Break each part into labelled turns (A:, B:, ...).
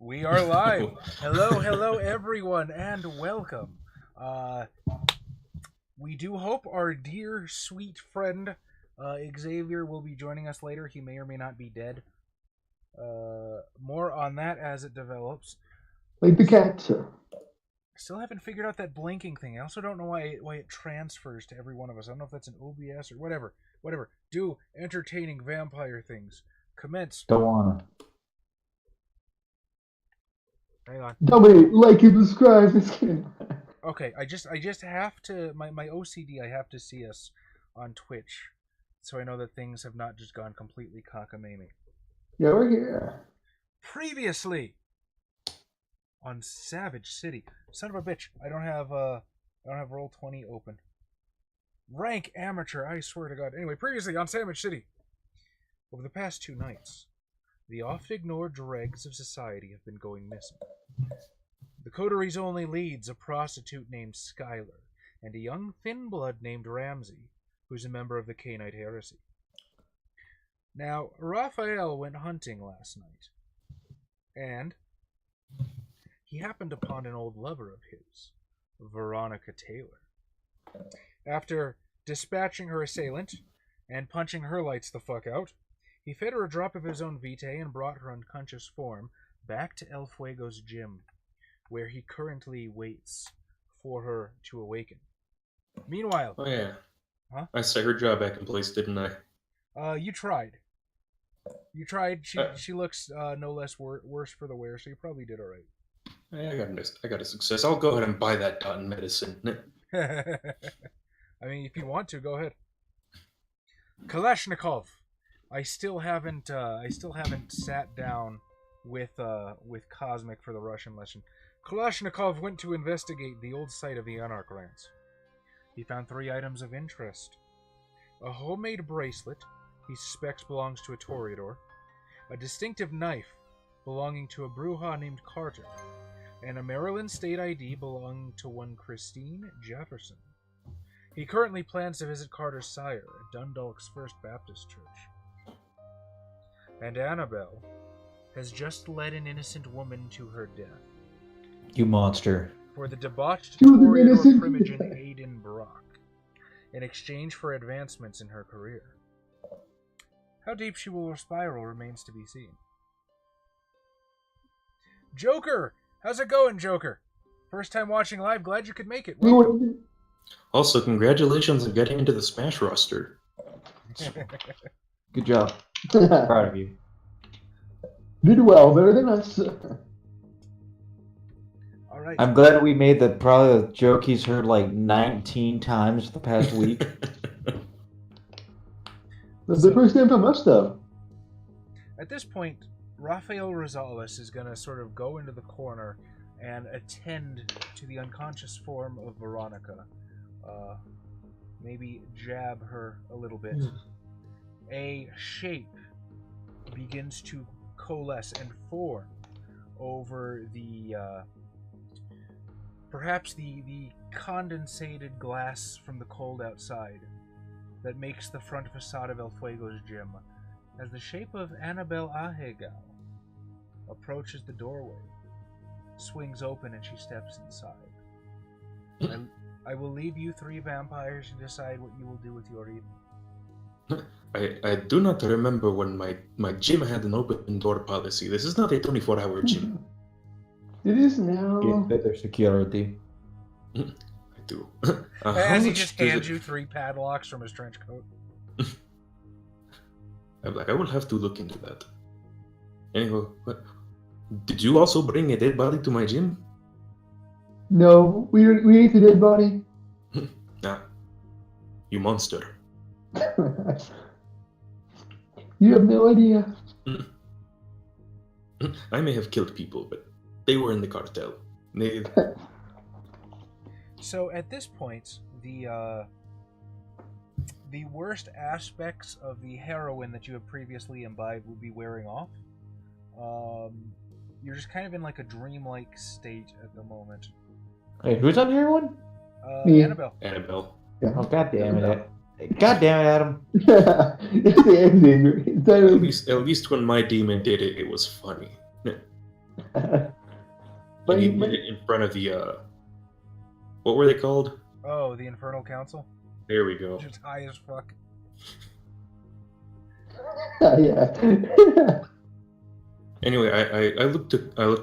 A: We are live. Hello, everyone, and welcome. We do hope our dear, sweet friend Xavier will be joining us later. He may or may not be dead. More on that as it develops.
B: Like the cat, sir.
A: Still haven't figured out that blinking thing. I also don't know why it transfers to every one of us. I don't know if that's an OBS or whatever. Whatever. Do entertaining vampire things. Commence.
C: Don't wanna.
A: Hang on.
B: Nobody like and subscribe. Just kidding.
A: Okay, I just have to my OCD. I have to see us on Twitch, so I know that things have not just gone completely cockamamie.
B: Yeah, we're here.
A: Previously on Savage City, son of a bitch, I don't have Roll20 open. Rank amateur, I swear to God. Anyway, previously on Savage City, over the past 2 nights, the oft-ignored dregs of society have been going missing. The coteries only leads a prostitute named Skylar and a young thin blood named Ramsey, who's a member of the Cainite heresy. Now, Raphael went hunting last night, and he happened upon an old lover of his, Veronica Taylor. After dispatching her assailant and punching her lights the fuck out, he fed her a drop of his own vitae and brought her unconscious form back to El Fuego's gym, where he currently waits for her to awaken. Meanwhile...
D: Oh, yeah.
A: Huh?
D: I set her jaw back in place, didn't I?
A: You tried. She looks no less worse for the wear, so you probably did alright.
D: I got a success. I'll go ahead and buy that dot in medicine.
A: I mean, if you want to, go ahead. Kalashnikov. I still haven't sat down with Cosmic for the Russian lesson. Kalashnikov went to investigate the old site of the Anarch Rants. He found 3 items of interest. A homemade bracelet he suspects belongs to a Toreador, a distinctive knife belonging to a Bruja named Carter, and a Maryland state ID belonging to one Christine Jefferson. He currently plans to visit Carter's sire at Dundalk's First Baptist Church. And Annabelle has just led an innocent woman to her death.
C: You monster.
A: For the debauched
B: You
A: Toreador
B: innocent-
A: primogen Aiden Brock, in exchange for advancements in her career. How deep she will spiral remains to be seen. Joker! How's it going, Joker? First time watching live, glad you could make it. Welcome.
D: Also, congratulations on getting into the Smash roster.
C: Good job. Proud of you.
B: Did well, better than us.
A: Alright.
C: I'm glad we made probably the joke he's heard like 19 times the past week.
B: That's the first time from us, though.
A: At this point, Rafael Rosales is going to sort of go into the corner and attend to the unconscious form of Veronica. Maybe jab her a little bit. A shape begins to coalesce and form over the perhaps the condensated glass from the cold outside that makes the front facade of El Fuego's gym, as the shape of Annabelle Ahegal approaches the doorway, swings open, and she steps inside. I will leave you 3 vampires to decide what you will do with your evening.
D: I do not remember when my gym had an open door policy. This is not a 24-hour gym.
B: It is now.
C: Get better security.
D: I do.
A: As he just hands you 3 padlocks from his trench coat.
D: I'm like, I will have to look into that. Anyway, did you also bring a dead body to my gym?
B: No, we ate the dead body.
D: Nah. You monster.
B: You have no idea.
D: I may have killed people, but they were in the cartel. They...
A: So at this point, the worst aspects of the heroin that you have previously imbibed will be wearing off. You're just kind of in like a dreamlike state at the moment.
C: Hey, who's on heroin?
B: Me.
A: Annabelle.
D: Annabelle.
B: Yeah.
C: Oh, god damn it. God damn it, Adam.
B: It's the Xavier.
D: At least when my demon did it, it was funny.
B: But
D: And you did it in front of the what were they called?
A: Oh, the Infernal Council?
D: There we go.
A: Just high as fuck.
B: yeah.
D: Anyway, I looked to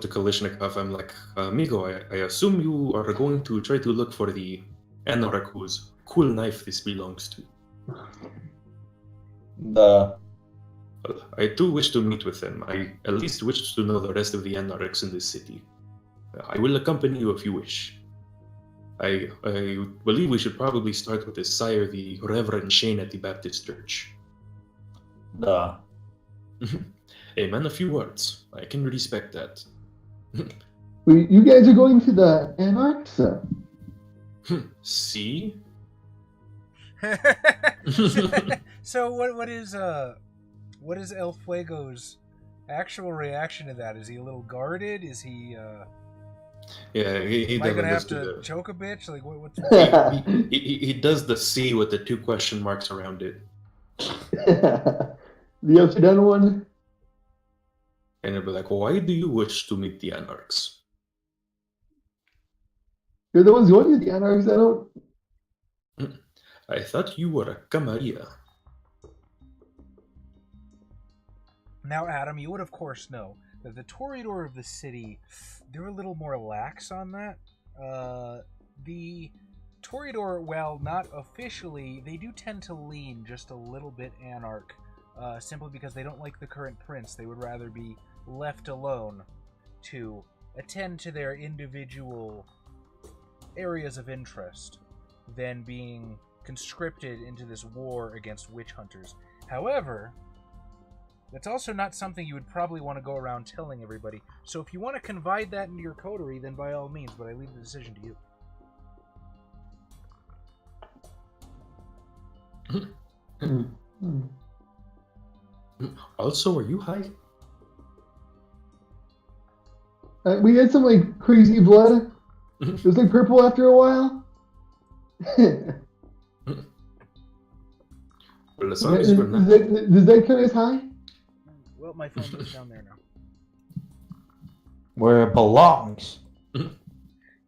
D: Kalishnikov. I'm like, amigo, I assume you are going to try to look for the Anarch whose cool knife this belongs to. I do wish to meet with them. I at least wish to know the rest of the Anarchs in this city. I will accompany you if you wish. I believe we should probably start with his sire, the Reverend Shane at the Baptist Church. Hey man, a few words. I can respect that.
B: Wait, you guys are going to the Anarchs?
D: See?
A: So what is El Fuego's actual reaction to that? Is he a little guarded? Is he
D: Yeah, he
A: am I
D: definitely
A: gonna
D: does
A: have
D: do
A: to
D: that.
A: choke a bitch? Like what's
D: He does the C with the 2 question marks around it.
B: The upside down one?
D: And he'll be like, why do you wish to meet the Anarchs?
B: You're the ones going to the Anarchs, I don't...
D: I thought you were a Camarilla.
A: Now, Adam, you would of course know that the Toreador of the city, they're a little more lax on that. The Toreador, well, not officially, they do tend to lean just a little bit Anarch, simply because they don't like the current prince. They would rather be left alone to attend to their individual areas of interest than being conscripted into this war against witch hunters. However, that's also not something you would probably want to go around telling everybody. So if you want to confide that into your coterie, then by all means, but I leave the decision to you.
D: Also, are you high?
B: We had some like crazy blood. It was like purple after a while.
D: Well, as long as you're not...
B: Does that count as high?
A: Well, my phone is down there now.
C: Where it belongs.
A: You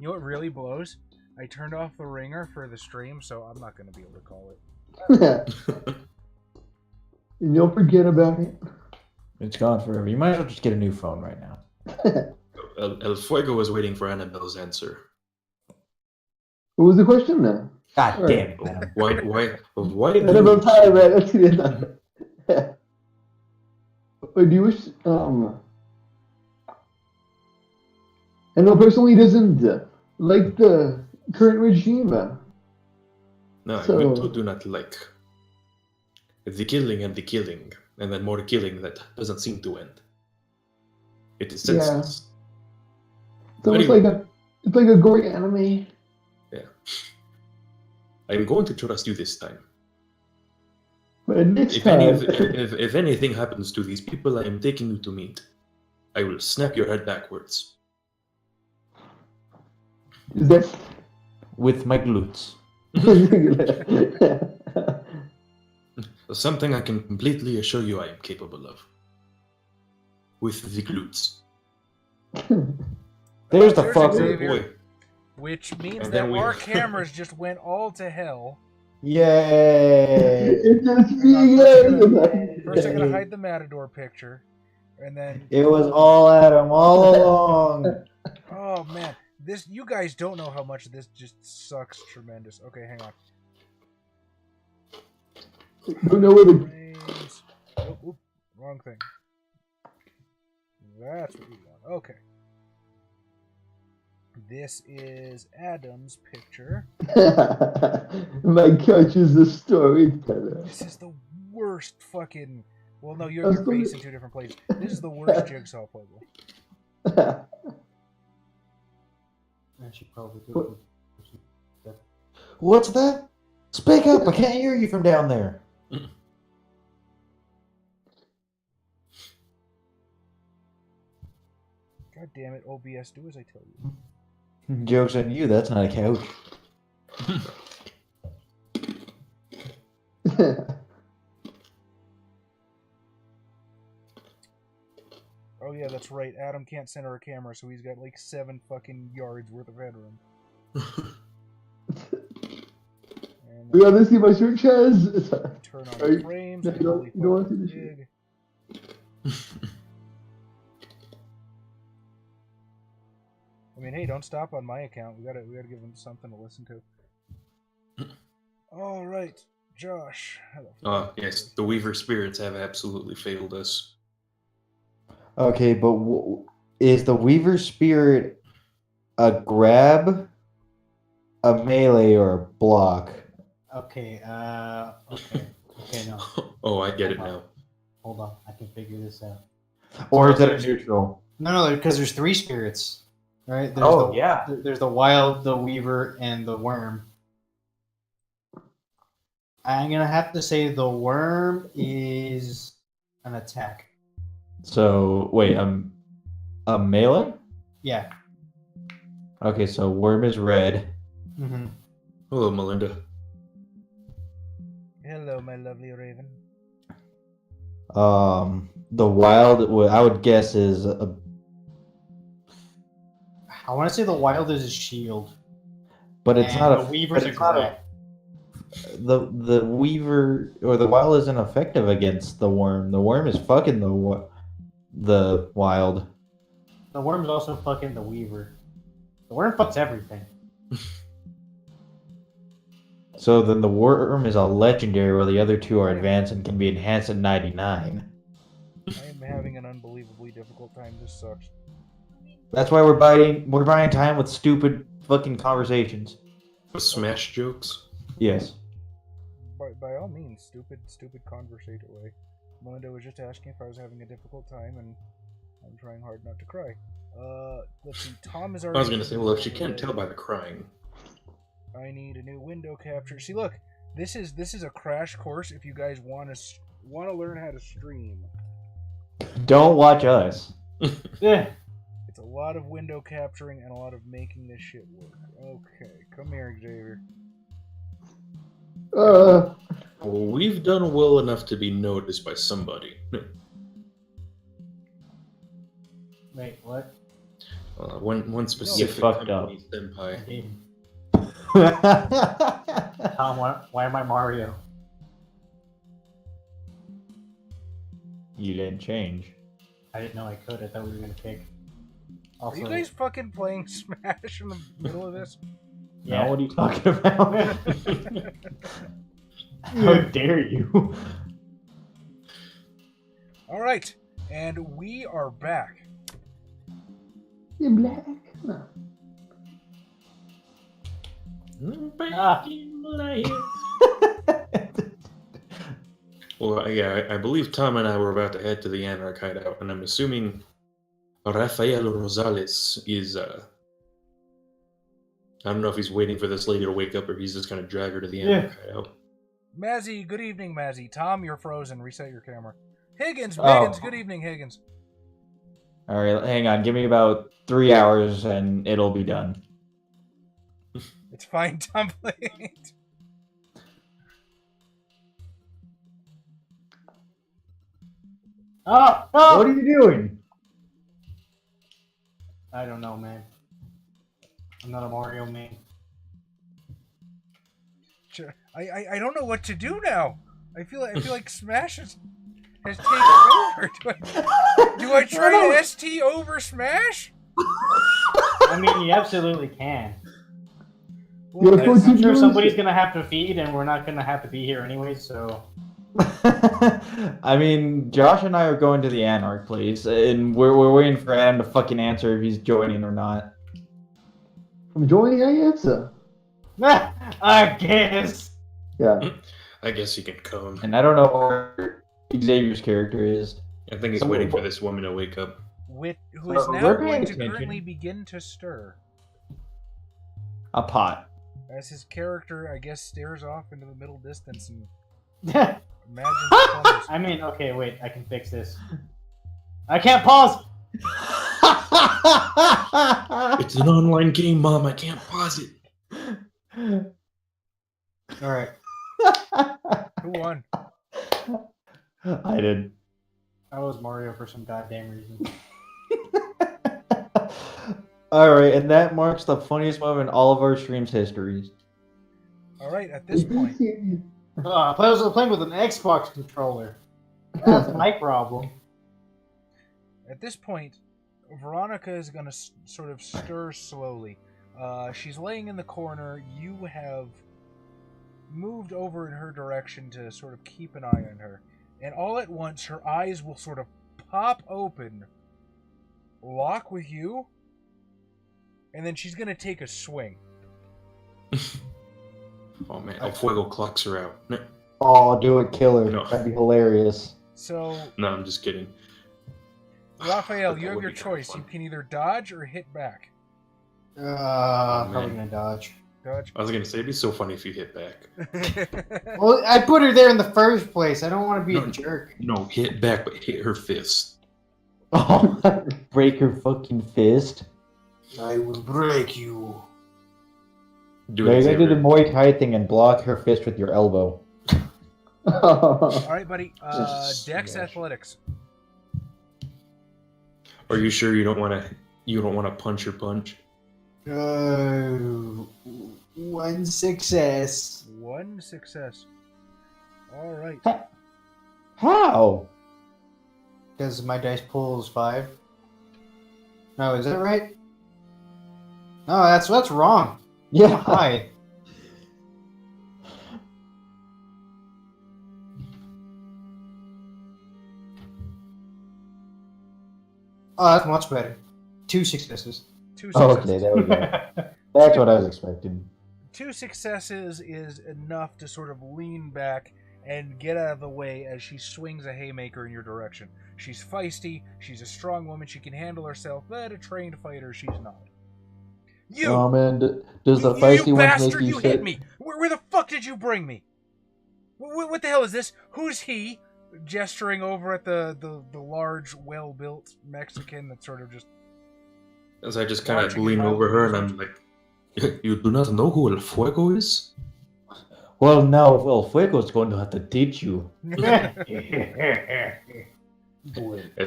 A: know what really blows? I turned off the ringer for the stream, so I'm not going to be able to call it.
B: And you'll forget about it.
C: It's gone forever. You might as well just get a new phone right now.
D: El Fuego was waiting for Annabelle's answer.
B: What was the question then?
C: God
B: All
C: damn it, Adam.
D: Why
B: Annabelle Tyler, let's see it. Do you wish, Annabelle personally doesn't like the current regime.
D: No,
B: So-
D: you two do not like the killing, and then more killing that doesn't seem to end. It is
B: Yeah.
D: senseless.
B: It's almost it's like a gory anime.
D: Yeah. I'm going to trust you this time.
B: But next
D: If
B: time,
D: if anything happens to these people I am taking you to meet, I will snap your head backwards.
B: is that
C: With my glutes.
D: Something I can completely assure you I am capable of. With the glutes.
C: There's the
A: There's
C: fucker.
A: Xavier.
D: Boy.
A: Which means
D: And
A: that
D: then we-
A: our cameras just went all to hell.
C: Yay!
B: It's just
A: First I'm going to hide the Matador picture. And then...
C: It was all Adam all along.
A: Oh, man. You guys don't know how much this just sucks tremendous. Okay, hang on.
B: Don't know where the
A: Frames. Oop, wrong thing. That's what we want. Okay. This is Adam's picture.
B: my couch is the storyteller.
A: This is the worst fucking... Well, no,
B: I
A: you're
B: was going-
A: faced in two different places. This is the worst jigsaw puzzle.
E: I should probably do it.
C: What's that? Speak up! I can't hear you from down there.
A: God damn it, OBS, do as I tell you.
C: Joke's on you, that's not a couch.
A: Oh yeah, that's right. Adam can't center a camera, so he's got like 7 fucking yards worth of headroom. And
B: You gotta see my shirt, Chaz.
A: turn on
B: Right.
A: the frames.
B: No,
A: and
B: you don't-
A: holy
B: you don't wanna
A: fucking
B: see the shit.
A: jig. I mean, hey, don't stop on my account. We gotta give them something to listen to. All right, Josh.
D: Yes, the Weaver spirits have absolutely failed us.
C: Okay, but is the Weaver Spirit a grab, a melee, or a block?
E: Okay, okay, no.
D: Oh, I get it now.
E: Hold on, I can figure this out.
C: Or is it a neutral?
E: No, because there's 3 spirits, right? There's
C: Oh,
E: the,
C: yeah.
E: There's the wild, the weaver, and the worm. I'm gonna have to say the worm is an attack.
C: So, wait, a melee?
E: Yeah.
C: Okay, so worm is red.
E: Mm-hmm.
D: Hello, Melinda.
A: Hello, my lovely raven.
C: The wild, I would guess, is a.
E: I want to say the wild is a shield.
C: But it's
E: and
C: not
E: the
C: a.
E: weaver's
C: but
E: a
C: it's not
E: grab.
C: the weaver or the wild isn't effective against the worm. The worm is fucking the wild.
E: The worm's also fucking the weaver. The worm fucks everything.
C: So then the worm is a legendary, while the other two are advanced and can be enhanced at 99.
A: I am having an unbelievably difficult time. This sucks.
C: That's why we're buying time with stupid fucking conversations.
D: Smash jokes?
C: Yes.
A: By all means, stupid conversate away. Melinda was just asking if I was having a difficult time, and I'm trying hard not to cry. Let's see. Tom is already.
D: I was gonna say, well, if she can't tell by the crying.
A: I need a new window capture. See, look, this is a crash course if you guys want to learn how to stream.
C: Don't watch us.
E: Yeah.
A: It's a lot of window capturing and a lot of making this shit work. Okay, come here, Xavier.
D: Well, we've done well enough to be noticed by somebody.
E: Wait, what?
D: One specific
C: fucked up.
D: company's senpai.
E: Tom, why am I Mario?
C: You didn't change.
E: I didn't know I could. I thought we were gonna pick.
A: Are
E: Also,
A: you guys fucking playing Smash in the middle of this?
E: yeah.
C: No, what are you talking about? How dare you?
A: All right, and we are back.
B: In black. No.
D: Well, yeah, I believe Tom and I were about to head to the Anarch hideout, and I'm assuming Rafael Rosales is, I don't know if he's waiting for this lady to wake up or if he's just going to drag her to the Anarch hideout.
A: Mazzy, good evening, Mazzy. Tom, you're frozen. Reset your camera. Higgins,
C: Oh.
A: Biggins, good evening, Higgins.
C: All right, hang on. Give me about 3 hours and it'll be done.
A: It's fine, Template.
E: Oh,
C: What are you doing?
E: I don't know, man. I'm not a Mario man.
A: I don't know what to do now. I feel like Smash has taken over. Do I try ST over Smash?
E: I mean, you absolutely can.
B: Yeah,
E: I'm sure somebody's gonna have to feed, and we're not gonna have to be here anyway. So
C: I mean, Josh and I are going to the Anarch place, and we're waiting for Adam to fucking answer if he's joining or not.
B: I'm joining, I answer.
E: I guess.
B: Yeah.
D: I guess he can come.
C: And I don't know where Xavier's character is.
D: I think he's waiting for this woman to wake up.
A: Who is now
C: We're
A: going
C: paying
A: to
C: attention.
A: currently begin to stir.
C: A pot.
A: As his character, I guess, stares off into the middle distance and
E: I
A: imagines
E: mean, okay, wait. I can fix this. I can't pause.
D: It's an online game, Mom. I can't pause it.
E: All right.
A: Who won?
C: I did.
E: I was Mario for some goddamn reason.
C: All right, and that marks the funniest moment in all of our streams' histories.
A: All right, at this point,
E: I was playing with an Xbox controller. That's my problem.
A: At this point, Veronica is going to sort of stir slowly. She's laying in the corner. You have moved over in her direction to sort of keep an eye on her. And all at once, her eyes will sort of pop open, lock with you, and then she's going to take a swing.
D: Oh man, El Fuego clocks her out. No,
C: Oh, do it, kill her.
D: No.
C: That'd be hilarious.
A: So,
D: no, I'm just kidding.
A: Raphael,
D: That
A: you have
D: would
A: your
D: be kinda
A: choice.
D: fun.
A: You can either dodge or hit back.
E: Probably gonna dodge.
A: Dodge.
D: I was gonna say it'd be so funny if you hit back.
E: Well, I put her there in the first place. I don't want to be a
D: No.
E: jerk.
D: No, hit back, but hit her fist.
C: Oh, break her fucking fist.
E: I will break you.
D: Do
C: No,
D: it,
C: you gotta do the
D: Xavier.
C: Muay Thai thing and block her fist with your elbow.
A: All right, buddy. Dex
C: Yeah.
A: Athletics.
D: Are you sure you don't want to punch her punch?
E: One success.
A: One success. All right.
C: How?
E: Because my dice pool is 5. No, is that right? No, that's wrong.
C: Yeah.
E: Hi. Oh, that's much better. 2 successes.
A: Two
C: Oh,
A: successes.
C: okay, there we go. That's what I was expecting.
A: 2 successes is enough to sort of lean back and get out of the way as she swings a haymaker in your direction. She's feisty, she's a strong woman, she can handle herself, but a trained fighter she's not. You!
C: Oh man, does the
A: you
C: feisty ones
A: bastard,
C: make you
A: you hit me! Where the fuck did you bring me? What the hell is this? Who's he? Gesturing over at the large, well-built Mexican that sort of just...
D: As I just kind of
A: Watching
D: lean
A: it
D: over her and
A: happen.
D: I'm like, you do not know who El Fuego is?
C: Well, now El Fuego's going to have to teach you.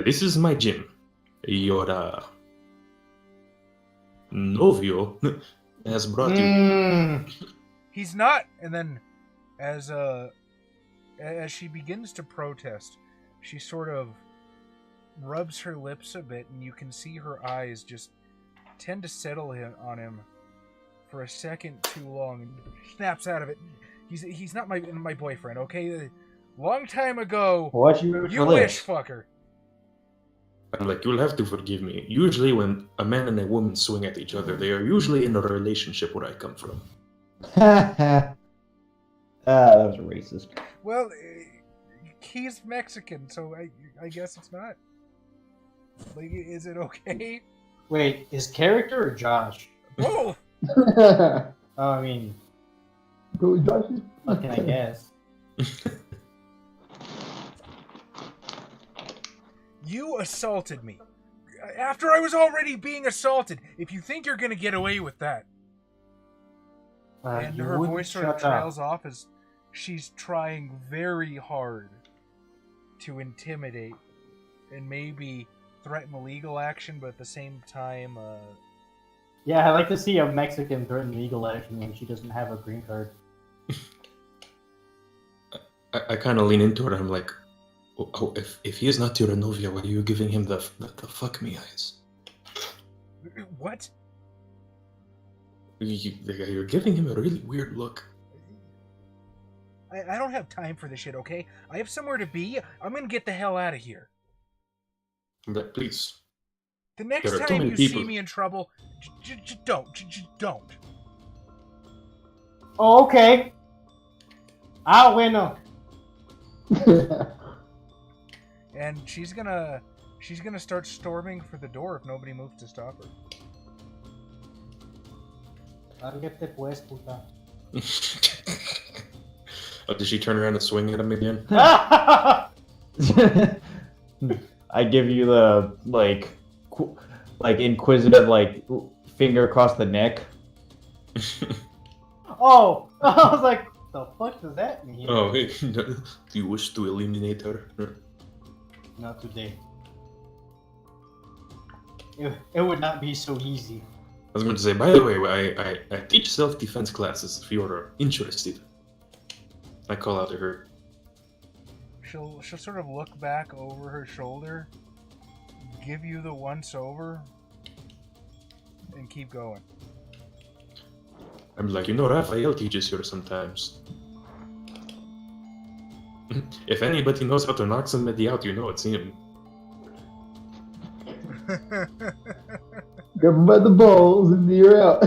D: This is my gym. Your novio has brought you.
A: He's not. And then, as she begins to protest, she sort of rubs her lips a bit, and you can see her eyes just tend to settle on him for a second too long, and snaps out of it. He's not my boyfriend, okay? Long time ago,
C: Watch you move
A: you
C: your
A: wish,
C: lips.
A: fucker.
D: I'm like, you'll have to forgive me. Usually when a man and a woman swing at each other, they are usually in a relationship where I come from.
C: That was racist.
A: Well, he's Mexican, so I guess it's not. Like, is it okay?
E: Wait, his character or Josh?
A: Both.
E: Oh, I mean,
B: Go with Josh's.
E: fucking I guess.
A: You assaulted me. After I was already being assaulted. If you think you're gonna get away with that. And
E: You
A: her
E: wouldn't
A: voice sort of
E: shut up.
A: trails off as she's trying very hard to intimidate and maybe threaten legal action, but at the same time,
E: Yeah, I like to see a Mexican threaten legal action when she doesn't have a green card.
D: I kind of lean into it and I'm like, oh, if he is not your novio, why are you giving him the fuck me eyes?
A: what?
D: You're giving him a really weird look.
A: I don't have time for this shit, okay? I have somewhere to be. I'm gonna get the hell out of here.
D: I'm like, please.
A: The next
D: There are too
A: time
D: many
A: you
D: people.
A: see me in trouble, don't. Don't.
E: Oh, okay. Ah, bueno.
A: And she's gonna start storming for the door if nobody moves to stop her.
E: Lárgate pues, puta.
D: Oh, did she turn around and swing at him again?
C: I give you the like inquisitive finger across the neck.
E: Oh, I was like, the fuck does that mean?
D: Oh, hey, do you wish to eliminate her?
E: Not today. It would not be so easy.
D: I was going to say, by the way, I teach self-defense classes if you're interested. I call out to her.
A: She'll sort of look back over her shoulder, give you the once over, and keep going.
D: I'm like, you know, Raphael teaches here sometimes. If anybody knows how to knock somebody out, you know it's him.
B: Grab him by the balls and you're out.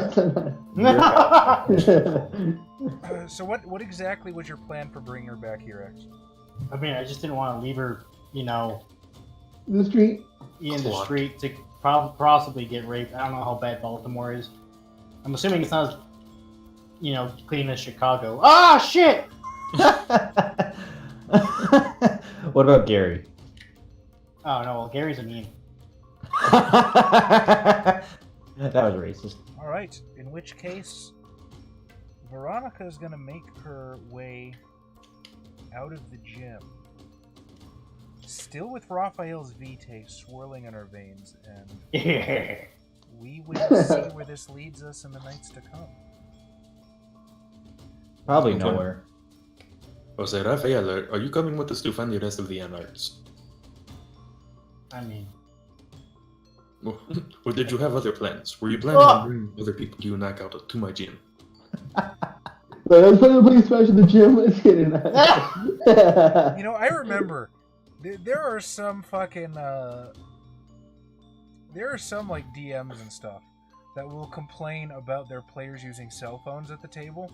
A: So what exactly was your plan for bringing her back here, X?
E: I mean, I just didn't want to leave her,
B: In the street.
E: in the street to possibly get raped. I don't know how bad Baltimore is. I'm assuming it's not as, clean as Chicago. Ah, shit!
C: What about Gary?
E: Oh, no, well, Gary's a meme.
C: That was racist.
A: All right. In which case, Veronica is gonna make her way out of the gym, still with Raphael's vitae swirling in her veins, and we will see where this leads us in the nights to come.
C: Probably
D: Okay.
C: nowhere.
D: I say, Raphael, are you coming with us to find the rest of the anarchs?
E: I mean,
D: Or did you have other plans? Were you planning on bringing other people you knock out to my gym?
B: But I was planning to play Smash in the gym. Let's get in that.
A: I remember there are some fucking there are some like DMs and stuff that will complain about their players using cell phones at the table.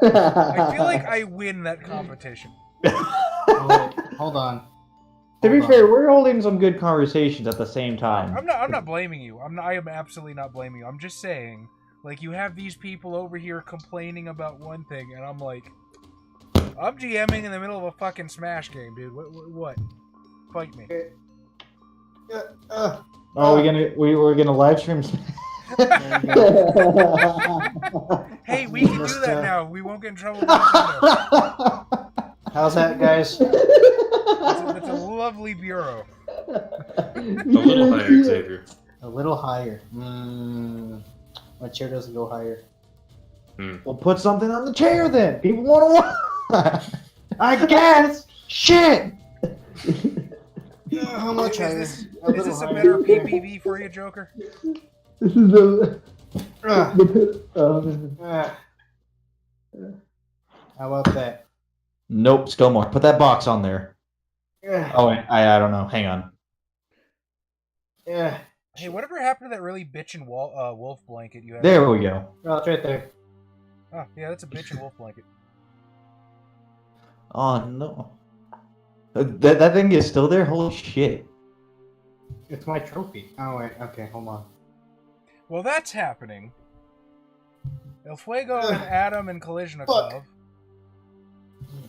A: I feel like I win that competition.
E: hold on.
C: To be
E: Hold
C: fair,
E: on.
C: we're holding some good conversations at the same time.
A: I'm not blaming you. I am absolutely not blaming you. I'm just saying, like, you have these people over here complaining about one thing, and I'm like, I'm GMing in the middle of a fucking Smash game, dude. What? Fight me.
C: Oh, we're gonna live stream.
A: Hey, we can do that now. We won't get in trouble with Nintendo.
E: How's that, guys?
A: It's a lovely bureau.
D: A little higher, Xavier.
E: A little higher. My chair doesn't go higher.
C: We'll put something on the chair then. People want to watch.
E: I guess. Shit.
A: How
E: much higher?
A: Is
E: A
A: this
E: little
A: a
E: higher.
A: better PPV for you, Joker?
B: This is the
E: How about that?
C: Nope, still more. Put that box on there. Oh, wait, I don't know. Hang on.
E: Yeah.
A: Hey, whatever happened to that really bitchin' wolf blanket you had?
C: There we go.
E: Oh, it's right there.
A: Oh, yeah, that's a bitchin' wolf blanket.
C: Oh no. That thing is still there? Holy shit.
E: It's my trophy. Oh wait. Okay, hold on.
A: Well, that's happening. El Fuego and Adam and Kalishnikov.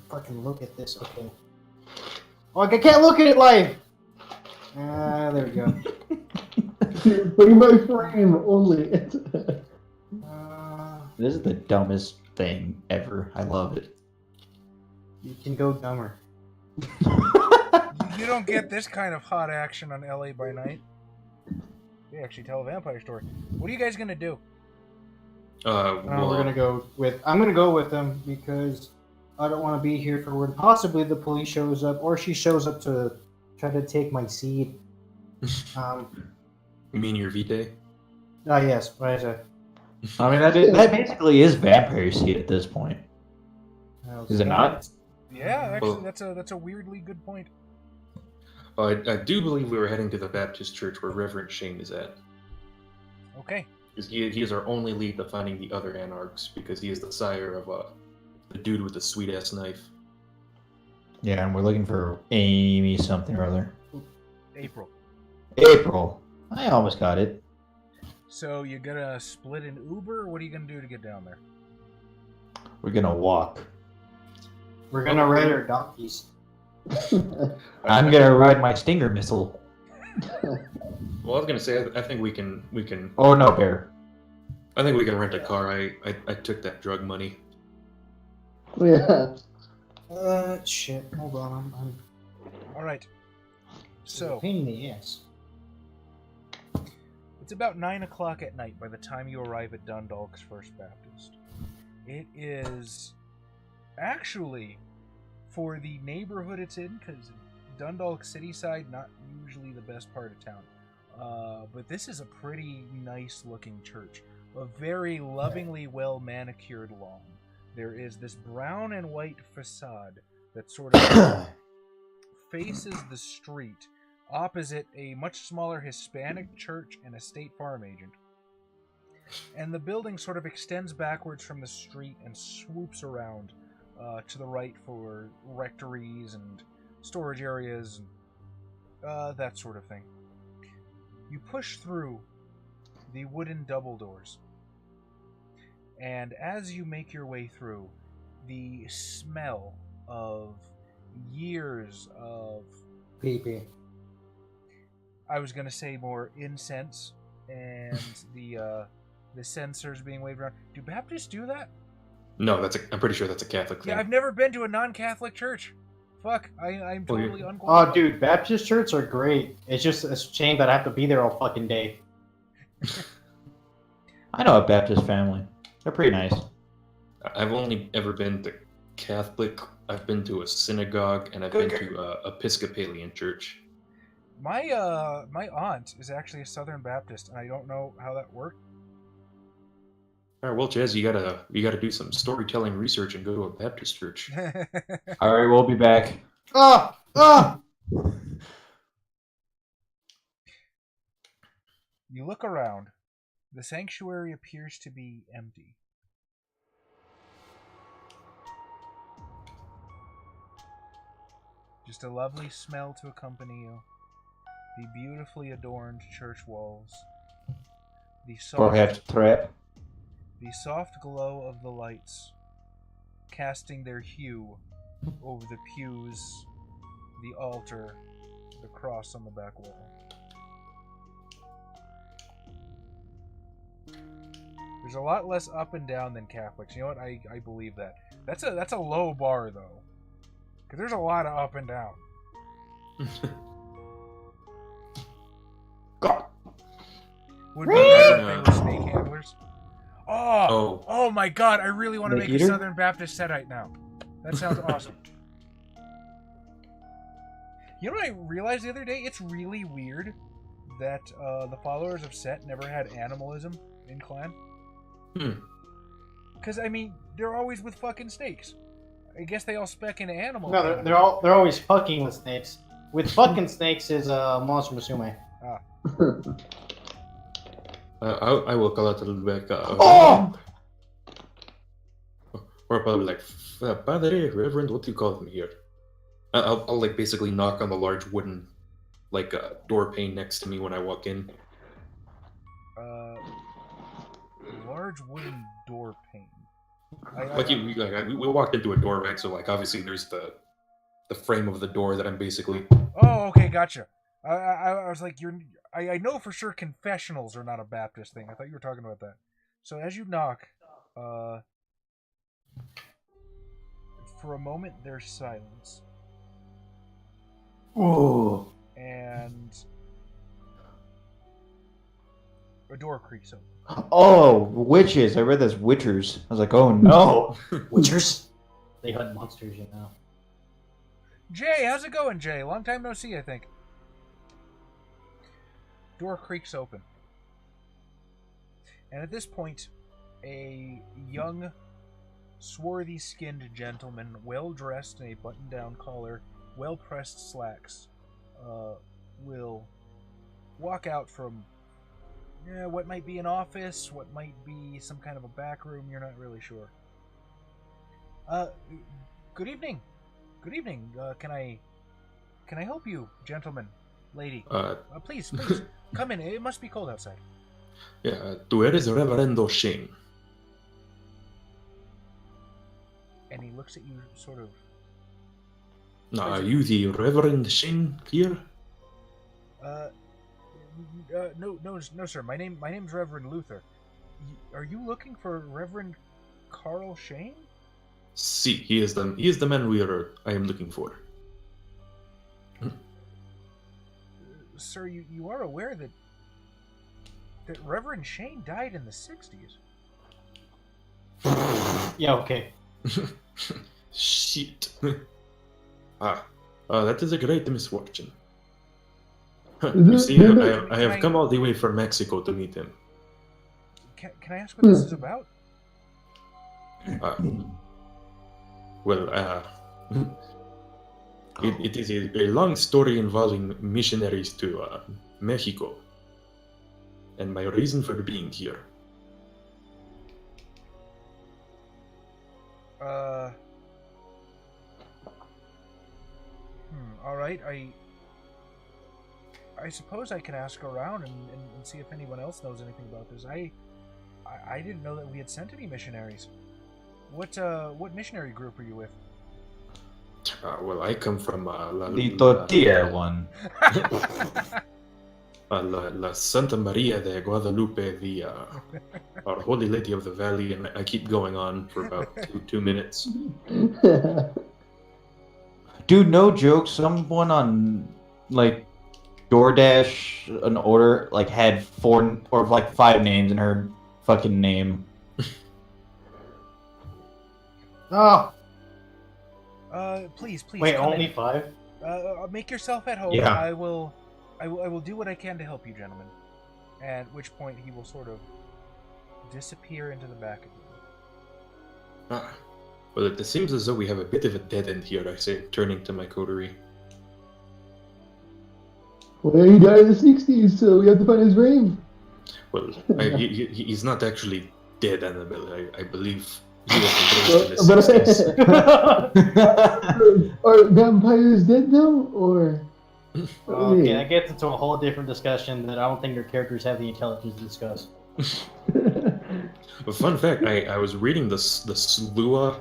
E: Fucking look at this. Okay. Oh, I can't look at it live. There we go.
B: Putting my frame only.
C: This is the dumbest thing ever. I love it.
E: You can go dumber.
A: You don't get this kind of hot action on LA by Night. They actually tell a vampire story. What are you guys gonna do?
E: We're gonna go with. I'm gonna go with them because I don't want to be here for when possibly the police shows up or she shows up to try to take my seed.
D: You mean your vitae?
E: Yes. What is it?
C: I mean, that basically is vampire seed at this point. Is it not?
A: Yeah, actually, that's a weirdly good point.
D: I do believe we were heading to the Baptist church where Reverend Shane is at.
A: Okay.
D: Because he is our only lead to finding the other anarchs, because he is the sire of the dude with the sweet-ass knife.
C: Yeah, and we're looking for Amy something or other.
A: April.
C: April. I almost got it.
A: So you gonna split an Uber? What are you gonna do to get down there?
C: We're gonna walk.
E: We're gonna ride our donkeys.
C: I'm gonna ride my Stinger missile.
D: Well, I was gonna say, I think we can.
C: Oh no, Bear.
D: I think we can rent a car. I took that drug money.
B: Yeah.
E: Shit. Hold on. I'm
A: All right. So
E: pain in the ass.
A: It's about 9 o'clock at night by the time you arrive at Dundalk's First Baptist. It is actually, for the neighborhood it's in, because Dundalk City side, not usually the best part of town. But this is a pretty nice looking church. A very lovingly well manicured lawn. There is this brown and white facade that sort of faces the street, opposite a much smaller Hispanic church and a State Farm agent. And the building sort of extends backwards from the street and swoops around to the right for rectories and storage areas and that sort of thing. You push through the wooden double doors. And as you make your way through, the smell of years of...
E: Pee-pee.
A: I was going to say more incense and the censers being waved around. Do Baptists do that?
D: No, I'm pretty sure that's a Catholic thing.
A: Yeah, I've never been to a non-Catholic church. Fuck, I'm totally unqualified.
E: Oh, dude, Baptist churches are great. It's just a shame that I have to be there all fucking day.
C: I know a Baptist family. They're pretty nice.
D: I've only ever been to Catholic. I've been to a synagogue, and I've been to a Episcopalian church.
A: My aunt is actually a Southern Baptist, and I don't know how that worked.
D: All right, well, Jazz, you gotta do some storytelling research and go to a Baptist church.
C: All right, we'll be back.
E: Ah! Ah!
A: You look around. The sanctuary appears to be empty. Just a lovely smell to accompany you. The beautifully adorned church walls. The
C: Perhaps trap.
A: The soft glow of the lights, casting their hue over the pews, the altar, the cross on the back wall. There's a lot less up and down than Catholics. You know what? I believe that. That's a low bar though, because there's a lot of up and down.
C: God.
A: Would be better if they were snake handlers.
D: Oh.
A: Oh my God! I really want to
C: Snake
A: make
C: eater?
A: a Southern Baptist Setite now. That sounds awesome. You know what I realized the other day? It's really weird that the followers of Set never had animalism in clan. Because I mean, they're always with fucking snakes. I guess they all spec into animals.
E: No, they're always fucking with snakes. With fucking snakes is Monster Musume.
D: I will call out a little bit.
C: Oh!
D: Or probably like, Padre, Reverend, what do you call them here? I'll like basically knock on the large wooden, like door pane next to me when I walk in.
A: Large wooden door pane.
D: We walked into a door, right? So like obviously there's the frame of the door that I'm basically.
A: Oh, okay, gotcha. I was like, I know for sure confessionals are not a Baptist thing. I thought you were talking about that. So as you knock, for a moment there's silence.
C: Ooh.
A: And a door creaks open.
C: Oh, witches. I read that's witchers. I was like, oh no.
E: Witchers? They hunt monsters, you know.
A: Jay, how's it going, Jay? Long time no see, I think. Door creaks open. And at this point, a young, swarthy-skinned gentleman, well-dressed in a button-down collar, well-pressed slacks, will walk out from what might be an office, what might be some kind of a back room, you're not really sure. Good evening. Good evening. Can I help you, gentleman, lady? Please, come in. It must be cold outside.
D: Yeah, tú eres Reverendo Shane.
A: And he looks at you sort of...
D: Now, are you the Reverend Shane here?
A: No, sir. My name's Reverend Luther. Are you looking for Reverend Carl Shane?
D: See, he is the man I am looking for.
A: Sir, you are aware that that Reverend Shane died in the 60s.
E: Yeah, okay.
D: Shit. That is a great misfortune. You see, I have come all the way from Mexico to meet him.
A: Can I ask what this is about?
D: It is a long story involving missionaries to Mexico, and my reason for being here.
A: All right. I suppose I can ask around and see if anyone else knows anything about this. I didn't know that we had sent any missionaries. What missionary group are you with?
D: I come from
C: The tortilla one.
D: La Santa Maria de Guadalupe, our Holy Lady of the Valley, and I keep going on for about two minutes.
C: Dude, no joke. Someone on like DoorDash an order like had 4 or like 5 names in her fucking name.
E: Oh.
A: Please.
E: Wait,
A: come
E: only
A: in.
E: 5?
A: Make yourself at home.
C: Yeah.
A: I will do what I can to help you, gentlemen. At which point he will sort of disappear into the back of the room.
D: Well, it seems as though we have a bit of a dead end here, I say, turning to my coterie.
B: Well, he died in the 60s, so we have to find his grave.
D: Well, he's not actually dead, Annabelle. I believe he was embraced in the 60s.
B: Are vampires dead now, or?
E: Okay, that gets into a whole different discussion that I don't think your characters have the intelligence to discuss.
D: But fun fact, I was reading the Slua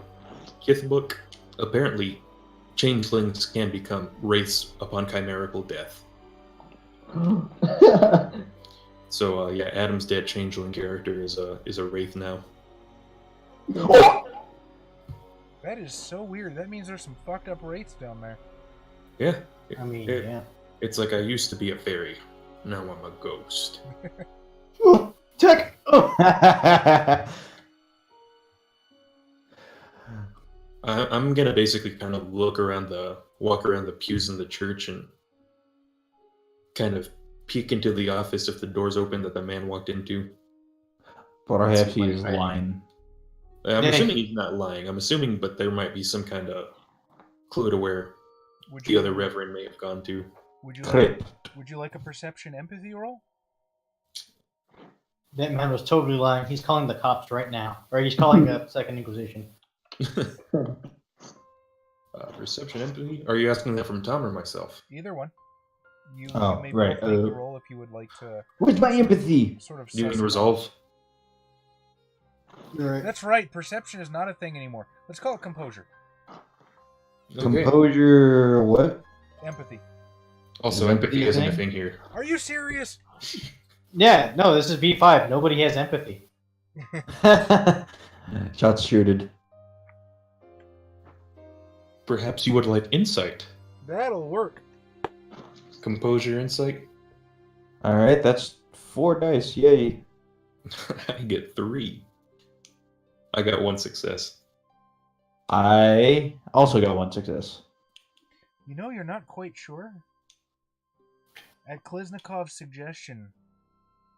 D: Kith book. Apparently, changelings can become wraiths upon chimerical death. So yeah, Adam's dead changeling character is a wraith now.
A: That is so weird. That means there's some fucked up wraiths down there.
D: Yeah.
E: I mean, yeah.
D: It's like I used to be a fairy. Now I'm a ghost.
E: Oh, check! Oh.
D: I'm gonna basically kind of walk around the pews in the church and kind of peek into the office if the door's open that the man walked into.
C: Perhaps he is lying.
D: I'm assuming he's not lying. I'm assuming, but there might be some kind of clue to where the other reverend may have gone to.
A: Would you like a perception empathy roll?
E: That man was totally lying. He's calling the cops right now. Or he's calling the Second Inquisition.
D: Perception empathy? Are you asking that from Tom or myself?
A: Either one. You may
C: right.
A: both make the roll if you would like to.
C: Where's my empathy?
A: Sort of.
D: You mean resolve?
E: Right.
A: That's right. Perception is not a thing anymore. Let's call it composure.
D: Okay.
C: Composure. What?
A: Empathy.
D: Also, empathy isn't a thing here.
A: Are you serious?
E: Yeah, no, this is V5. Nobody has empathy.
C: Shots shooted.
D: Perhaps you would like insight.
A: That'll work.
D: Composure, insight.
C: All right, that's 4 dice. Yay!
D: I get 3. I got 1 success.
C: I also got 1 success.
A: You know, you're not quite sure. At Kliznikov's suggestion,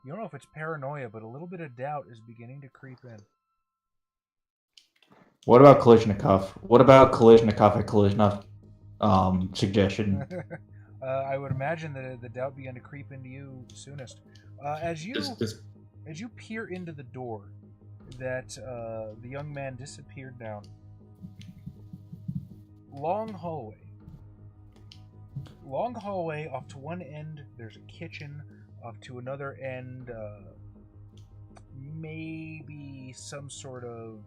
A: you don't know if it's paranoia, but a little bit of doubt is beginning to creep in.
C: What about Kalishnikov? What about Kalishnikov at Kalishnikov's suggestion?
A: I would imagine that the doubt began to creep into you soonest. As you peer into the door that the young man disappeared down, long hallway. Off to one end, there's a kitchen. Off to another end, maybe some sort of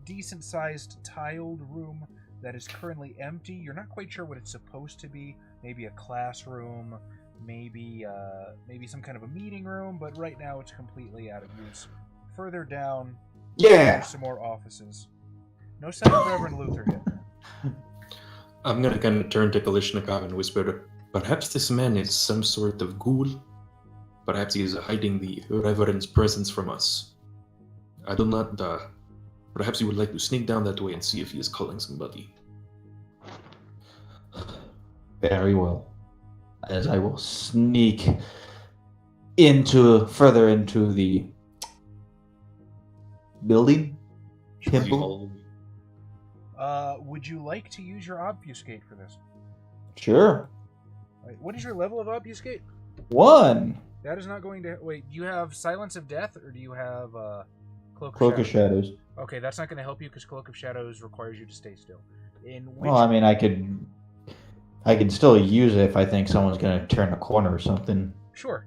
A: decent-sized tiled room that is currently empty. You're not quite sure what it's supposed to be. Maybe a classroom, maybe some kind of a meeting room, but right now it's completely out of use. Further down, there's some more offices. No sign of Reverend Luther yet.
D: I'm gonna kind of turn to Kalishnikov and whisper, Perhaps this man is some sort of ghoul. Perhaps he is hiding the Reverend's presence from us. I do not. Perhaps you would like to sneak down that way and see if he is calling somebody.
C: Very well. As I will sneak further into the building. Temple.
A: Would you like to use your obfuscate for this?
C: Sure.
A: Right. What is your level of obfuscate?
C: 1.
A: That is not going to... Wait, do you have Silence of Death, or do you have
C: Cloak of Shadows.
A: Okay, that's not going to help you, because Cloak of Shadows requires you to stay still.
C: Well, I mean, I could still use it if I think someone's going to turn a corner or something.
A: Sure,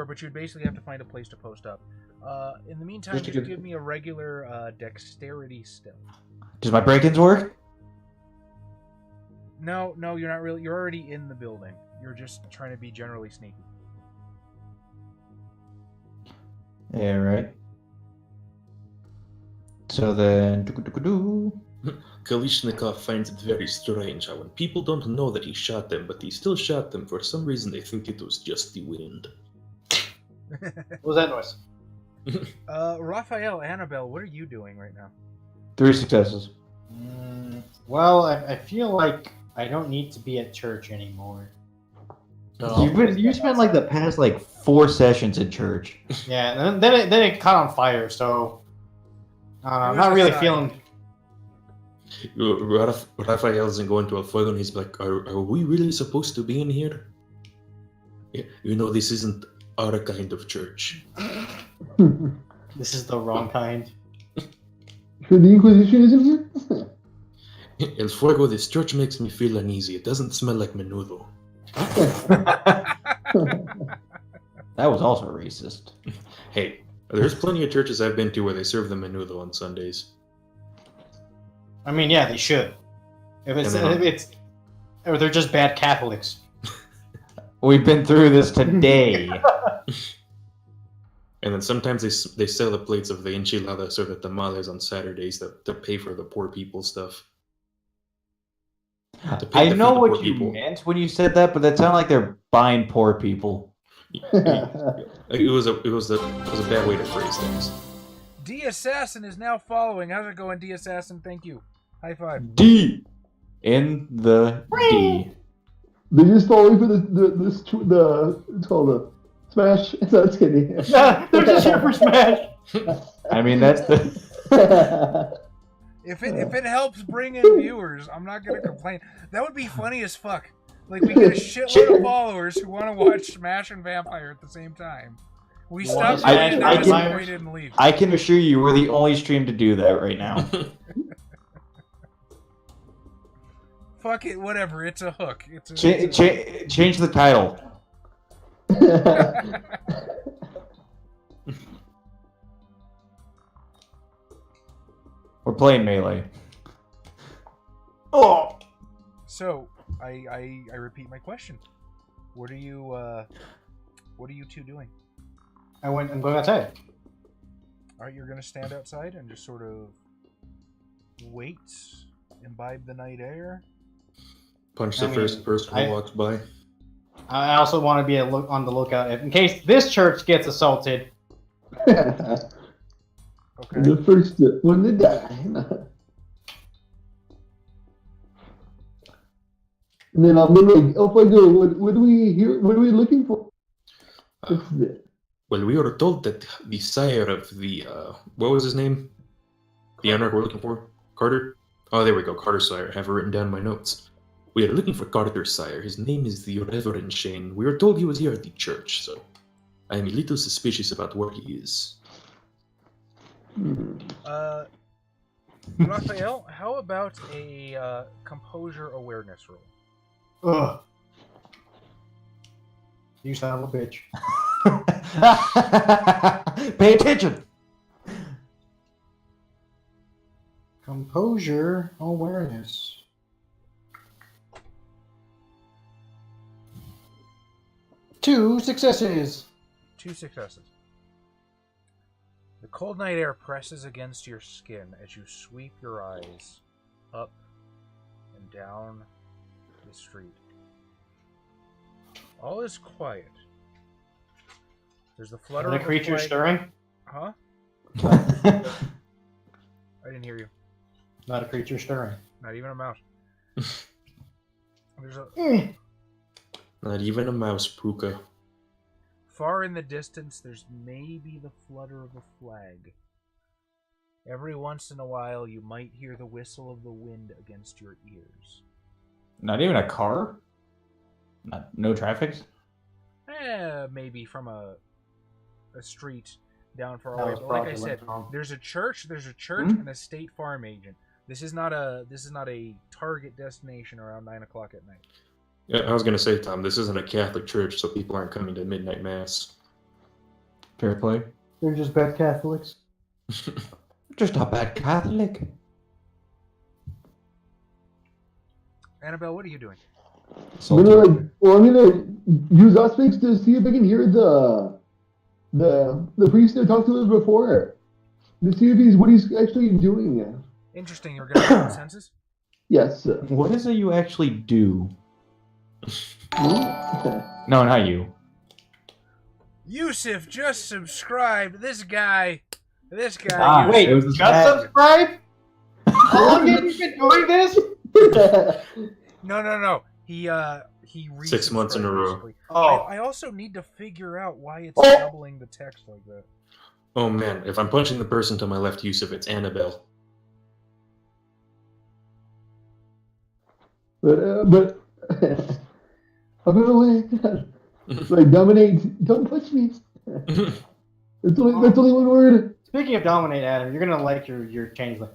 A: but you'd basically have to find a place to post up. In the meantime, just give me a regular dexterity stealth.
C: Does my break-ins work?
A: No, you're not really. You're already in the building. You're just trying to be generally sneaky.
C: Yeah, right. So then...
D: Kalishnikov finds it very strange how when people don't know that he shot them, but he still shot them, for some reason they think it was just the wind.
E: What was that noise?
A: Raphael, Annabelle, what are you doing right now?
C: 3 successes.
E: Well, I feel like I don't need to be at church anymore.
C: You spent like the past 4 sessions in church.
E: Yeah, and then it caught on fire, so I'm not really feeling.
D: Raphael isn't going to a fuego and he's like, are we really supposed to be in here? Yeah, this isn't our kind of church.
E: This is the wrong kind.
B: So the Inquisition is in here?
D: El Fuego, this church makes me feel uneasy. It doesn't smell like menudo.
C: That was also racist.
D: Hey, there's plenty of churches I've been to where they serve the menudo on Sundays.
E: I mean, yeah, they should. Or they're just bad Catholics.
C: We've been through this today.
D: And then sometimes they sell the plates of the enchiladas or the tamales on Saturdays to pay for the poor people stuff.
C: I know what you meant when you said that, but that sounded like they're buying poor people.
D: It was a bad way to phrase things.
A: D Assassin is now following. How's it going, D Assassin? Thank you. High five.
C: D in the D.
B: They just falling for it's called a Smash. That's kidding.
E: They're just here for Smash.
C: I mean, that's the.
A: If it helps bring in viewers, I'm not gonna complain. That would be funny as fuck. Like, we get a shitload of followers who want to watch Smash and Vampire at the same time. We stop playing, they're disappointed and leave.
C: I can assure you, we're the only stream to do that right now.
A: Fuck it, whatever. It's a hook.
C: Change the title. We're playing Melee. Oh.
A: So I repeat my question. What are you two doing?
E: I'm going outside.
A: Alright, you're gonna stand outside and just sort of wait, imbibe the night air.
D: Punch the first person who walks by.
E: I also want to be on the lookout in case this church gets assaulted.
A: Okay.
B: The first one to die. And then I'm like, oh my god, what do we hear? What are we looking for?
D: Well, we were told that the sire of the what was his name? The anarch we're looking for? Carter? Oh, there we go, Carter Sire. I have it written down in my notes. We are looking for Carter Sire. His name is the Reverend Shane. We were told he was here at the church, so I am a little suspicious about where he is.
A: Raphael, how about a composure awareness roll?
E: Ugh. You son of a bitch.
C: Pay attention.
E: Composure awareness. 2 successes.
A: 2 successes. The cold night air presses against your skin as you sweep your eyes up and down the street. All is quiet. There's the flutter
E: Are the
A: of a
E: creatures
A: flag.
E: stirring?
A: Huh? I didn't hear you.
E: Not a creature stirring.
A: Not even a mouse. There's a
D: Not even a mouse, Puka.
A: far in the distance. There's maybe the flutter of a flag. Every once in a while, you might hear the whistle of the wind against your ears.
C: Not even a car? No traffic?
A: Maybe from a street down far
E: That
A: away.
E: was
A: But like I
E: fraudulent,
A: said,
E: Tom.
A: there's a church
C: Hmm?
A: and a state farm agent. This is not a target destination around 9 o'clock at night.
D: Yeah, I was gonna say, Tom, this isn't a Catholic church, so people aren't coming to midnight mass.
C: Fair play.
E: They're just bad Catholics.
C: Just a bad Catholic.
A: Annabelle, what are you doing?
B: I'm gonna use Aspects to see if I can hear the priest that talked to us before. To see if what he's actually doing.
A: Interesting. You're going to roll consensus?
B: Yes.
C: What is it you actually do?
B: Okay.
C: No, not you.
A: Yusuf just subscribed. This guy.
C: Ah,
E: Wait,
C: it was
E: just
C: bad.
E: subscribe? How long have you been doing this?
A: No. He
D: 6 months in a row.
A: basically.
E: Oh,
A: I also need to figure out why it's
B: Oh.
A: doubling the text like that.
D: Oh man, if I'm punching the person to my left, Yusuf, it's Annabelle.
B: but I'm gonna like dominate. Don't push me. That's only one word.
E: speaking of dominate, Adam, you're gonna like your changeling.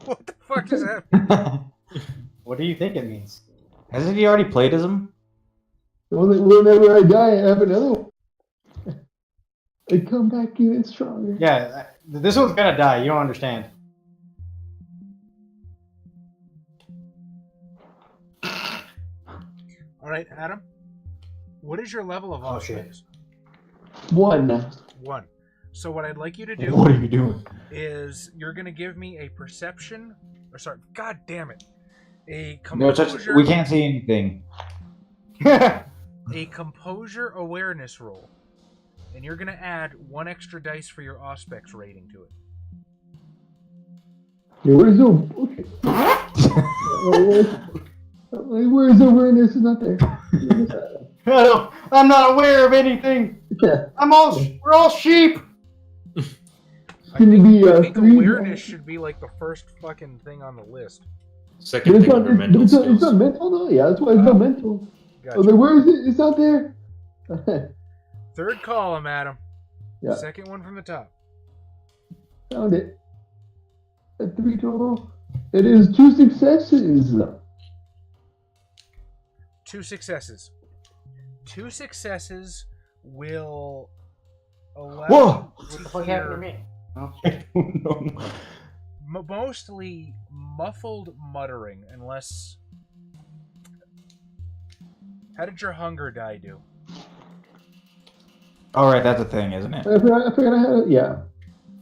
A: What the fuck does that mean?
E: What do you think it means?
C: Hasn't he already played as him?
B: Whenever I die, I have another one. I come back even stronger.
E: Yeah, this one's gonna die. You don't understand.
A: All right, Adam. What is your level of
E: Oh, shit.
A: Auschwitz?
B: 1.
A: 1. So what I'd like you to do
C: What are you doing?
A: is you're going to give me a perception, or sorry, god damn it, a
C: No,
A: composure,
C: we can't see anything.
A: a composure awareness roll, and you're going to add 1 extra dice for your Auspex rating to it.
B: Yeah, where's the where's the awareness? Is not there.
E: I'm not aware of anything.
B: Yeah.
E: We're all sheep.
B: Can it be
A: I think
B: 3?
A: awareness should be like the first fucking thing on the list.
D: Second
B: But
D: thing under mental
B: it's
D: skills.
B: not mental though. Yeah, that's why it's not mental.
A: Gotcha.
B: I was like, where is it? It's not there.
A: Third column, Adam.
B: Yeah.
A: Second one from the top.
B: Found it. At 3 total. It is 2 successes.
A: 2 successes. 2 successes will allow
C: Whoa!
A: you
E: What the
A: to
E: fuck happened to
A: hear
E: me? Oh.
C: No.
A: mostly muffled muttering, unless... How did your hunger die do?
C: Alright, that's a thing, isn't it?
B: I forgot I had it. Yeah.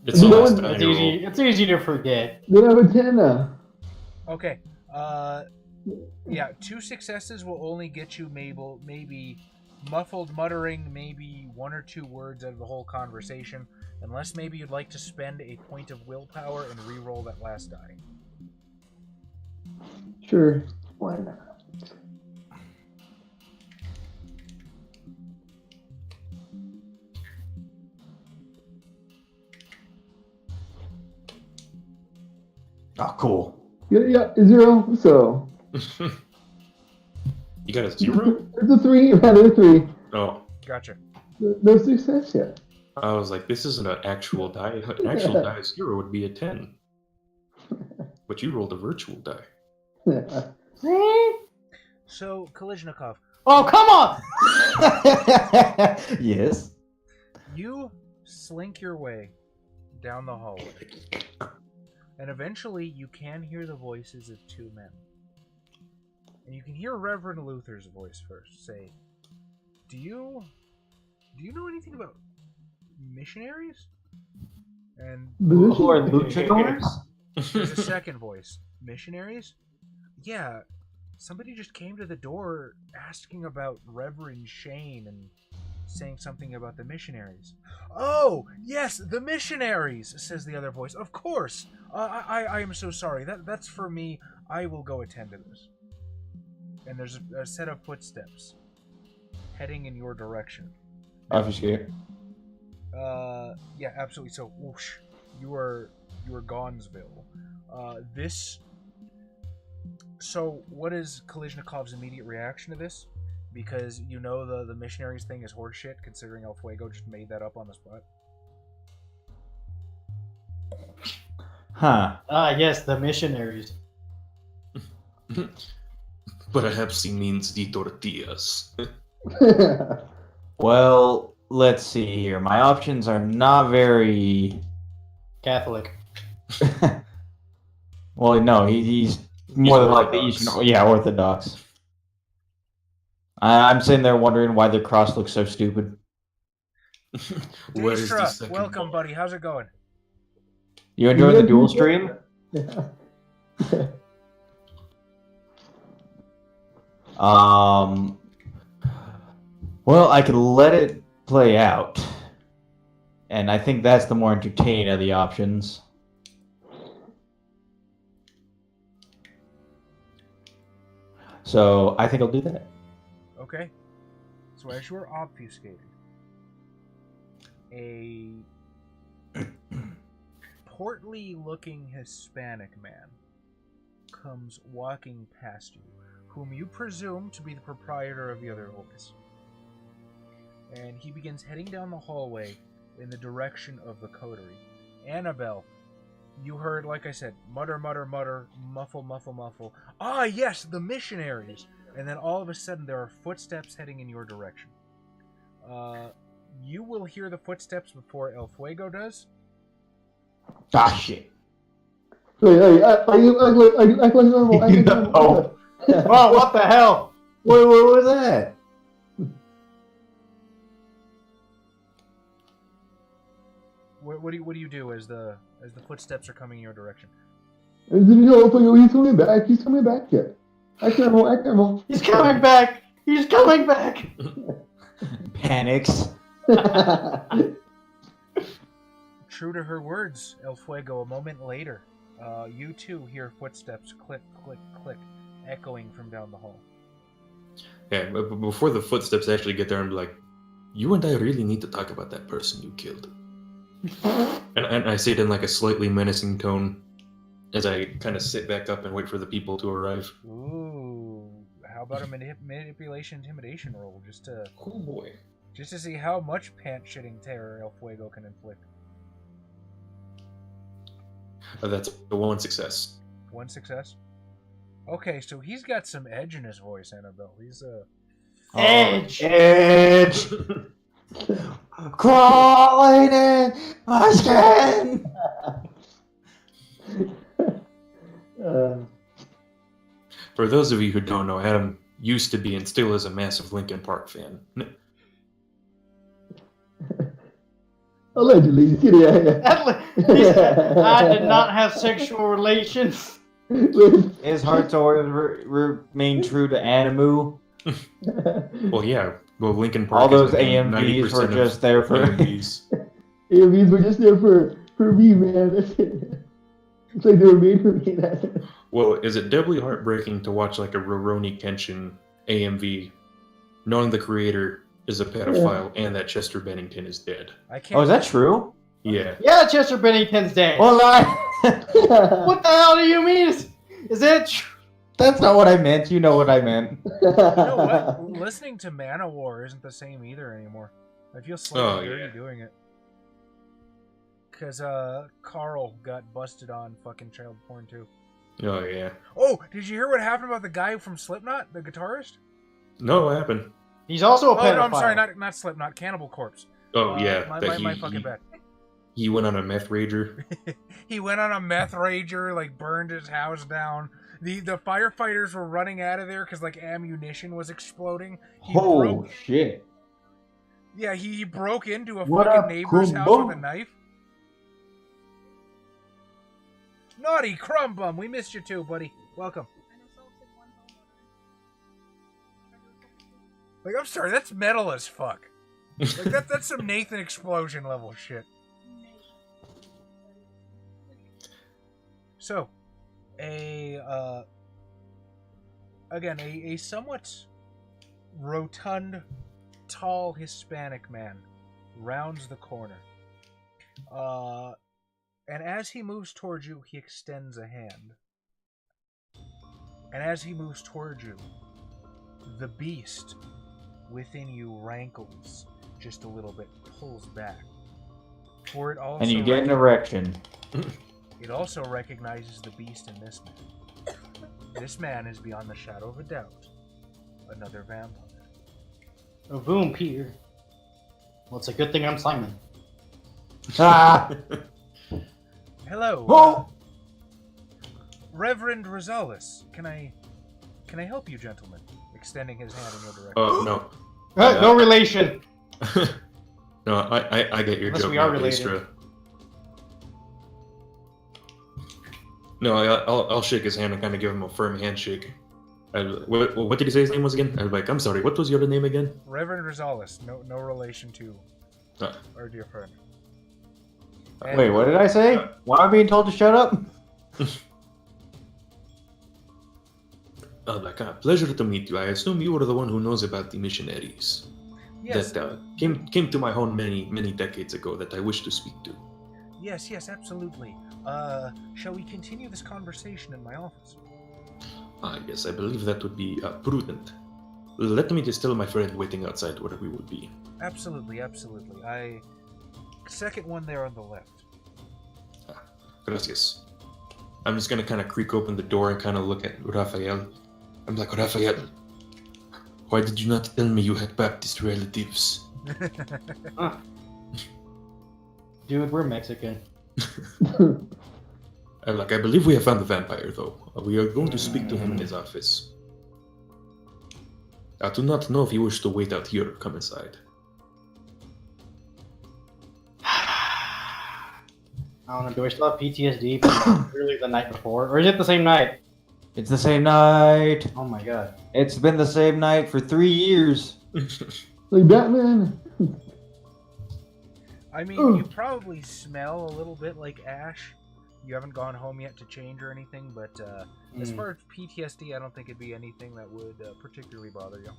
D: It's the
B: You know
D: last
B: what?
D: die
E: It's
D: roll.
E: easy. It's easy to forget.
B: Then I have a 10.
A: Okay, yeah, 2 successes will only get you maybe muffled muttering, maybe 1 or 2 words out of the whole conversation, unless maybe you'd like to spend a point of willpower and re-roll that last die.
B: Sure. Why not?
C: Oh, cool.
B: Yeah, 0. So
D: You got a 0?
B: it's a 3. I had a 3.
D: Oh,
A: Gotcha.
B: No success yet.
D: I was like, this isn't an actual die. An actual die 0 would be a 10. But you rolled a virtual die.
A: So, Kalishnikov,
E: Oh, come on!
C: Yes.
A: you slink your way down the hallway, and eventually you can hear the voices of 2 men. And you can hear Reverend Luther's voice first say, Do you know anything about missionaries? And
C: Who are luchadors?
A: there's a second voice. Missionaries? Yeah. Somebody just came to the door asking about Reverend Shane and saying something about the missionaries. Oh, yes, the missionaries, says the other voice. Of course. I am so sorry. That's for me. I will go attend to this. And there's a set of footsteps heading in your direction.
C: Obfuscate.
A: Yeah, absolutely. So, whoosh, you are Gonzville. So, what is Kalishnikov's immediate reaction to this? Because you know the missionaries thing is horseshit, considering El Fuego just made that up on the spot.
C: Huh.
E: Yes, the missionaries.
D: Perhaps he means the tortillas.
C: Well, let's see here. My options are not very...
E: Catholic.
C: Well, no, he's more than like the Eastern... Yeah, Orthodox. I'm sitting there wondering why their cross looks so stupid.
D: Where is the
A: Daestra,
D: second
A: welcome,
D: bar?
A: buddy. How's it going?
C: You enjoying the dual stream? Well, I could let it play out. And I think that's the more entertaining of the options. So I think I'll do that.
A: Okay. So as you're obfuscated, a portly-looking Hispanic man comes walking past you, whom you presume to be the proprietor of the other voice. And he begins heading down the hallway in the direction of the coterie. Annabelle, you heard, like I said, mutter, mutter, mutter, muffle, muffle, muffle. Ah, yes, the missionaries! And then all of a sudden there are footsteps heading in your direction. You will hear the footsteps before El Fuego does.
C: Ah, shit.
B: Hey, act like normal. Act like normal.
C: No.
E: Whoa, what the hell?
C: What was that?
A: What do you do as the footsteps are coming in your direction?
B: He's coming back. He's coming back here. Act normal.
E: He's coming back! He's coming back!
C: Panics.
A: True to her words, El Fuego, a moment later, you too hear footsteps click, click, click, echoing from down the hall.
D: Yeah, but before the footsteps actually get there, I'm like, you and I really need to talk about that person you killed. and I say it in like a slightly menacing tone as I kind of sit back up and wait for the people to arrive.
A: Ooh, how about a manipulation intimidation roll, just to
D: Oh boy.
A: just to see how much pant-shitting terror El Fuego can inflict.
D: That's a one success.
A: One success. Okay, so he's got some edge in his voice, Annabelle. He's
E: Edge!
C: Edge! Crawling in my skin!
D: For those of you who don't know, Adam used to be and still is a massive Linkin Park fan.
B: Allegedly. Yeah.
E: I did not have sexual relations.
C: His heart's always remained true to Animu.
D: Well, yeah. Well, Linkin Park.
C: All those
D: is, I think,
C: AMVs
D: 90%
C: were
D: of
C: just there for...
D: AMVs.
B: AMVs were just there for me, man. That's it. It's like they were made for me.
D: Well, is it doubly heartbreaking to watch like a Rurouni Kenshin AMV, knowing the creator is a pedophile and that Chester Bennington is dead?
A: I can't.
C: Oh, is that true?
D: Yeah.
E: Yeah, Chester Bennington's dead.
C: Well,
E: What the hell do you mean? Is that true?
C: that's not what I meant. You know what I meant.
A: You know what? Listening to Manowar isn't the same either anymore. I feel slightly dirty doing it. Because Carl got busted on fucking child porn too.
D: Oh, yeah.
A: Oh, did you hear what happened about the guy from Slipknot, the guitarist?
D: No, what happened?
E: He's also a pedophile.
A: Oh, no, I'm sorry, not Slipknot, Cannibal Corpse.
D: Oh, yeah.
A: My fucking bad.
D: He went on a meth rager.
A: He went on a meth rager, like burned his house down. The firefighters were running out of there because like ammunition was exploding.
C: Shit.
A: Yeah, he broke into a
C: What
A: fucking
C: up,
A: neighbor's house
C: Crumbum?
A: with a knife. Naughty Crumbum, we missed you too, buddy. Welcome. Like, I'm sorry, that's metal as fuck. Like, that's some Nathan Explosion level shit. So, a somewhat rotund, tall Hispanic man rounds the corner. And as he moves towards you, he extends a hand. And as he moves towards you, the beast within you rankles just a little bit, pulls back. For it also
C: And you get an erection.
A: It also recognizes the beast in this man. This man is beyond the shadow of a doubt another vampire.
E: Oh, boom, Peter. Well, it's a good thing I'm Simon.
C: Ah!
A: Hello,
C: Oh!
A: Reverend Rosales. Can I help you, gentlemen? Extending his hand in your direction.
D: Oh, no.
E: No relation.
D: No, I get your
E: Unless
D: joke
E: we are
D: now,
E: related.
D: Daestra. No, I'll shake his hand and kind of give him a firm handshake. What did he say his name was again? I was like, I'm sorry, what was your name again?
A: Reverend Rosales. No relation to our dear friend. And
C: Wait, what did I say? Why am I being told to shut up?
D: Pleasure to meet you. I assume you were the one who knows about the missionaries.
A: Yes.
D: That came to my home many decades ago that I wish to speak to.
A: Yes, absolutely. Shall we continue this conversation in my office?
D: Yes, I believe that would be prudent. Let me just tell my friend waiting outside where we will be.
A: Absolutely. Second one there on the left.
D: Gracias. I'm just gonna kind of creak open the door and kind of look at Raphael. I'm like, Raphael, why did you not tell me you had Baptist relatives?
E: Dude, we're Mexican.
D: I'm like, I believe we have found the vampire, though. We are going to speak to him in his office. I do not know if you wish to wait out here or come inside.
E: I don't know, do I still have PTSD from literally the night before? Or is it the same night?
C: It's the same night.
E: Oh my god.
C: It's been the same night for 3 years.
B: Like Batman.
A: I mean, you probably smell a little bit like ash. You haven't gone home yet to change or anything, but as far as PTSD, I don't think it'd be anything that would particularly bother you.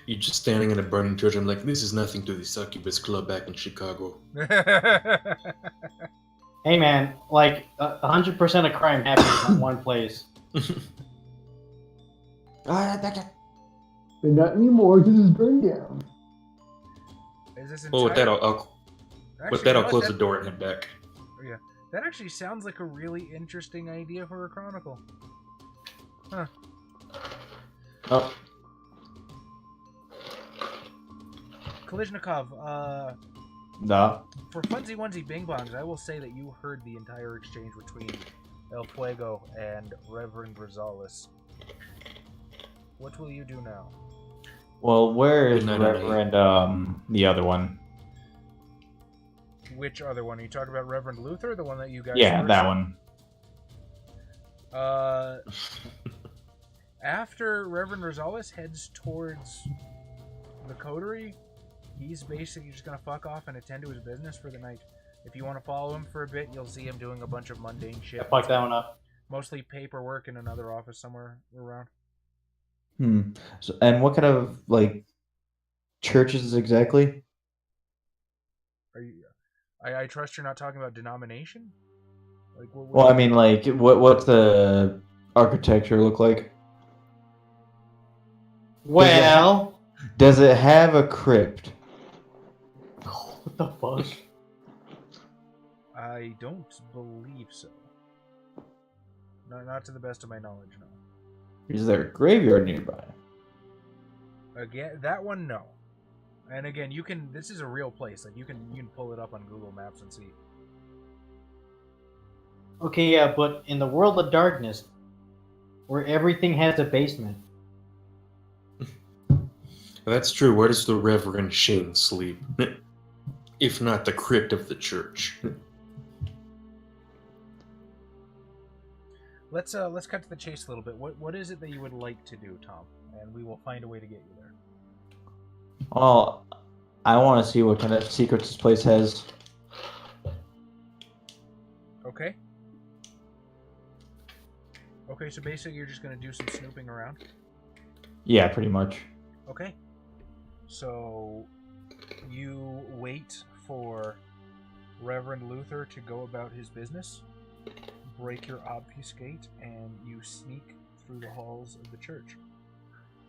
D: You're just standing in a burning church. I'm like, this is nothing to the Succubus Club back in Chicago.
E: Hey man, like 100% of crime happens in one place.
B: But not anymore because it's burned down.
A: Is this
D: Well, with that,
A: Actually,
D: I'll close the door and head back.
A: Yeah, that actually sounds like a really interesting idea for a chronicle. Huh.
C: Oh.
A: Kalishnikov,
C: No.
A: for Funsy Onesie Bing Bongs, I will say that you heard the entire exchange between El Fuego and Reverend Rosales. What will you do now?
C: Well, where is
D: No.
C: Reverend, the other one?
A: Which other one? Are you talking about Reverend Luther, the one that you guys...
C: Yeah,
A: first-
C: that one.
A: After Reverend Rosales heads towards the coterie, he's basically just gonna fuck off and attend to his business for the night. If you want to follow him for a bit, you'll see him doing a bunch of mundane shit.
E: I fucked that one up.
A: Mostly paperwork in another office somewhere around.
C: So, and what kind of, like, churches exactly?
A: Are you? I trust you're not talking about denomination. Like, what
C: Well, I mean, like, what's the architecture look like?
E: Well,
C: Does it have a crypt?
E: what the fuck?
A: I don't believe so. Not to the best of my knowledge, no.
C: Is there a graveyard nearby?
A: Again, that one, no. And again, you can. This is a real place. Like you can pull it up on Google Maps and see.
E: Okay, yeah, but in the world of darkness, where everything has a basement.
D: That's true. Where does the Reverend Shane sleep? If not the crypt of the church.
A: let's cut to the chase a little bit. What is it that you would like to do, Tom? And we will find a way to get you there.
C: Well, I want to see what kind of secrets this place has.
A: Okay. Okay, so basically you're just going to do some snooping around?
C: Yeah, pretty much.
A: Okay. So you wait for Reverend Luther to go about his business, break your obfuscate, and you sneak through the halls of the church.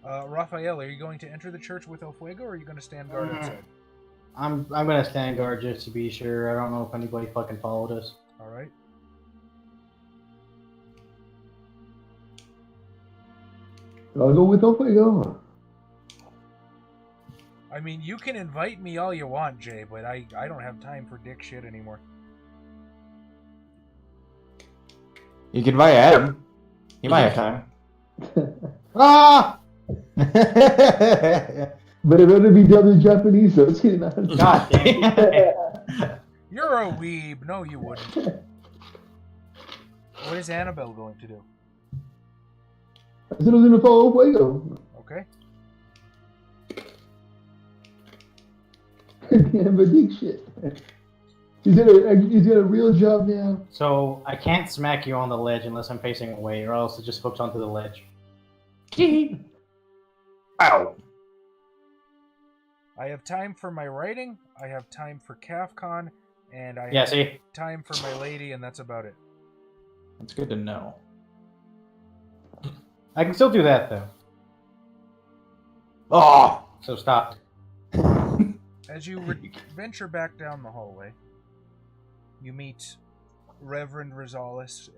A: Raphael, are you going to enter the church with El Fuego, or are you going to stand guard outside?
E: I'm gonna stand guard just to be sure. I don't know if anybody fucking followed us.
A: All right.
B: I'll go with Fuego.
A: I mean, you can invite me all you want, Jay, but I don't have time for dick shit anymore.
C: You can invite Adam. He might have time.
E: Ah!
B: But it better be dubbed in Japanese, so it's not.
E: God damn it.
A: You're a weeb. No, you wouldn't. What is Annabelle going to do?
B: I said I was gonna follow Fuego.
A: Okay.
B: Damn, but dick shit. He's got a real job now.
E: So I can't smack you on the ledge unless I'm facing away, or else it just hooks onto the ledge.
C: Ow.
A: I have time for my writing, I have time for CAFCON, and I
E: Yeah,
A: have
E: see?
A: time for my lady, and that's about it.
C: That's good to know.
E: I can still do that, though.
C: Oh!
E: So stop.
A: As you venture back down the hallway, you meet Reverend Rosales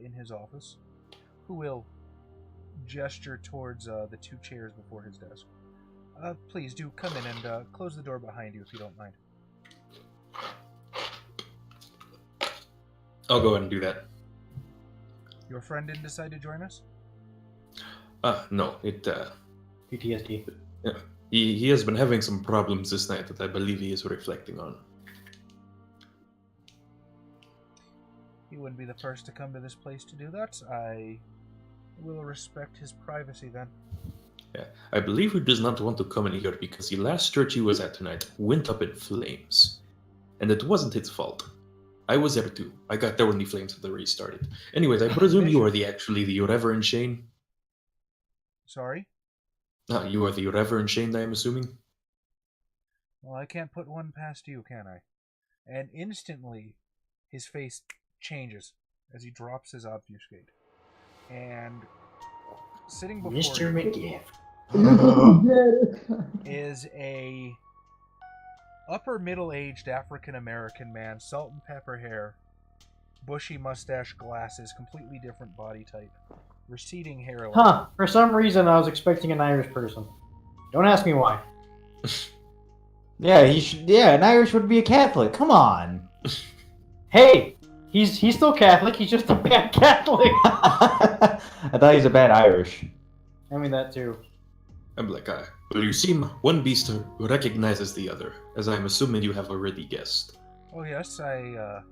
A: in his office, who will gesture towards the two chairs before his desk. Please do come in and close the door behind you if you don't mind.
D: I'll go ahead and do that.
A: Your friend didn't decide to join us?
D: No,
E: PTSD.
D: he has been having some problems this night that I believe he is reflecting on.
A: He wouldn't be the first to come to this place to do that. I will respect his privacy then.
D: Yeah, I believe he does not want to come in here because the last church he was at tonight went up in flames. And it wasn't his fault. I was there too. I got there when the flames had already started. Anyways, I presume you are the Reverend Shane?
A: Sorry?
D: You are the Reverend Shane, I am assuming?
A: Well, I can't put one past you, can I? And instantly, his face changes as he drops his obfuscate. And sitting before
E: Mr.
A: you is a upper middle-aged African-American man, salt and pepper hair, bushy mustache, glasses, completely different body type, receding hairline.
E: Huh. For some reason, I was expecting an Irish person. Don't ask me why.
C: Yeah, he should. Yeah, an Irish would be a Catholic. Come on.
E: Hey! He's still Catholic, he's just a bad Catholic!
C: I thought he was a bad Irish.
E: I mean, that too.
D: I'm like, well, you seem one beast recognizes the other, as I'm assuming you have already guessed.
A: Oh yes, I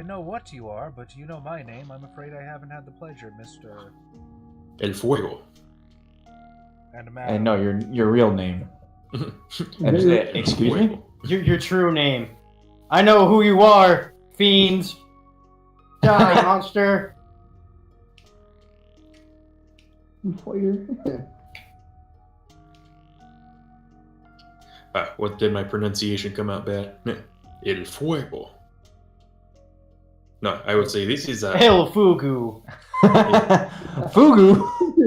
A: know what you are, but you know my name. I'm afraid I haven't had the pleasure, Mr.
D: El Fuego.
A: And
C: I know your real name. Excuse me?
E: Your true name. I know who you are, fiends. Die, monster.
D: What did my pronunciation come out bad? El Fuego. No, I would say this is
E: El Fugu.
C: Fugu?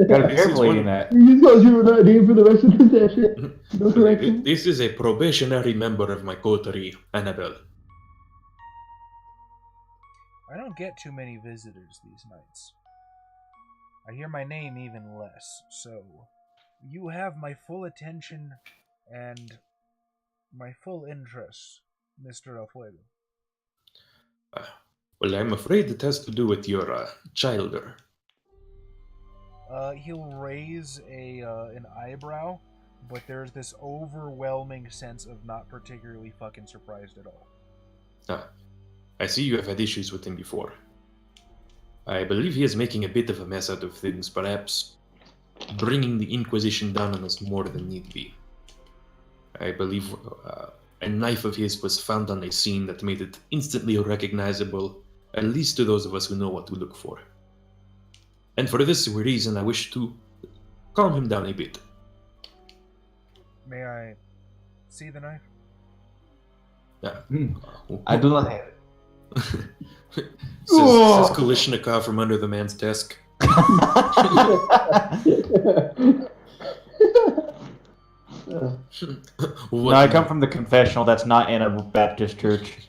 C: Gotta be careful eating that.
B: You just got your name for the rest of the session. No correction.
D: This is a probationary member of my coterie, Annabelle.
A: I don't get too many visitors these nights. I hear my name even less, so you have my full attention and my full interest, Mr. El Fuego.
D: Well, I'm afraid it has to do with your childer.
A: He'll raise an eyebrow, but there's this overwhelming sense of not particularly fucking surprised at all.
D: I see you have had issues with him before. I believe he is making a bit of a mess out of things, perhaps bringing the Inquisition down on us more than need be. I believe a knife of his was found on a scene that made it instantly recognizable, at least to those of us who know what to look for. And for this reason, I wish to calm him down a bit.
A: May I see the knife?
C: I do not have it.
D: says Kalishnikov from under the man's desk.
C: No, I come from the confessional that's not in a Baptist church.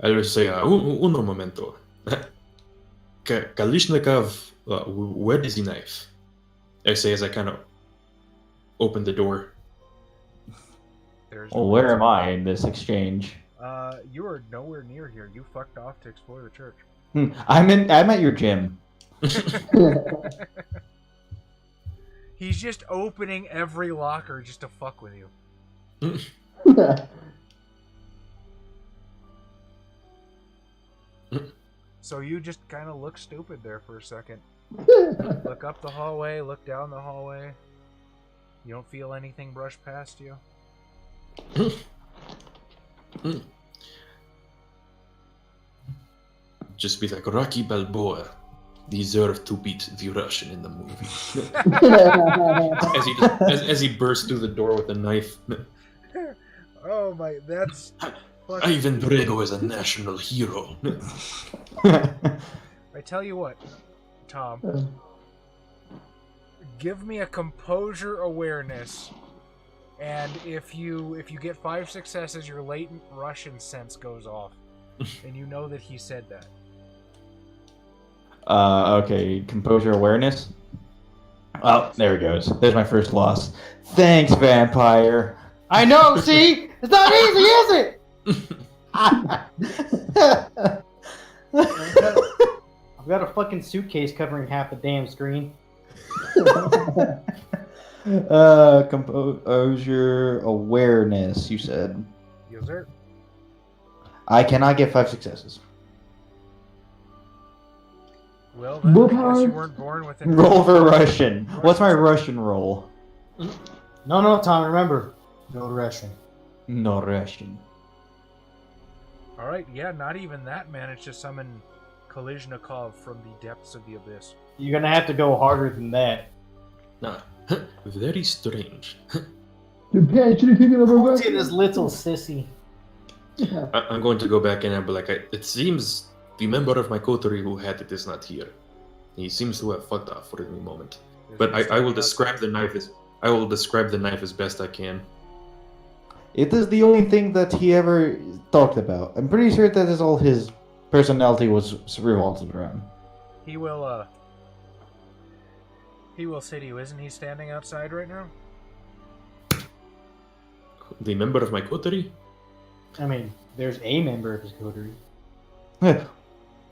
D: I will say, uno momento. Kalishnikov, where is the knife? I say as I kind of open the door.
C: Well, where am I in this exchange?
A: You are nowhere near here. You fucked off to explore the church.
C: I'm at your gym.
A: He's just opening every locker just to fuck with you. So you just kind of look stupid there for a second. Look up the hallway, look down the hallway. You don't feel anything brush past you?
D: Just be like Rocky Balboa deserved to beat the Russian in the movie. as he bursts through the door with a knife.
A: Oh my, that's...
D: Ivan Drago is a national hero.
A: I tell you what, Tom. Give me a composure awareness, and if you get 5 successes, your latent Russian sense goes off, and you know that he said that.
C: Okay, composure awareness. Oh, there it goes. There's my first loss. Thanks, vampire.
E: I know, see? It's not easy, is it? I've got a fucking suitcase covering half the damn screen.
C: Composure awareness, you said.
A: Yes, sir.
C: I cannot get 5 successes.
A: Well, then, I guess you weren't born with it.
C: Roll for Russian. What's my Russian roll?
E: No, Tom, remember. No Russian.
C: No Russian.
A: Alright, yeah, not even that managed to summon Kalishnikov from the depths of the abyss.
E: You're gonna have to go harder than that.
D: Very strange.
B: Japan should have taken over
E: Putin
B: Russia.
E: is little sissy.
D: I'm going to go back and I'll be like, it seems the member of my coterie who had it is not here. He seems to have fucked off for the moment. But I will describe the knife as best I can.
C: It is the only thing that he ever talked about. I'm pretty sure that is all his personality was revolved around.
A: He will say to you, isn't he standing outside right now?
D: The member of my coterie?
E: I mean, there's a member of his coterie.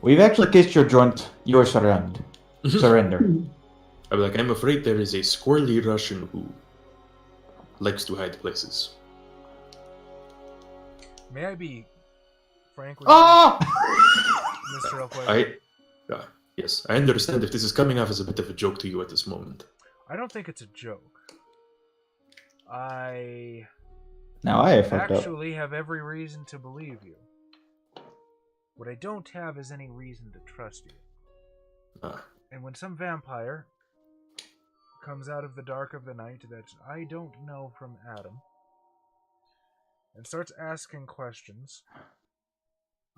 C: We've actually kissed your joint. Your surrender.
D: I'll be like, I'm afraid there is a squirrely Russian who likes to hide places.
A: May I be frank with
E: Oh!
A: you, Mr. Elfway?
D: Yes, I understand if this is coming off as a bit of a joke to you at this moment.
A: I don't think it's a joke. I
C: Now I have fucked up.
A: actually have every reason to believe you. What I don't have is any reason to trust you. And when some vampire comes out of the dark of the night that I don't know from Adam and starts asking questions,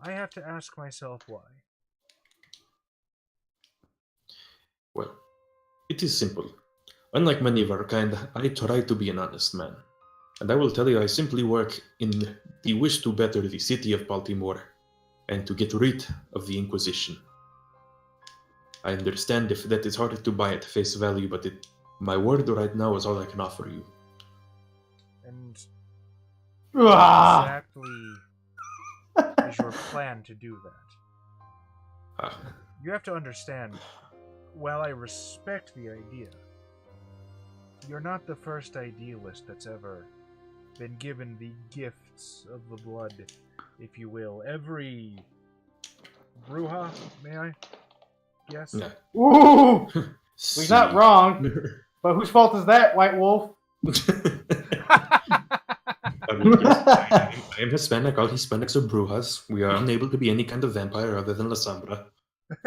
A: I have to ask myself why.
D: Well, it is simple. Unlike many of our kind, I try to be an honest man. And I will tell you, I simply work in the wish to better the city of Baltimore and to get rid of the Inquisition. I understand if that is hard to buy at face value, but my word right now is all I can offer you.
A: And what exactly is your plan to do that? You have to understand, while I respect the idea, you're not the first idealist that's ever been given the gifts of the blood, if you will. Every Bruja, may I? Yes.
D: Yeah.
E: Ooh! He's not wrong. But whose fault is that, White Wolf?
D: I am Hispanic. All Hispanics are brujas. We are unable to be any kind of vampire other than La Sombra.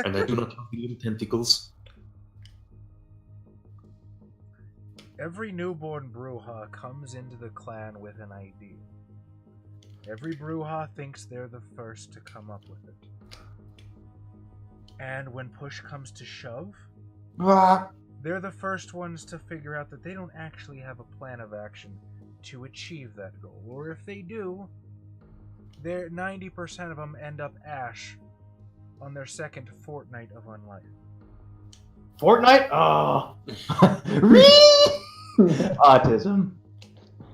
D: And I do not have little tentacles.
A: Every newborn Bruja comes into the clan with an idea. Every Bruja thinks they're the first to come up with it. And when push comes to shove, they're the first ones to figure out that they don't actually have a plan of action to achieve that goal. Or if they do, 90% of them end up ash on their second fortnight of unlife.
E: Fortnite? Oh.
C: Autism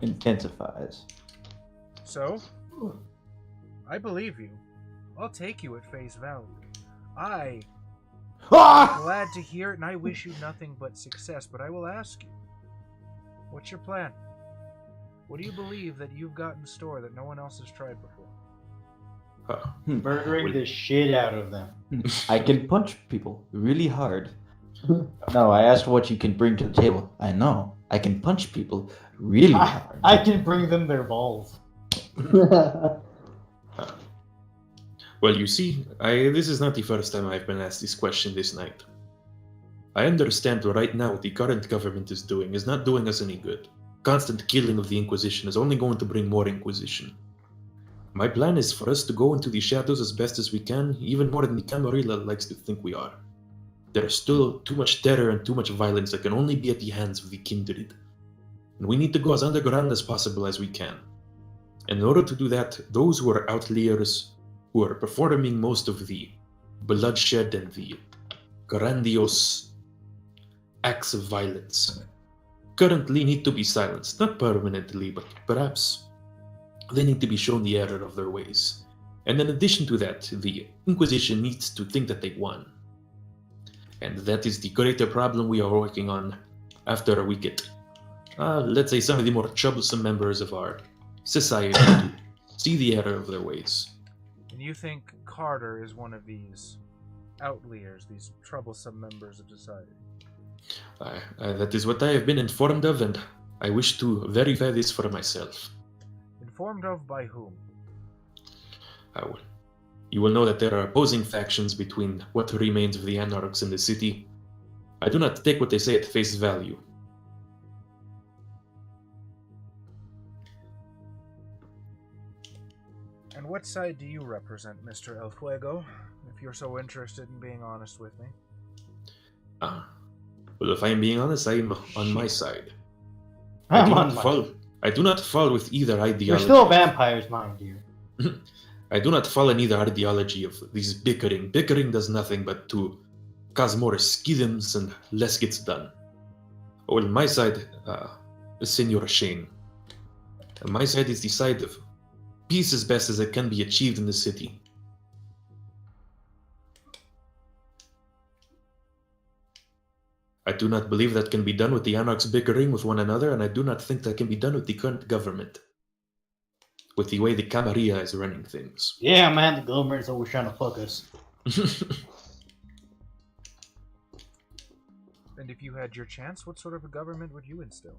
C: intensifies.
A: So, I believe you. I'll take you at face value. I'm glad to hear it, and I wish you nothing but success, but I will ask you, what's your plan? What do you believe that you've got in store that no one else has tried before?
E: Murdering the shit out of them.
C: I can punch people really hard. No, I asked what you can bring to the table. I know. I can punch people really hard.
E: I can bring them their balls.
D: Well, you see, this is not the first time I've been asked this question this night. I understand right now what the current government is doing is not doing us any good. Constant killing of the Inquisition is only going to bring more Inquisition. My plan is for us to go into the shadows as best as we can, even more than the Camarilla likes to think we are. There is still too much terror and too much violence that can only be at the hands of the kindred. And we need to go as underground as possible as we can. And in order to do that, those who are outliers, who are performing most of the bloodshed and the grandiose acts of violence, currently need to be silenced. Not permanently, but perhaps they need to be shown the error of their ways. And in addition to that, the Inquisition needs to think that they won. And that is the greater problem we are working on after we get, let's say, some of the more troublesome members of our society to see the error of their ways.
A: And you think Carter is one of these outliers, these troublesome members of society?
D: That is what I have been informed of, and I wish to verify this for myself.
A: Informed of by whom?
D: You will know that there are opposing factions between what remains of the Anarchs in the city. I do not take what they say at face value.
A: And what side do you represent, Mr. El Fuego, if you're so interested in being honest with me?
D: Well, if I am being honest, I am on my side.
E: I
D: do not fall with either ideology.
E: You're still vampires, mind you.
D: I do not fall in either ideology of these bickering. Bickering does nothing but to cause more schisms and less gets done. Well, my side, Senor Shane. My side is the side of peace as best as it can be achieved in the city. I do not believe that can be done with the Anarchs bickering with one another, and I do not think that can be done with the current government. With the way the Camarilla is running things.
E: Yeah, man, the government's always trying to fuck us.
A: And if you had your chance, what sort of a government would you instill?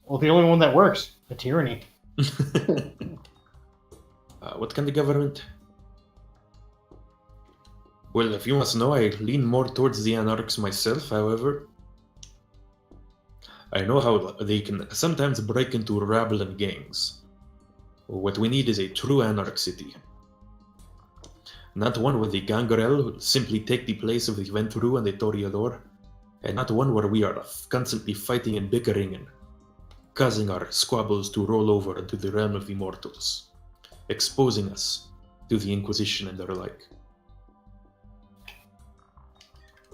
E: Well, the only one that works, a tyranny.
D: What kind of government? Well, if you must know, I lean more towards the Anarchs myself, however. I know how they can sometimes break into rabble and gangs. What we need is a true Anarch city. Not one where the Gangrel simply take the place of the Ventru and the Toreador, and not one where we are constantly fighting and bickering and causing our squabbles to roll over into the realm of the mortals, exposing us to the Inquisition and their like.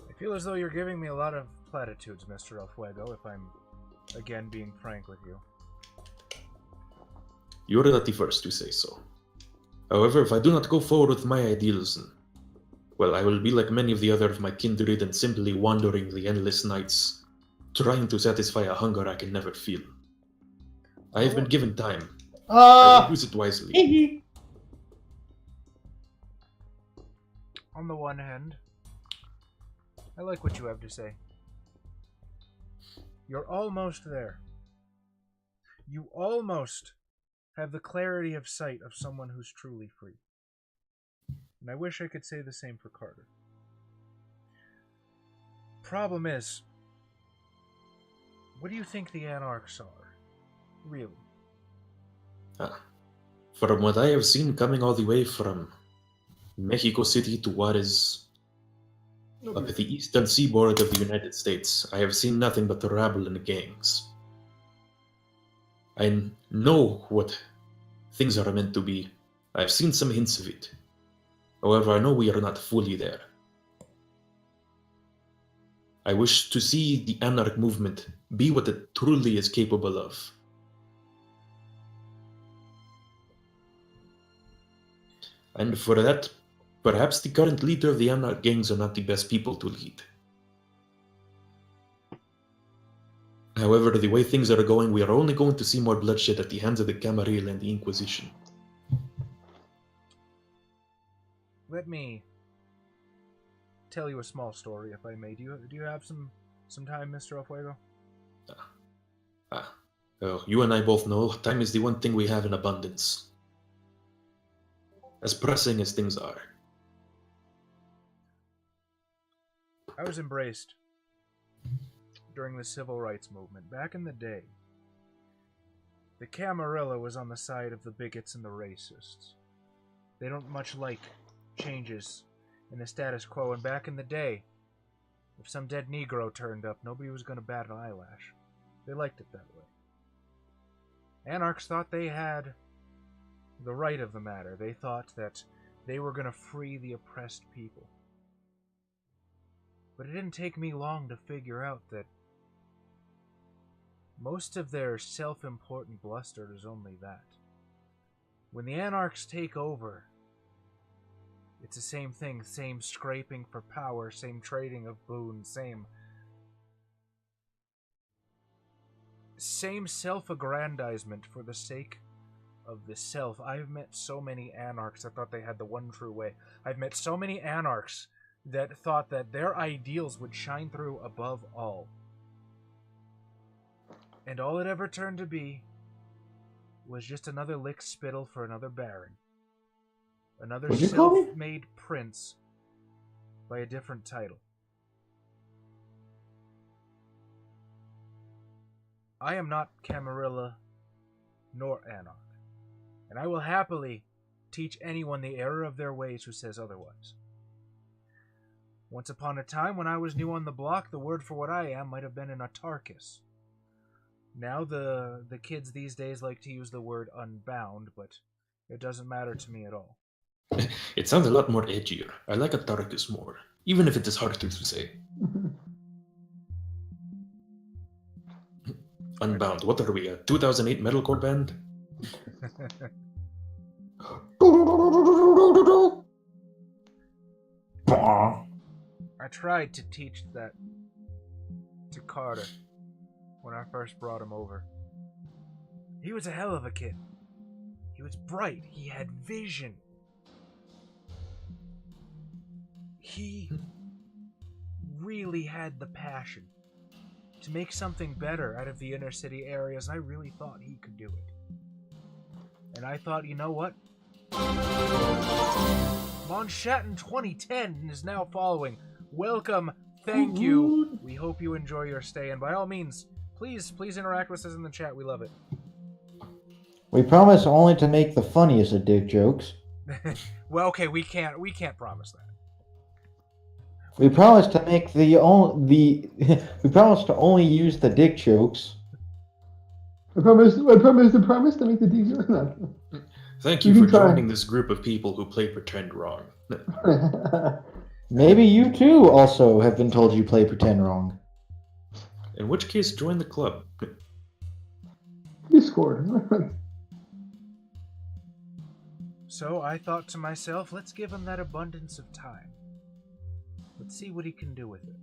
A: I feel as though you're giving me a lot of platitudes, Mr. El Fuego, if I'm, again, being frank with you.
D: You are not the first to say so. However, if I do not go forward with my ideals, well, I will be like many of the other of my kindred and simply wandering the endless nights, trying to satisfy a hunger I can never feel. I have been given time. I will use it wisely.
A: on the one hand, I like what you have to say. You're almost there. You almost have the clarity of sight of someone who's truly free. And I wish I could say the same for Carter. Problem is, what do you think the Anarchs are? Really?
D: From what I have seen coming all the way from Mexico City to what is up at the eastern seaboard of the United States, I have seen nothing but the rabble and the gangs. I know what things are meant to be. I've seen some hints of it. However, I know we are not fully there. I wish to see the Anarch movement be what it truly is capable of. And for that, perhaps the current leader of the Anarch gangs are not the best people to lead. However, the way things are going, we are only going to see more bloodshed at the hands of the Camarilla and the Inquisition.
A: Let me tell you a small story, if I may. Do you have some time, Mr. El Fuego?
D: You and I both know time is the one thing we have in abundance. As pressing as things are.
A: I was embraced during the Civil Rights Movement. Back in the day, the Camarilla was on the side of the bigots and the racists. They don't much like changes in the status quo, and back in the day, if some dead Negro turned up, nobody was going to bat an eyelash. They liked it that way. Anarchs thought they had the right of the matter. They thought that they were going to free the oppressed people. But it didn't take me long to figure out that most of their self-important bluster is only that. When the Anarchs take over, it's the same thing, same scraping for power, same trading of boons, same self-aggrandizement for the sake of the self. I've met so many Anarchs that thought they had the one true way. I've met so many Anarchs that thought that their ideals would shine through above all. And all it ever turned to be was just another lick spittle for another baron. Another self-made prince by a different title. I am not Camarilla nor Anarch, and I will happily teach anyone the error of their ways who says otherwise. Once upon a time, when I was new on the block, the word for what I am might have been an autarchus. Now the kids these days like to use the word unbound, but it doesn't matter to me at all.
D: It sounds a lot more edgier. I like autarchus more, even if it is harder to say. Unbound. What are we, a 2008 metalcore band?
A: I tried to teach that to Carter when I first brought him over. He was a hell of a kid. He was bright. He had vision. He really had the passion to make something better out of the inner city areas, and I really thought he could do it. And I thought, you know what? Monshatten 2010 is now following. Welcome, thank you. We hope you enjoy your stay, and by all means, please interact with us in the chat. We love it.
C: We promise only to make the funniest of dick jokes.
A: Well, okay, we can't promise that.
C: We promise to make we promise to only use the dick jokes.
B: I promise to make the dick.
D: Thank you for joining this group of people who play pretend wrong.
C: Maybe you too also have been told you play pretend wrong.
D: In which case, join the club.
B: Discord.
A: So I thought to myself, let's give him that abundance of time. Let's see what he can do with it.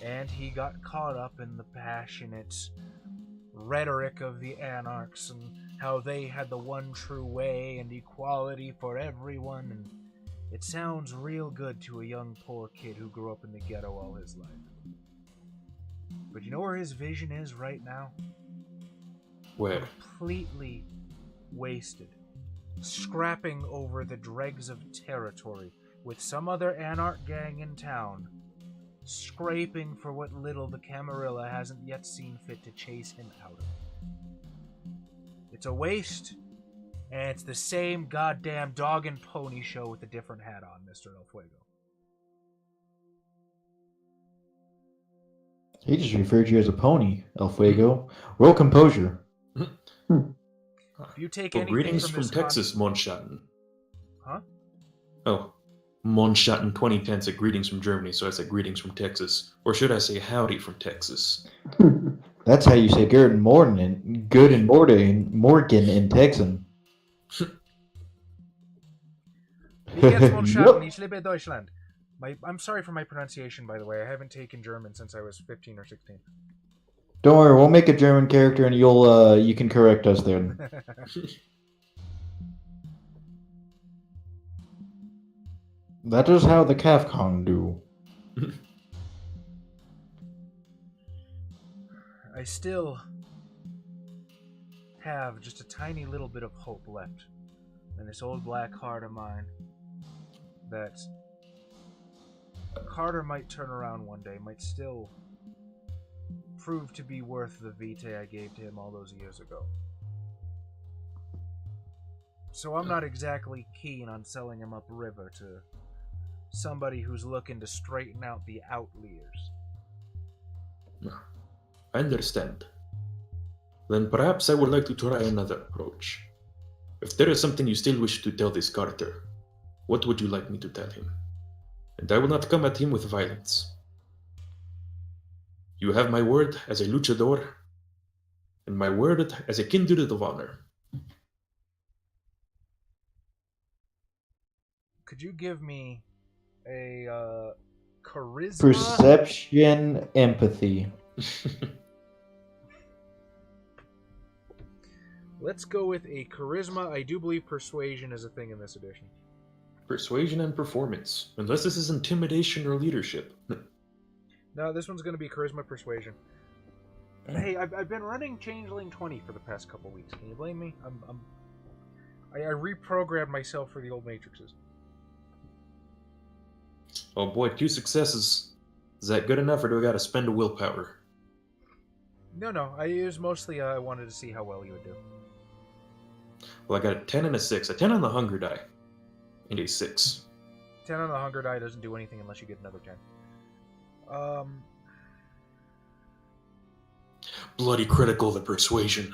A: And he got caught up in the passionate rhetoric of the Anarchs and how they had the one true way and equality for everyone. And It sounds real good to a young poor kid who grew up in the ghetto all his life. But you know where his vision is right now?
D: Where?
A: Completely wasted. Scrapping over the dregs of territory with some other anarch gang in town. Scraping for what little the Camarilla hasn't yet seen fit to chase him out of. It's a waste, and it's the same goddamn dog and pony show with a different hat on, Mr. El Fuego.
C: He just referred to you as a pony, El Fuego. Roll composure.
A: If you take anything
D: Greetings
A: from
D: from Texas, Monschatten.
A: Huh?
D: Oh, Monschatten 2010 said greetings from Germany, so I said greetings from Texas. Or should I say howdy from Texas?
C: That's how you say good and Morgan in Texan.
A: Wie geht's Monschatten?
C: Yep.
A: Ich liebe Deutschland. I'm sorry for my pronunciation, by the way. I haven't taken German since I was 15 or 16.
C: Don't worry, we'll make a German character and you can correct us then. That is how the Kafkong do.
A: I still have just a tiny little bit of hope left in this old black heart of mine that Carter might turn around one day, might still prove to be worth the vitae I gave to him all those years ago. So I'm not exactly keen on selling him upriver to somebody who's looking to straighten out the outliers.
D: I understand. Then perhaps I would like to try another approach. If there is something you still wish to tell this Carter, what would you like me to tell him? And I will not come at him with violence. You have my word as a luchador, and my word as a kindred of honor.
A: Could you give me a charisma?
C: Perception, empathy.
A: Let's go with a charisma. I do believe persuasion is a thing in this edition.
D: Persuasion and performance, unless this is intimidation or leadership.
A: No, this one's going to be charisma persuasion. Hey, I've been running Changeling 20 for the past couple weeks. Can you blame me? I reprogrammed myself for the old matrices.
D: Oh boy, 2 successes. Is that good enough, or do I gotta spend a willpower?
A: No, it was mostly I wanted to see how well you would do.
D: Well, I got a 10 and a 6. A 10 on the hunger die. And a 6.
A: 10 on the hunger die doesn't do anything unless you get another 10.
D: Bloody critical, the persuasion.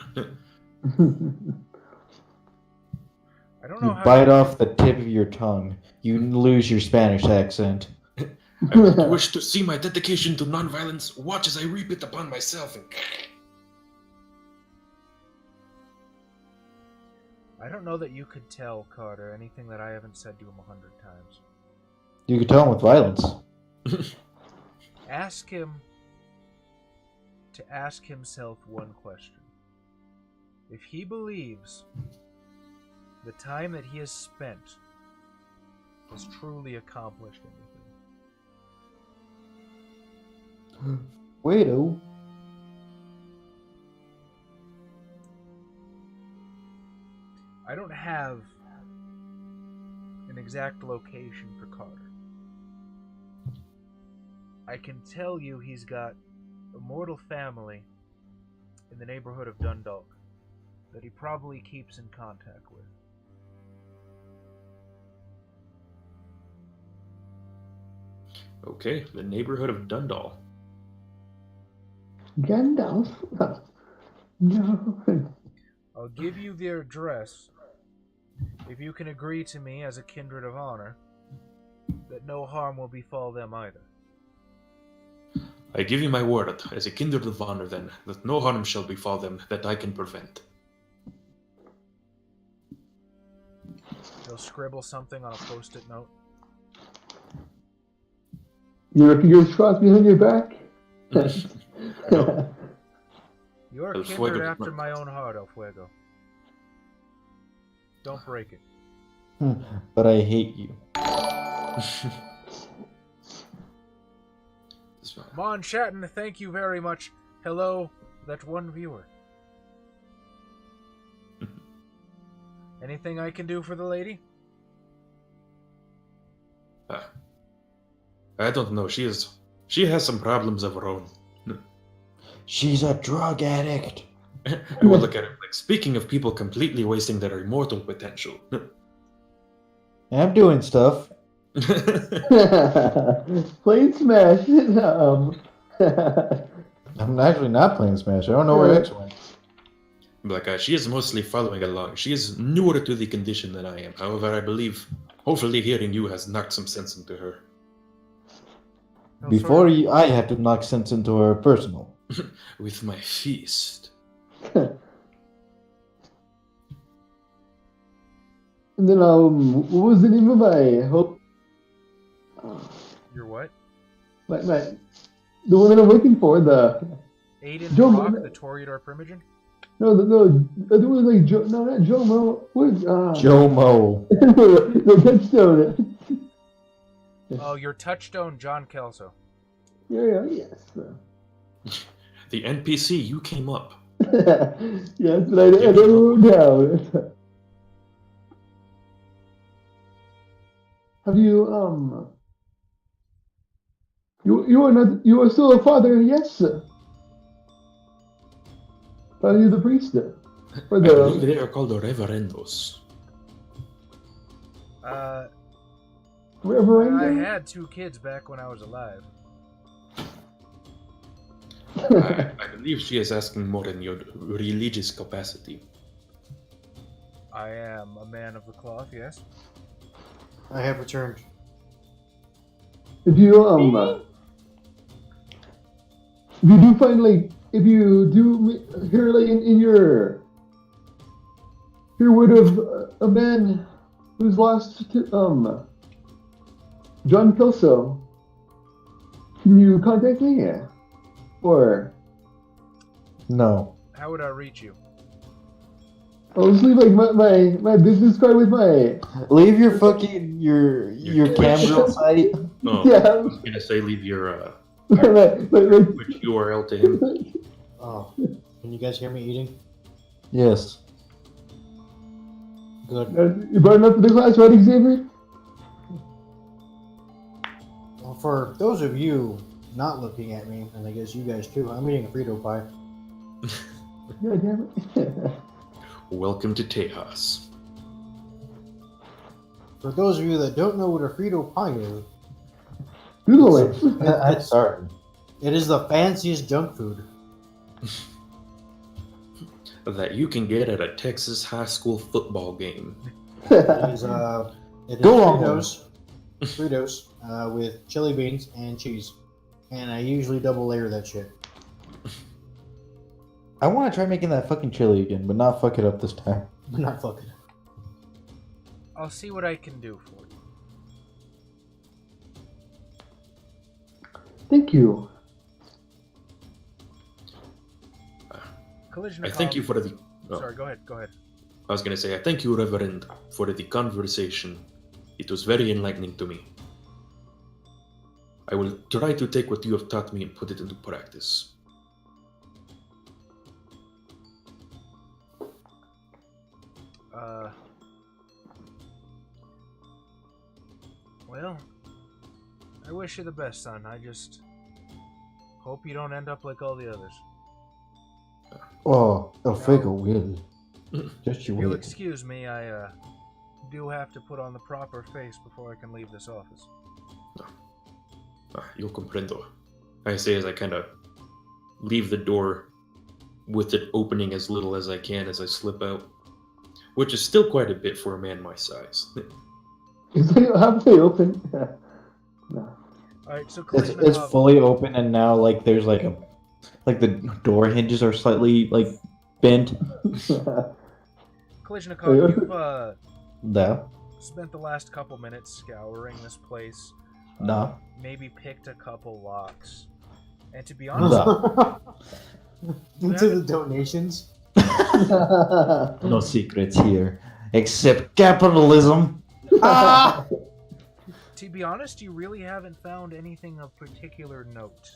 A: I don't know
C: You
A: how
C: bite off the tip of your tongue. You lose your Spanish accent.
D: I would wish to see my dedication to nonviolence. Watch as I reap it upon myself. And...
A: I don't know that you could tell Carter anything that I haven't said to him 100 times.
C: You could tell him with violence.
A: Ask him to ask himself one question. If he believes the time that he has spent has truly accomplished anything.
C: Wait, oh.
A: I don't have an exact location for Carter. I can tell you he's got a mortal family in the neighborhood of Dundalk that he probably keeps in contact with.
D: Okay, the neighborhood of Dundalk.
B: Gandalf? No.
A: I'll give you their address if you can agree to me as a kindred of honor that no harm will befall them either.
D: I give you my word, as a kindred of honor then, that no harm shall befall them that I can prevent.
A: He'll scribble something on a post-it note.
B: Your fingers crossed behind your back?
A: You are
D: El
A: kindred
D: Fuego
A: after
D: Blanco.
A: my own heart, El Fuego. Don't break it.
C: But I hate you.
A: Mon Shatton, thank you very much. Hello, that one viewer. Anything I can do for the lady?
D: I don't know. She has some problems of her own.
C: She's a drug addict.
D: I will look at her like, speaking of people completely wasting their immortal potential.
C: I'm doing stuff.
B: Playing Smash.
C: I'm actually not playing Smash. I don't know where X went.
D: Like, she is mostly following along. She is newer to the condition than I am. However, I believe, hopefully hearing you has knocked some sense into her.
C: Before I had to knock sense into her personal.
D: With my fist.
B: And then, what was the name of my hope?
A: Your what?
B: The one that I'm looking for, the
A: Aiden
B: Joe
A: Brock,
B: Mo-
A: the Toreador Primogen?
B: no, I think it was like Joe, no, not Joe Mo. What?
C: Joe Mo.
B: the touchstone.
A: Oh, your Touchstone, John Kelso.
B: Yeah, yes.
D: The NPC, you came up.
B: Yes, but I never wrote down. Have you you are still a father? Yes, sir. Are you the priest? Or
D: I believe they are called the Reverendos.
B: Reverend?
A: I had 2 kids back when I was alive.
D: I believe she is asking more in your religious capacity.
A: I am a man of the cloth, yes.
E: I have returned.
B: If you do find like if you do hear like in your word of a man who's lost to, John Kelso, can you contact me? Or
C: No.
A: How would I reach you?
B: I'll just leave like my business card with my
C: Leave your fucking your Camgirl site.
D: No,
B: Yeah.
D: I was gonna say leave your
B: my
D: Twitch URL to him.
E: Oh, can you guys hear me eating?
C: Yes.
E: Good.
B: you brought it up to the class, right, Xavier?
E: Well, for those of you not looking at me, and I guess you guys too, I'm eating a Frito pie.
B: God damn it.
D: Welcome to Tejas.
E: For those of you that don't know what a Frito pie is,
B: Google it.
C: I'm sorry.
E: it is the fanciest junk food.
D: That you can get at a Texas high school football game.
E: It is
C: Go on.
E: Fritos with chili beans and cheese. And I usually double layer that shit.
C: I want to try making that fucking chili again, but not fuck it up this time.
E: I'm not fucking.
A: I'll see what I can do for you.
B: Thank you.
A: Collision
D: I thank you for the... oh,
A: Sorry, go ahead.
D: I was gonna say, I thank you, Reverend, for the conversation. It was very enlightening to me. I will try to take what you have taught me and put it into practice.
A: Well, I wish you the best, son. I just hope you don't end up like all the others.
C: Oh, Figo will. Just you
A: If you'll
C: wait.
A: excuse me, I do have to put on the proper face before I can leave this office.
D: Yo comprendo. I say as I kind of leave the door with it opening as little as I can as I slip out. Which is still quite a bit for a man my size.
B: It's like halfway open. No.
A: Alright, so
C: It's
A: Kalishnikov,
C: fully open, and now like there's like the door hinges are slightly like bent.
A: Kalishnikov, you've
C: No,
A: spent the last couple minutes scouring this place.
C: no,
A: Maybe picked a couple locks. And to be honest,
C: no.
E: Into the donations.
C: No secrets here except capitalism.
A: to To be honest, you really haven't found anything of particular note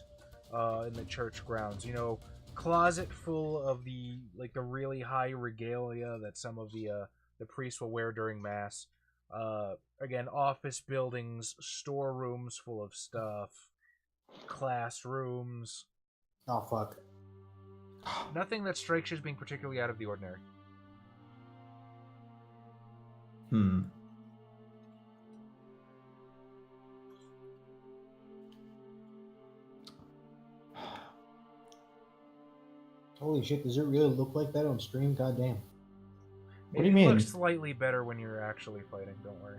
A: in the church grounds. You know, closet full of the really high regalia that some of the priests will wear during mass. Again, office buildings, storerooms full of stuff, classrooms.
E: Oh fuck.
A: Nothing that strikes you as being particularly out of the ordinary.
E: Holy shit, does it really look like that on stream? Goddamn.
C: What do you mean?
A: It looks slightly better when you're actually fighting, don't worry.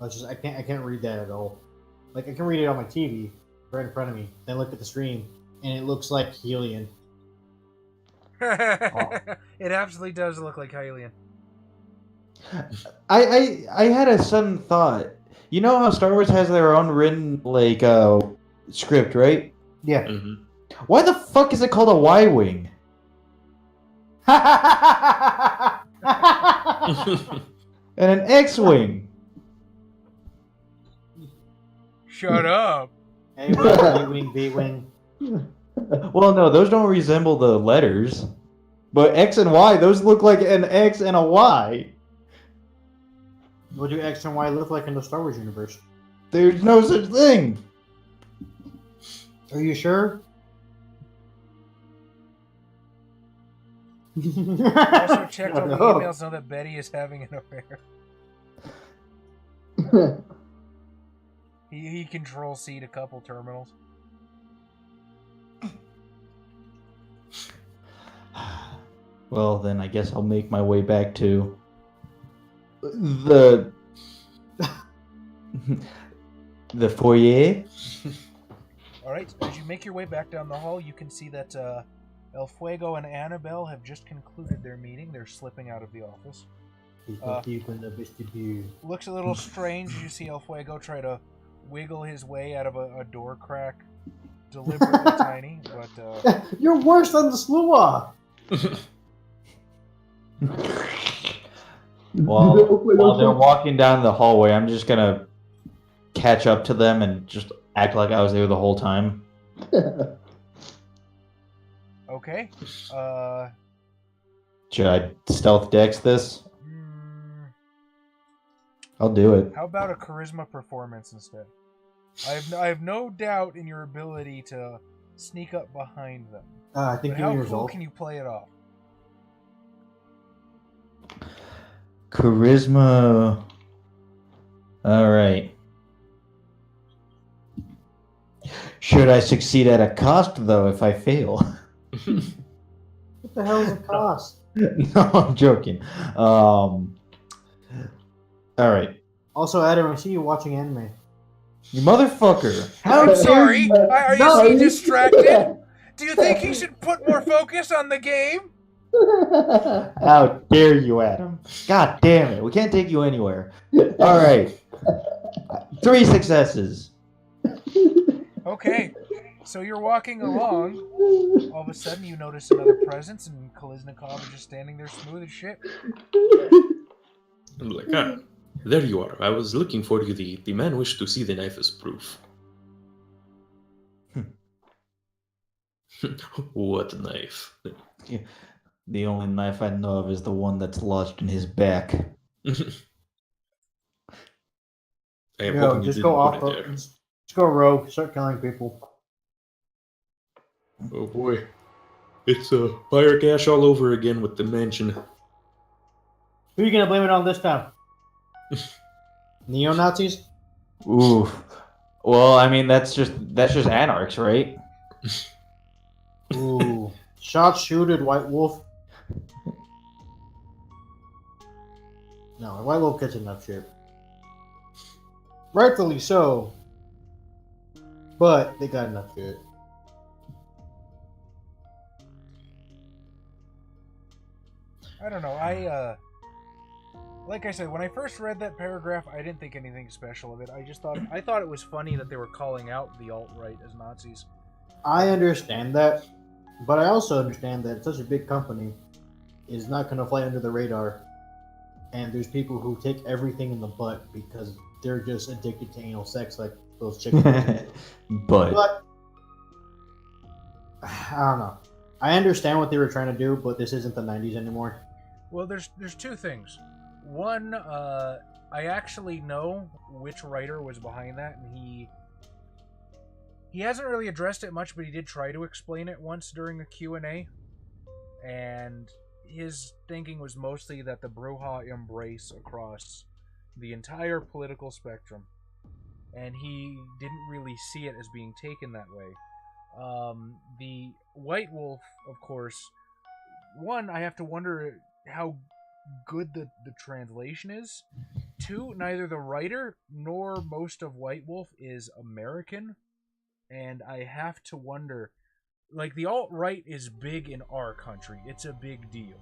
E: I can't read that at all. Like, I can read it on my TV, right in front of me. Then look at the stream, and it looks like Helion.
A: It absolutely does look like Hylian.
C: I had a sudden thought. You know how Star Wars has their own written script, right?
E: Yeah.
D: Mm-hmm.
C: Why the fuck is it called a Y-wing? And an X-wing.
A: Shut up.
E: A-wing, B-wing.
C: Well, no, those don't resemble the letters. But X and Y, those look like an X and a Y.
E: What do X and Y look like in the Star Wars universe?
C: There's no such thing.
E: Are you sure?
A: Also checked all the emails know that Betty is having an affair. He Control-C'd a couple terminals.
C: Well, then I guess I'll make my way back to the foyer.
A: Alright, as you make your way back down the hall, you can see that El Fuego and Annabelle have just concluded their meeting. They're slipping out of the office. Looks a little strange as you see El Fuego try to wiggle his way out of a door crack. Deliberately tiny, but...
E: You're worse than the Slua!
C: While they're walking down the hallway, I'm just gonna catch up to them and just act like I was there the whole time.
A: Okay.
C: Should I stealth dex this? I'll do it.
A: How about a charisma performance instead? I have no doubt in your ability to sneak up behind them.
E: I think
A: But
E: you're
A: how
E: years
A: cool
E: old.
A: can you play it off?
C: Charisma. Alright. Should I succeed at a cost, though, if I fail?
E: What the hell is it cost?
C: No, I'm joking. Alright.
E: Also, Adam, I see you watching anime.
C: You motherfucker.
A: I'm sorry. Are you
B: No,
A: so
B: you-
A: distracted? Do you think he should put more focus on the game?
C: How dare you, Adam? God damn it. We can't take you anywhere. Alright. 3 successes.
A: Okay. So you're walking along. All of a sudden, you notice another presence, and Koliznikov is just standing there smooth as shit.
D: I'm like, there you are. I was looking for you. The man wished to see the knife as proof. What knife?
C: The only knife I know of is the one that's lodged in his back.
D: I am
E: Yo,
D: hoping you
E: just
D: didn't
E: go
D: put
E: off.
D: it there.
E: Just go rogue. Start killing people.
D: Oh boy. It's fire cash all over again with the mansion.
E: Who are you gonna blame it on this time? Neo-Nazis?
C: Ooh. Well, I mean, that's just anarchs, right?
E: Ooh. Shot shooted, White Wolf. No, White Wolf gets enough shit. Rightfully so. But they got enough shit.
A: I don't know. Like I said, when I first read that paragraph, I didn't think anything special of it. I thought it was funny that they were calling out the alt-right as Nazis.
E: I understand that, but I also understand that such a big company is not going to fly under the radar. and there's people who take everything in the butt because they're just addicted to anal sex, like those chickens. But I don't know. I understand what they were trying to do, but this isn't the 90s anymore.
A: Well, there's two things. One, I actually know which writer was behind that, and he hasn't really addressed it much, but he did try to explain it once during a Q&A. And his thinking was mostly that the Bruja embrace across the entire political spectrum, and he didn't really see it as being taken that way. The White Wolf, of course, one, I have to wonder how good the translation is. Two, neither the writer nor most of White Wolf is American, and I have to wonder, like, the alt-right is big in our country. It's a big deal.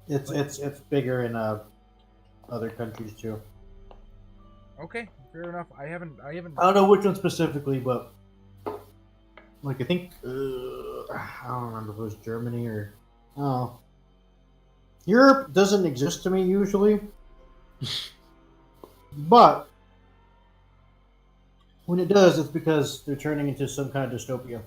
E: It's bigger in other countries too.
A: Okay, fair enough. I haven't.
E: I don't know which one specifically, but like I think I don't remember if it was Germany or Europe doesn't exist to me usually, but when it does, it's because they're turning into some kind of dystopia.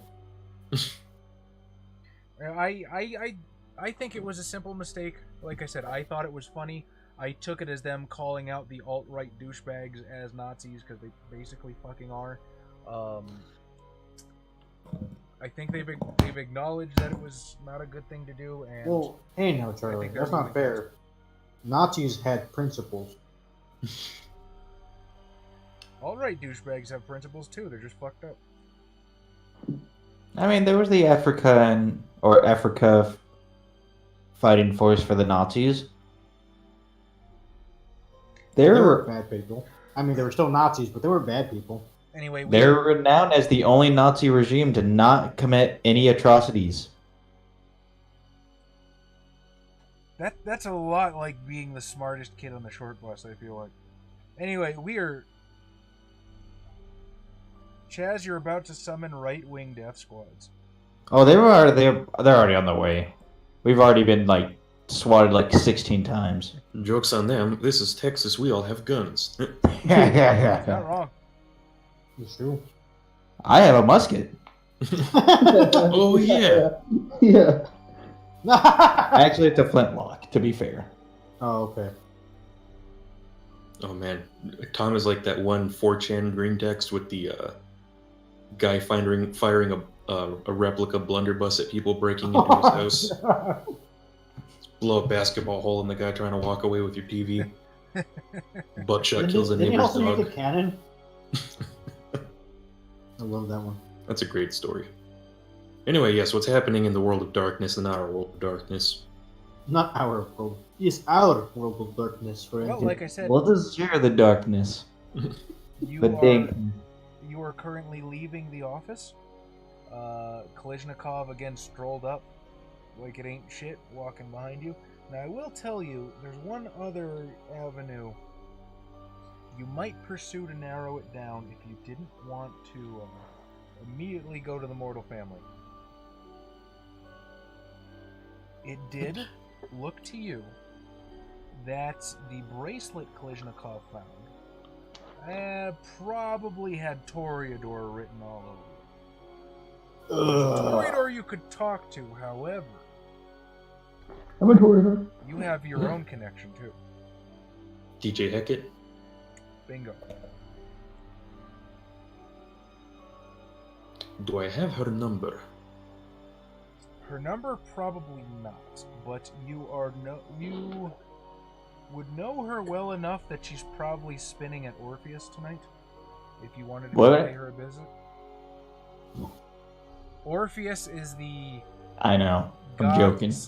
A: I think it was a simple mistake. Like I said, I thought it was funny. I took it as them calling out the alt-right douchebags as Nazis, because they basically fucking are. I think they've acknowledged that it was not a good thing to do. And
E: well, hey now, Charlie, that's not fair. Nazis had principles.
A: Alt-right douchebags have principles too. They're just fucked up.
C: I mean, there was the Africa fighting force for the Nazis.
E: They were bad people. I mean, they were still Nazis, but they were bad people.
A: Anyway,
C: they're renowned as the only Nazi regime to not commit any atrocities.
A: That's a lot like being the smartest kid on the short bus, I feel like. Anyway, Chaz, you're about to summon right-wing death squads.
C: Oh, they're already on the way. We've already been swatted 16 times.
D: Joke's on them. This is Texas. We all have guns.
C: Yeah.
A: Not wrong.
E: It's true.
C: I have a musket.
D: Oh yeah.
B: Yeah.
C: Actually, it's a flintlock, to be fair.
E: Oh, okay.
D: Oh man, Tom is like that one 4chan green text with the guy firing a replica blunderbuss at people breaking into his house. Blow a basketball hole in the guy trying to walk away with your TV. Buckshot kills a
E: Did he
D: neighbor's
E: also
D: dog.
E: make a cannon? I love that one.
D: That's a great story. Anyway, yes, what's happening in the world of darkness and our world of darkness?
E: Not our world. It's our world of darkness, friend.
A: Well, like I said,
C: Let us share the darkness.
A: you are currently leaving the office. Kalishnikov again strolled up like it ain't shit, walking behind you. Now, I will tell you, there's one other avenue you might pursue to narrow it down if you didn't want to immediately go to the mortal family. It did look to you that the bracelet Kalishnikov found probably had Toreador written all over it. Toreador you could talk to, however.
B: I'm a Toreador.
A: You have your own connection, too.
D: DJ Heckett?
A: Bingo.
D: Do I have her number?
A: Her number, probably not, but you would know her well enough that she's probably spinning at Orpheus tonight, if you wanted to pay her a visit. Orpheus is the...
C: I know. I'm
A: god
C: joking.
A: /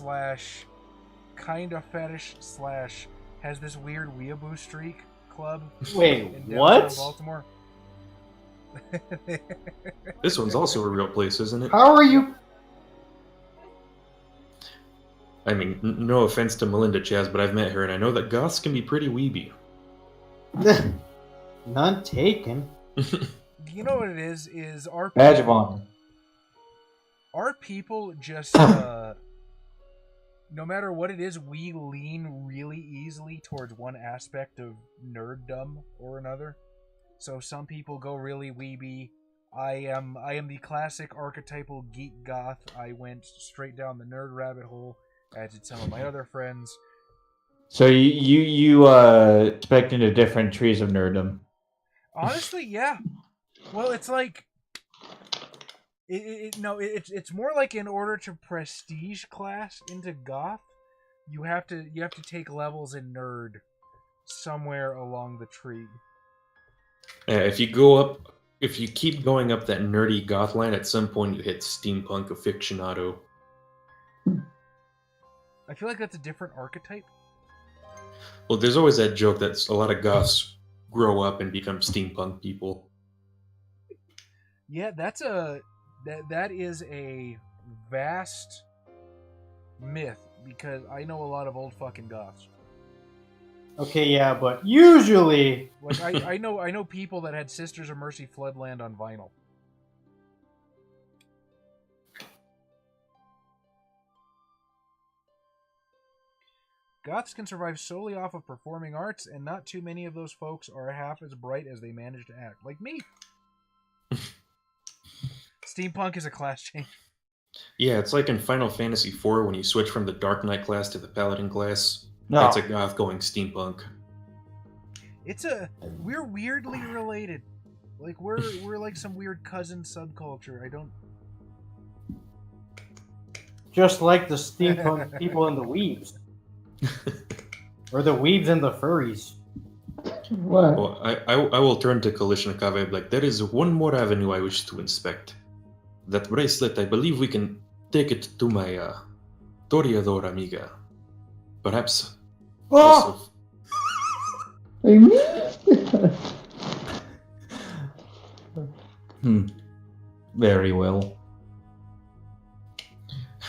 A: kinda fetish / has this weird weeaboo streak club.
E: Wait,
A: in downtown
E: what?
A: Baltimore.
D: This one's also a real place, isn't it?
E: How are you?
D: I mean, no offense to Melinda Chaz, but I've met her and I know that goths can be pretty weeby.
E: None taken.
A: You know what it is our
C: Badge of honor.
A: Our people just no matter what it is, we lean really easily towards one aspect of nerddom or another. So some people go really weeby. I am the classic archetypal geek goth. I went straight down the nerd rabbit hole, as did some of my other friends.
C: So you expect into different trees of nerddom.
A: Honestly, yeah. Well, it's like it's more like in order to prestige class into goth, you have to take levels in nerd somewhere along the tree.
D: If you keep going up that nerdy goth line, at some point you hit steampunk aficionado.
A: I feel like that's a different archetype.
D: Well, there's always that joke that a lot of goths grow up and become steampunk people.
A: Yeah, that is a vast myth because I know a lot of old fucking goths.
E: Okay, yeah, but usually...
A: Like, I know people that had Sisters of Mercy Floodland on vinyl. Goths can survive solely off of performing arts, and not too many of those folks are half as bright as they manage to act. Like me. Steampunk is a class change.
D: Yeah, it's like in Final Fantasy IV when you switch from the Dark Knight class to the Paladin class.
C: No.
D: That's a goth going steampunk.
A: We're weirdly related. Like we're like some weird cousin subculture. I don't.
E: Just like the steampunk people and the weebs. Or the weebs and the furries.
B: What?
D: Well, I will turn to Kalishnikov and be like, there is one more avenue I wish to inspect. That bracelet, I believe we can take it to my Toreador amiga. Perhaps.
E: Oh!
C: Very well.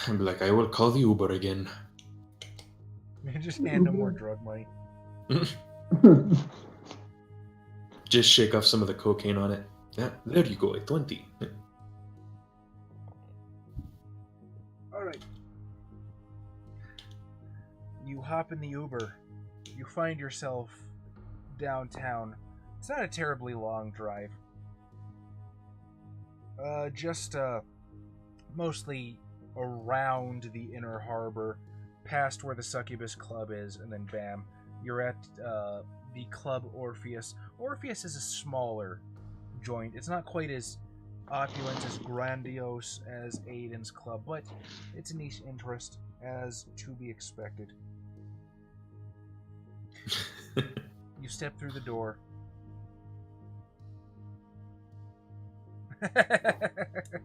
D: I'm like, I will call the Uber again.
A: Just hand him more drug money.
D: Just shake off some of the cocaine on it. Yeah, there you go, a 20.
A: Alright. You hop in the Uber. You find yourself downtown. It's not a terribly long drive. Just mostly around the inner harbor, past where the Succubus Club is, and then bam, you're at the Club Orpheus. Orpheus is a smaller joint. It's not quite as opulent, as grandiose as Aiden's club, but it's a niche interest, as to be expected. You step through the door.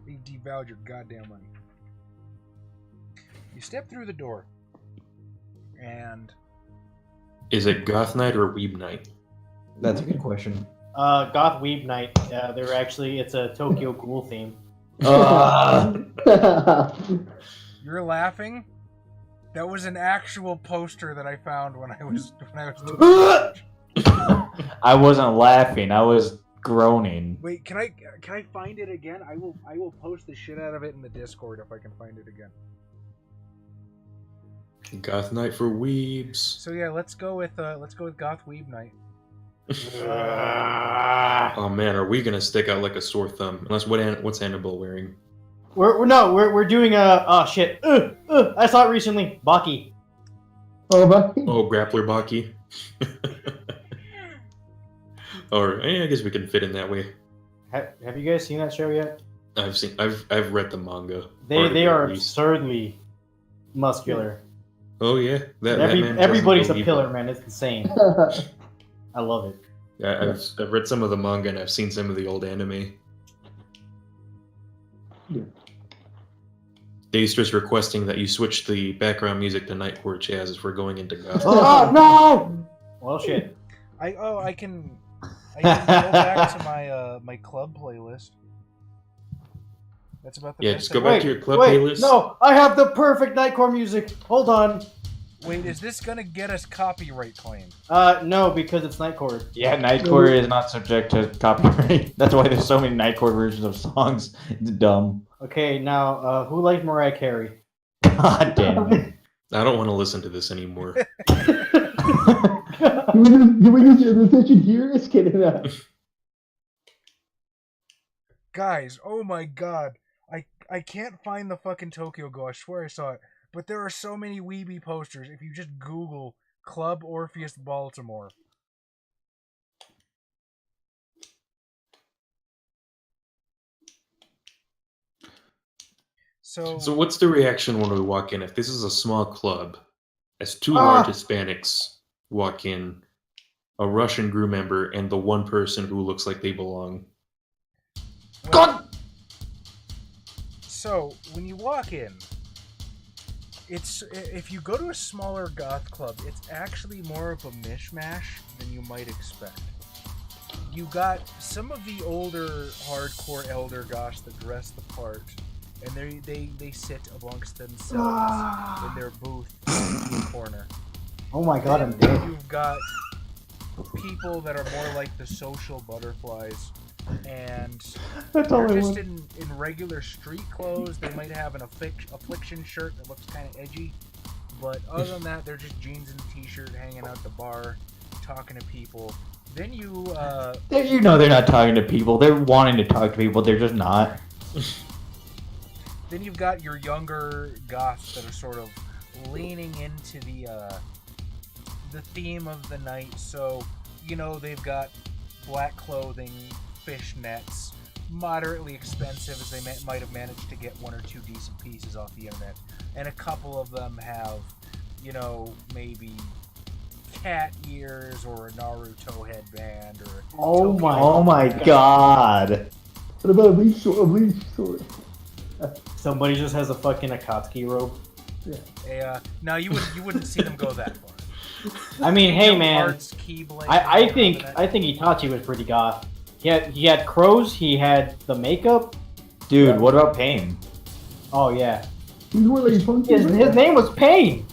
A: You devoured your goddamn money. You step through the door, and...
D: Is it Goth Night or Weeb Night?
C: That's a good question.
E: Goth Weeb Night. It's a Tokyo Ghoul theme.
A: You're laughing? That was an actual poster that I found when I was doing
C: I wasn't laughing. I was groaning.
A: Wait, can I find it again? I will post the shit out of it in the Discord if I can find it again.
D: Goth Night for Weebs.
A: So yeah, let's go with Goth Weeb Night.
D: Oh man, are we gonna stick out like a sore thumb? Unless what's Hannibal wearing?
E: We're doing shit. I saw it recently. Baki.
B: Oh, but
D: Oh, Grappler Baki. Or I guess we can fit in that way.
E: Have you guys seen that show yet?
D: I've read the manga.
E: They are absurdly muscular.
D: Oh yeah,
E: Everybody's a pillar, man. It's insane. I love it.
D: Yeah, I've read some of the manga and I've seen some of the old anime.
B: Yeah.
D: Daestra's requesting that you switch the background music to Nightcore Jazz as we're going into Goth.
E: Oh no! Well, shit.
A: I can go back to my club playlist. That's about the
D: Yeah,
A: best
D: just go
A: I-
D: back to your club playlist.
E: No, I have the perfect Nightcore music. Hold on.
A: Wait, is this gonna get us copyright claim?
E: No, because it's Nightcore.
C: Yeah, Nightcore is not subject to copyright. That's why there's so many Nightcore versions of songs. It's dumb.
E: Okay, now, who likes Mariah Carey?
C: God damn it.
D: I don't want to listen to this anymore.
B: Can we just end the session here? Just kidding.
A: Guys, oh my god. I can't find the fucking Tokyo Go. I swear I saw it. But there are so many Weeby posters if you just Google Club Orpheus Baltimore.
D: So what's the reaction when we walk in? If this is a small club, as two large Hispanics walk in, a Russian crew member, and the one person who looks like they belong.
A: Well, so when you walk in, if you go to a smaller goth club, it's actually more of a mishmash than you might expect. You got some of the older hardcore elder goths that dress the part, and they sit amongst themselves in their booth in the corner.
E: Oh my god, I'm
A: Then
E: dead.
A: you've got people that are more like the social butterflies, and they're just in regular street clothes. They might have an affliction shirt that looks kind of edgy, but other than that, they're just jeans and a t-shirt hanging out the bar, talking to people. Then you
C: they're not talking to people. They're wanting to talk to people. They're just not.
A: Then you've got your younger goths that are sort of leaning into the theme of the night. So, they've got black clothing, fishnets, moderately expensive as they might have managed to get one or two decent pieces off the internet. And a couple of them have, maybe cat ears or a Naruto headband or...
C: Oh my god.
B: What about a bleach sword?
E: Somebody just has a fucking Akatsuki robe.
B: Yeah.
A: No, you wouldn't see them go that far.
E: I mean, hey man,
A: Hearts, Keyblade,
E: I think Itachi was pretty goth. He had crows. He had the makeup.
C: Dude, what about Pain?
E: Oh yeah,
B: He's more like funky.
E: his name was Pain.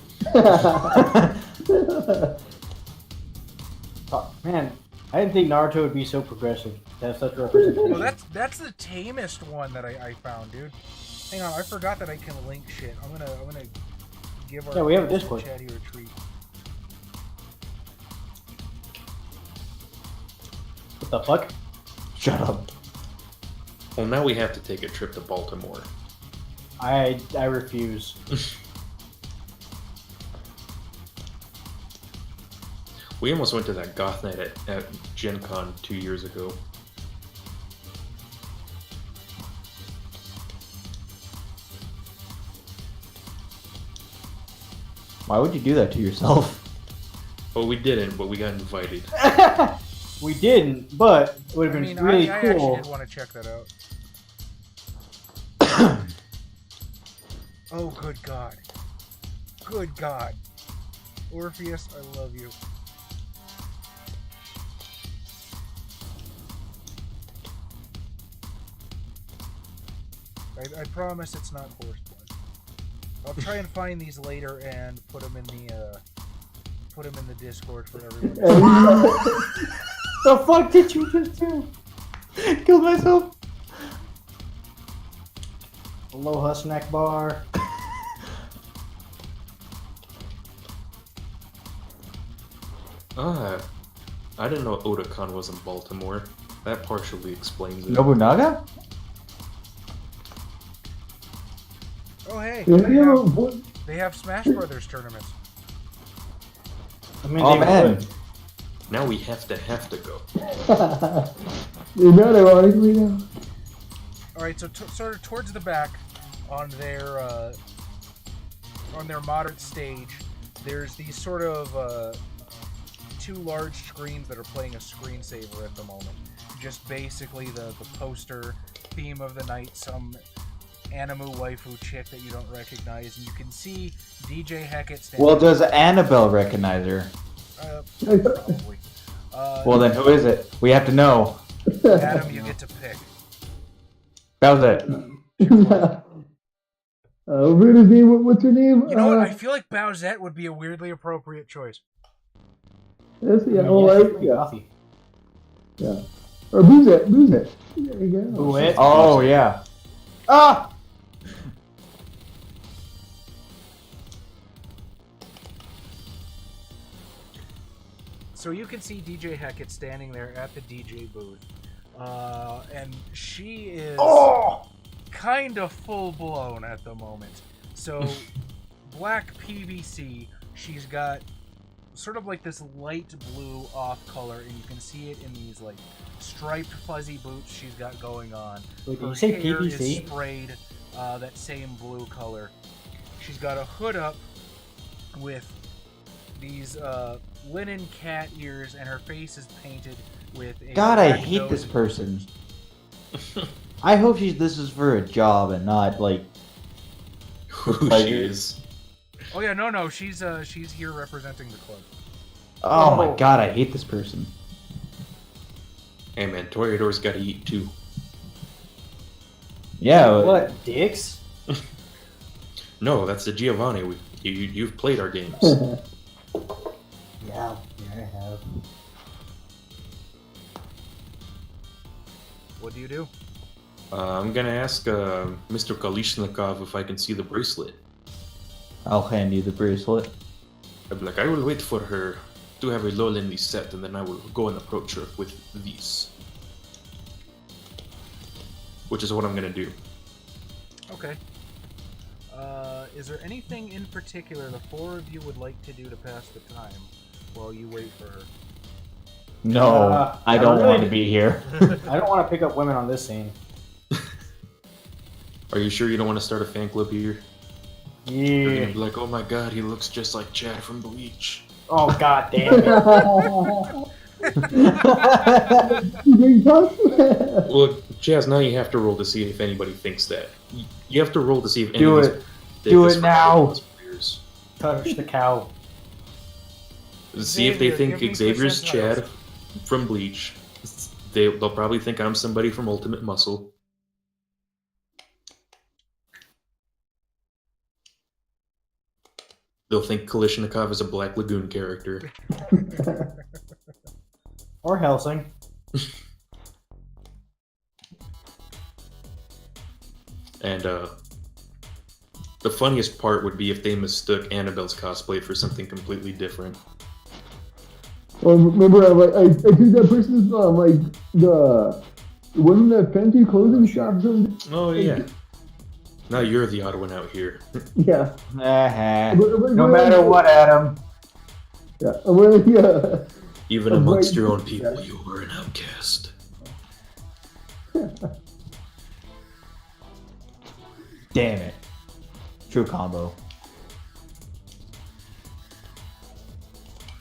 E: Oh, man, I didn't think Naruto would be so progressive to have such representation.
A: Well, that's the tamest one that I found, dude. Hang on, I forgot that I can link shit. I'm gonna give our
E: we have a Discord
A: chat here a treat.
E: What the fuck?
C: Shut up.
D: Well, now we have to take a trip to Baltimore.
E: I refuse.
D: We almost went to that goth night at Gen Con 2 years ago.
C: Why would you do that to yourself?
D: Well, we didn't, but we got invited.
E: We didn't, but it would have been really
A: I
E: cool.
A: actually did want to check that out. Oh, good God. Good God. Orpheus, I love you. I promise it's not horse blood. I'll try and find these later and put them in the Discord for everyone.
E: The fuck did you just do?
C: Killed myself.
E: Aloha snack bar.
D: I didn't know Otakon was in Baltimore. That partially explains it.
C: Nobunaga?
A: Oh hey,
B: Yeah,
A: they have Smash Brothers tournaments.
E: I mean,
C: Oh
E: they
C: man.
E: would.
D: Now we have to go.
B: Not ironically now.
A: All right, so sort of towards the back, on their moderate stage, there's these sort of two large screens that are playing a screensaver at the moment. Just basically the poster theme of the night, some anime waifu chick that you don't recognize, and you can see DJ Heckett standing.
C: Well, does Annabelle recognize her?
A: Probably.
C: Well, then who is it? We have to know.
A: Adam, you get to pick.
C: Bowsette.
B: Runa's name, what's her name?
A: You know what? I feel like Bowsette would be a weirdly appropriate choice.
B: Yes, yeah,
E: Coffee.
B: yeah. Or Bozette. There you go.
E: Bowsette.
C: Oh yeah.
E: Ah!
A: So you can see DJ Hackett standing there at the DJ booth. And she is kind of full-blown at the moment. So, black PVC, she's got sort of like this light blue off color, and you can see it in these like striped fuzzy boots she's got going on.
E: Wait, did
A: Her
E: you say
A: hair
E: PVC?
A: is sprayed that same blue color. She's got a hood up with these linen cat ears, and her face is painted with a
C: God, I
A: black
C: hate
A: nose.
C: this person. I hope this is for a job and not like
D: Who
C: Like-
D: she is.
A: Oh yeah, no, she's here representing the club.
C: Oh my god, I hate this person.
D: Hey man, Toreador's gotta eat too.
C: Yeah.
E: What, dicks?
D: No, that's the Giovanni. You've played our games.
E: Yeah, I have.
A: What do you do?
D: I'm gonna ask Mr. Kalishnikov if I can see the bracelet.
C: I'll hand you the bracelet.
D: I'd be like, I will wait for her to have a low-landing set, and then I will go and approach her with these. Which is what I'm gonna do.
A: Okay. Is there anything in particular the four of you would like to do to pass the time while you wait for her?
C: No, I don't want to be here.
E: I don't want to pick up women on this scene.
D: Are you sure you don't want to start a fan club here? You're
E: Yeah.
D: gonna be like, oh my god, he looks just like Chad from Bleach.
E: Oh, god damn it.
D: Well, Jazz, now you have to roll to see if anybody thinks that. You have to roll to see if
C: Do
D: anybody's
C: it.
D: think
C: Do
D: this
C: it
D: for
C: now.
D: cosplayers.
E: Touch the cow.
D: See if they
A: Xavier,
D: think
A: give me
D: Xavier's
A: percentiles.
D: Chad from Bleach. They'll probably think I'm somebody from Ultimate Muscle. They'll think Kalishnikov is a Black Lagoon character.
E: Or Helsing.
D: And the funniest part would be if they mistook Annabelle's cosplay for something completely different.
B: Well, remember, I think that person's like the one in that fancy clothing shop.
D: Oh yeah. Now you're the odd one out here.
B: Yeah.
C: No matter what, Adam.
B: Yeah. I'm wearing, yeah.
D: Even
B: A
D: amongst
B: white-
D: your own people, you are an outcast.
C: Damn it. True combo.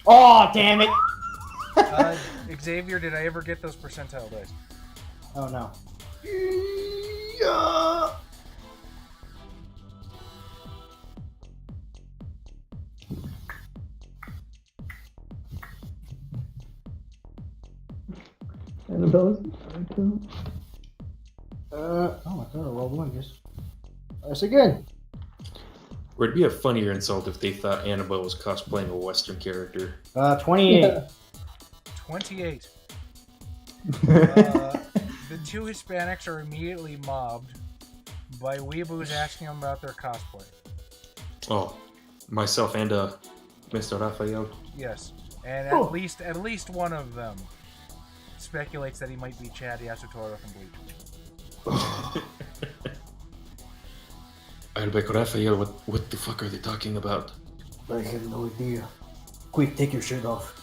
E: Oh, damn it!
A: Xavier, did I ever get those percentile dice?
E: Oh, no.
B: Annabelle's.
E: Oh, I thought I rolled one, yes. That's again.
D: Or it'd be a funnier insult if they thought Annabelle was cosplaying a Western character.
E: 28.
B: Yeah.
A: 28. The two Hispanics are immediately mobbed by weeboos asking them about their cosplay.
D: Oh, myself and Mr. Raphael.
A: Yes, and
B: Oh.
A: at least one of them speculates that he might be Chad Yasutora from Bleach.
D: I'll be like, Raphael, what the fuck are they talking about?
E: I have no idea. Quick, take your shirt off.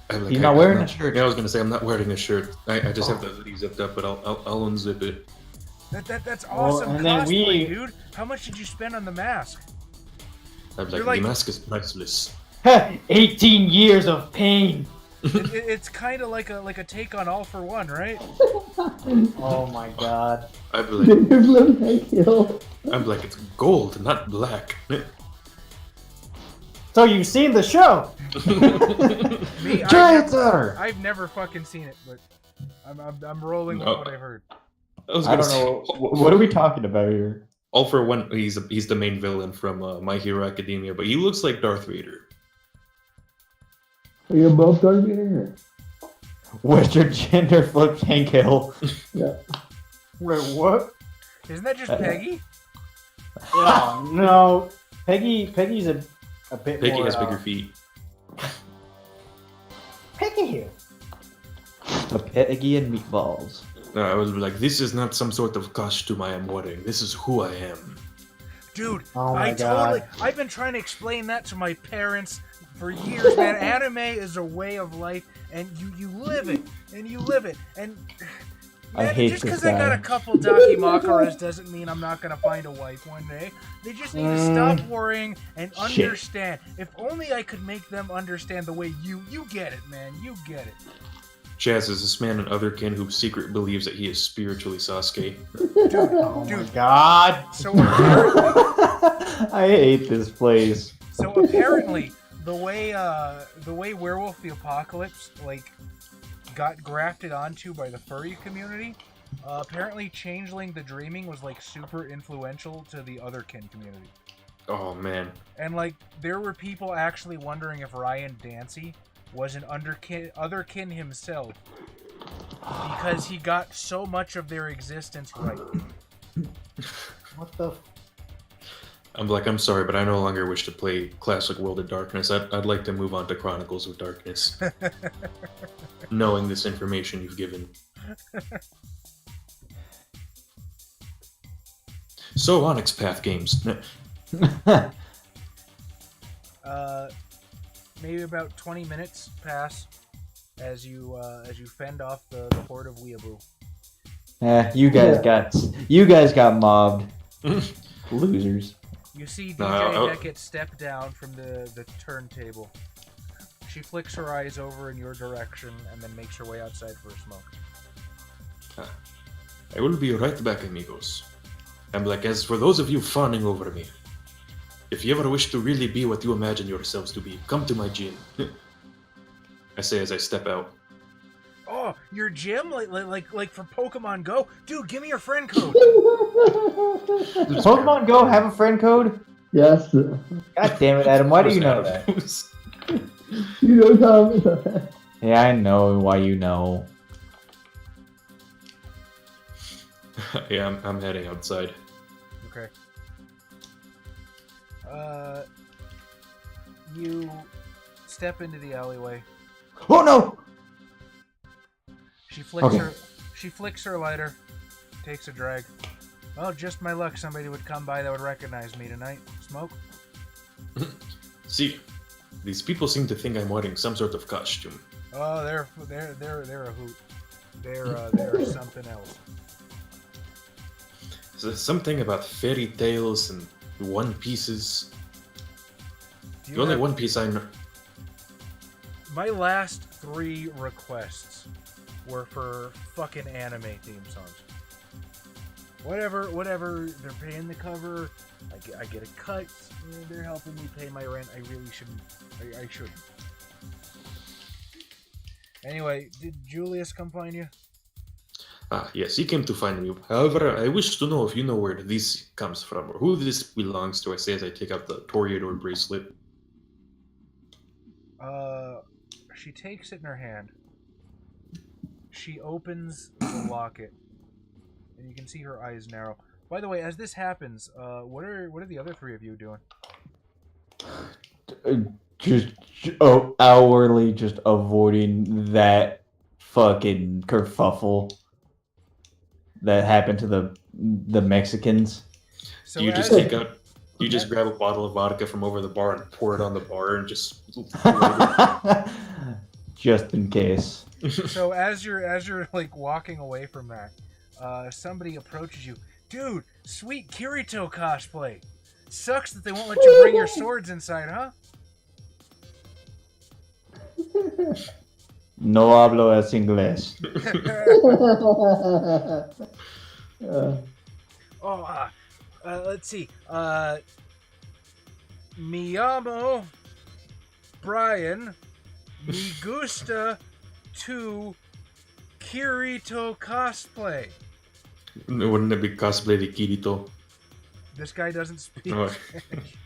D: I'm like,
C: He's not wearing a shirt.
D: Yeah, I was gonna say I'm not wearing a shirt. I just have the hoodie zipped up, but I'll unzip it.
A: That's
E: Well,
A: awesome
E: and then
A: cosplay, dude. How much did you spend on the mask?
D: I'm
A: You're
D: like,
A: like-
D: the mask is priceless.
E: 18 years of pain.
A: It's kind of like a take on All for One, right?
E: Oh my god.
D: I'd be like,
B: There's little head kill.
D: I'm like, it's gold, not black.
E: So you've seen the show?
A: Me,
C: Traitor!
A: I've never fucking seen it, but I'm rolling with
D: No.
A: what I've heard.
D: I was
C: I
D: gonna
C: don't
D: say,
C: know. What are we talking about here?
D: All for One, he's the main villain from My Hero Academia, but he looks like Darth Vader.
B: Are you above Darth Vader?
C: What's your gender flip tank hill?
B: Yeah.
E: Wait, what?
A: Isn't that just Peggy?
E: Oh, no. Peggy's a bit
D: Peggy
E: more...
D: has bigger feet.
C: spaghetti and meatballs.
D: I was like, this is not some sort of costume I am wearing. This is who I am.
A: Dude,
E: Oh my God.
A: I've been trying to explain that to my parents for years, man. Anime is a way of life, and you live it, and you live it, and
C: I
A: man,
C: hate
A: just
C: this
A: because I got
C: guy.
A: a couple Dakimakuras doesn't mean I'm not gonna find a wife one day. They just need to stop worrying and
C: Shit.
A: understand. If only I could make them understand the way you get it, man. You get it.
D: Chaz is this man and otherkin who secretly believes that he is spiritually Sasuke.
E: Oh my
A: Dude.
E: God.
A: So apparently,
C: I hate this place.
A: the way Werewolf the Apocalypse got grafted onto by the furry community, apparently Changeling the Dreaming was super influential to the otherkin community.
D: Oh man.
A: And there were people actually wondering if Ryan Dancy was an otherkin himself because he got so much of their existence right.
E: What the?
D: I'm sorry, but I no longer wish to play Classic World of Darkness. I'd like to move on to Chronicles of Darkness. Knowing this information you've given. So, Onyx Path games.
A: Maybe about 20 minutes pass as you fend off the horde of weeaboo.
C: You guys got mobbed. Losers.
A: You see DJ
D: oh.
A: Beckett step down from the turntable. She flicks her eyes over in your direction and then makes her way outside for a smoke.
D: I will be right back, amigos. I'm like, as for those of you fawning over me, if you ever wish to really be what you imagine yourselves to be, come to my gym. I say as I step out.
A: Oh, your gym? Like for Pokemon Go? Dude, give me your friend code.
C: Does Pokemon Go have a friend code?
B: Yes.
C: God damn it, Adam. Why do you know that?
B: You know, Tom.
C: Yeah, I know why you know.
D: Yeah, I'm heading outside.
A: Okay. You step into the alleyway.
C: Oh no!
A: She flicks
C: Okay.
A: She flicks her lighter, takes a drag. Well, just my luck. Somebody would come by that would recognize me tonight. Smoke?
D: See, these people seem to think I'm wearing some sort of costume.
A: Oh, they're a hoot. They're something else.
D: So there's something about fairy tales and One Pieces.
A: Do you
D: The only
A: have-
D: One Piece I know.
A: My last 3 requests were for fucking anime theme songs. Whatever, they're paying the cover, I get a cut, they're helping me pay my rent, I really shouldn't, I shouldn't. Anyway, did Julius come find you?
D: Ah, yes, he came to find me. However, I wish to know if you know where this comes from, or who this belongs to, I say as I take out the Toreador bracelet.
A: She takes it in her hand. She opens the locket. And you can see her eyes narrow. By the way, as this happens, what are the other 3 of you doing?
C: Just hourly just avoiding that fucking kerfuffle that happened to the Mexicans.
A: So
D: You just
A: as-
D: take out. You just grab a bottle of vodka from over the bar and pour it on the bar and just.
C: Just in case.
A: So as you're walking away from that, somebody approaches you. Dude, sweet Kirito cosplay. Sucks that they won't let you bring your swords inside, huh?
C: No hablo es inglés.
A: Let's see. Me llamo Brian. Me gusta tu Kirito cosplay.
D: Wouldn't it be cosplay de Kirito?
A: This guy doesn't speak
D: Oh.
A: Spanish.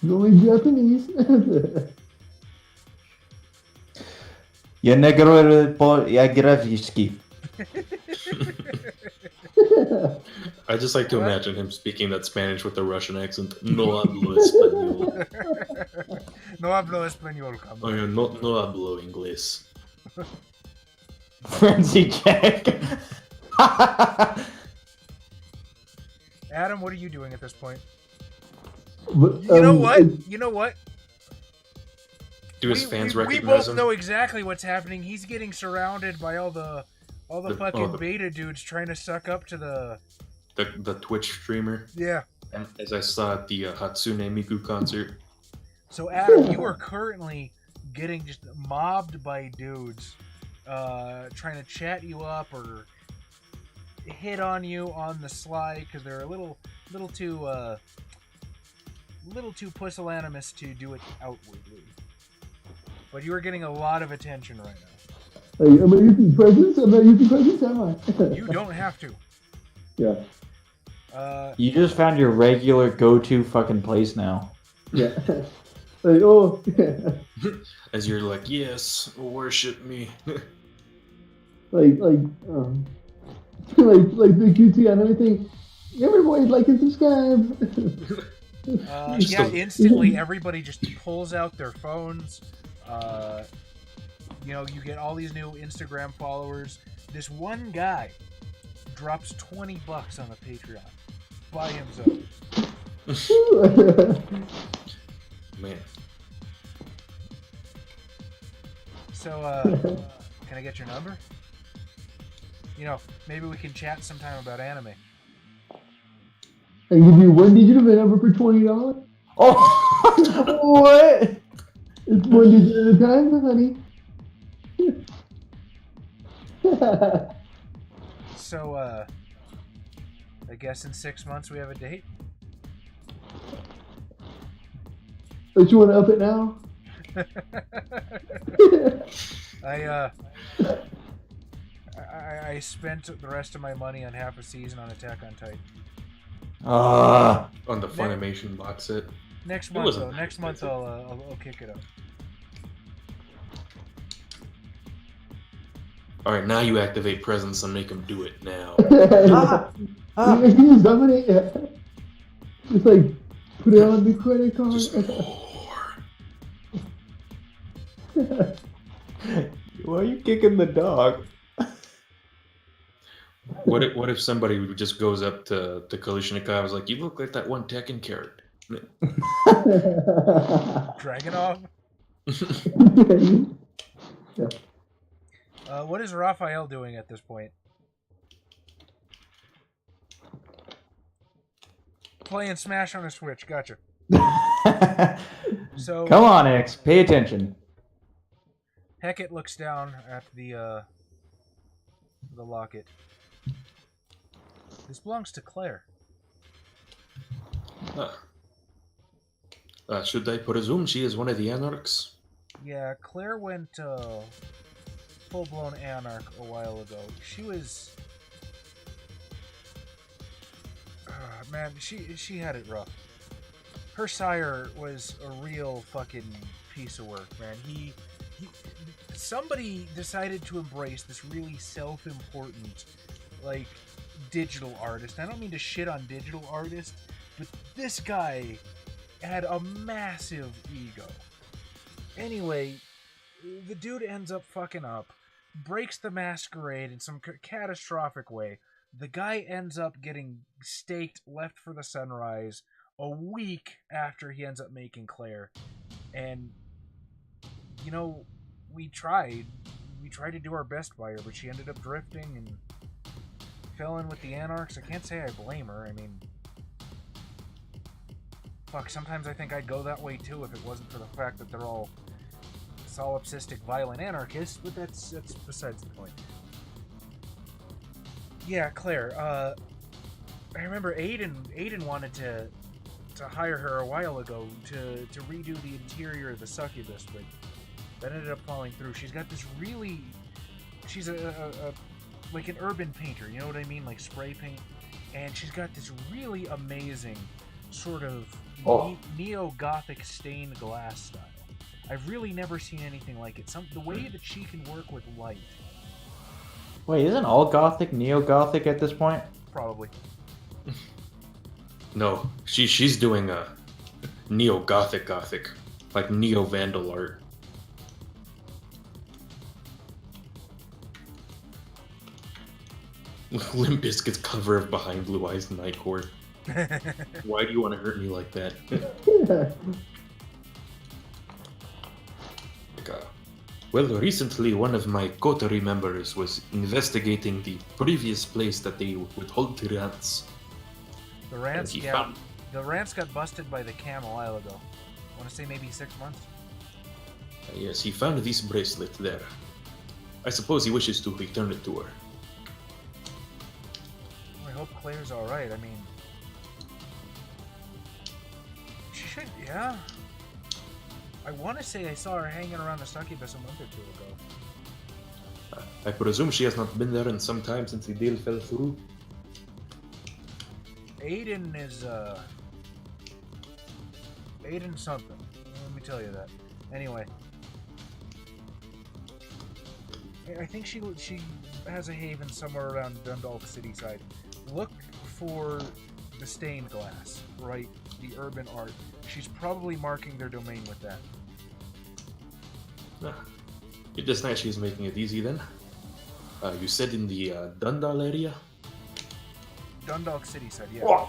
B: No Japanese.
C: Ja negro po Jagraviski.
D: I just like to
A: What?
D: imagine him speaking that Spanish with a Russian accent. No hablo español.
A: No hablo español,
D: Oh,
A: cabrón.
D: yeah, no hablo inglés.
C: Frenzy check.
A: Adam, what are you doing at this point?
B: But,
A: You know what? You know what?
D: Do his fans
A: we
D: recognize
A: both
D: him?
A: know exactly what's happening. He's getting surrounded by all the fucking
D: the-
A: beta dudes trying to suck up to the...
D: The Twitch streamer,
A: Yeah.
D: as I saw at the Hatsune Miku concert.
A: So, Adam, you are currently getting just mobbed by dudes trying to chat you up or hit on you on the sly because they're a little too pusillanimous to do it outwardly. But you are getting a lot of attention right now.
B: Hey, am I using presents? I'm not using presents, am I?
A: You don't have to.
B: Yeah.
C: You just found your regular go-to fucking place now.
B: Yeah. Like, oh.
D: As you're like, yes, worship me.
B: like the QT and everything. Everybody like and subscribe.
A: Yeah, instantly everybody just pulls out their phones. You know, you get all these new Instagram followers. This one guy drops $20 on a Patreon by himself.
D: Man.
A: So, can I get your number? You know, maybe we can chat sometime about anime.
B: I give you one digit of my number for $20.
C: Oh, what?
B: It's one digit at a time, honey.
A: So, I guess in 6 months we have a date?
B: Don't you want to up it now?
A: I spent the rest of my money on half a season on Attack on Titan.
D: On the Funimation box set.
A: Next
D: It
A: month,
D: wasn't
A: though. Next month I'll kick it up.
D: Alright, now you activate presence and make him do it now.
B: You can just dominate it. Just like, put it on the credit card.
D: Just more.
C: Why are you kicking the dog?
D: What if somebody just goes up to Kalishnikov and was like, you look like that one Tekken character.
A: Dragonov?
B: Yeah.
A: What is Raphael doing at this point? Playing Smash on a Switch. Gotcha. So
C: Come on, X. Pay attention.
A: Hecate looks down at the locket. This belongs to Claire.
D: Should I presume she is one of the anarchs?
A: Yeah, Claire went full-blown anarch a while ago. She was... man, she had it rough. Her sire was a real fucking piece of work, man. Somebody decided to embrace this really self-important, like, digital artist. I don't mean to shit on digital artists, but this guy had a massive ego. Anyway, the dude ends up fucking up, breaks the Masquerade in some catastrophic way. The guy ends up getting staked, left for the sunrise a week after he ends up making Claire. And, you know, we tried to do our best by her, but she ended up drifting and fell in with the anarchs. I can't say I blame her. I mean, fuck, sometimes I think I'd go that way too if it wasn't for the fact that they're all solipsistic, violent anarchists, but that's besides the point. Yeah, Claire, I remember Aiden wanted to hire her a while ago to redo the interior of the succubus, but that ended up falling through. She's got this really... She's a like an urban painter, you know what I mean? Like spray paint. And she's got this really amazing sort of neo-Gothic stained glass style. I've really never seen anything like it. The way that she can work with light.
C: Wait, isn't all Gothic neo-Gothic at this point?
A: Probably.
D: No, she's doing a neo-Gothic, like neo-Vandal art. Limp Bizkit's cover of Behind Blue Eyes Nightcore. Why do you want to hurt me like that? Well, recently one of my coterie members was investigating the previous place that they would hold the rants.
A: The rants,
D: he
A: yeah.
D: found-
A: The rants got busted by the cam a while ago. I want to say maybe 6 months.
D: Yes, he found this bracelet there. I suppose he wishes to return it to her.
A: I hope Claire's alright. I mean... She should... Yeah. I want to say I saw her hanging around the succubus a month or two ago.
D: I presume she has not been there in some time since the deal fell through.
A: Aiden is, Aiden something. Let me tell you that. Anyway. I think she has a haven somewhere around Dundalk City side. Look for the stained glass, right? The urban art. She's probably marking their domain with that.
D: It is nice she's making it easy then. You said in the Dundal area?
A: Dundalk City side, yeah.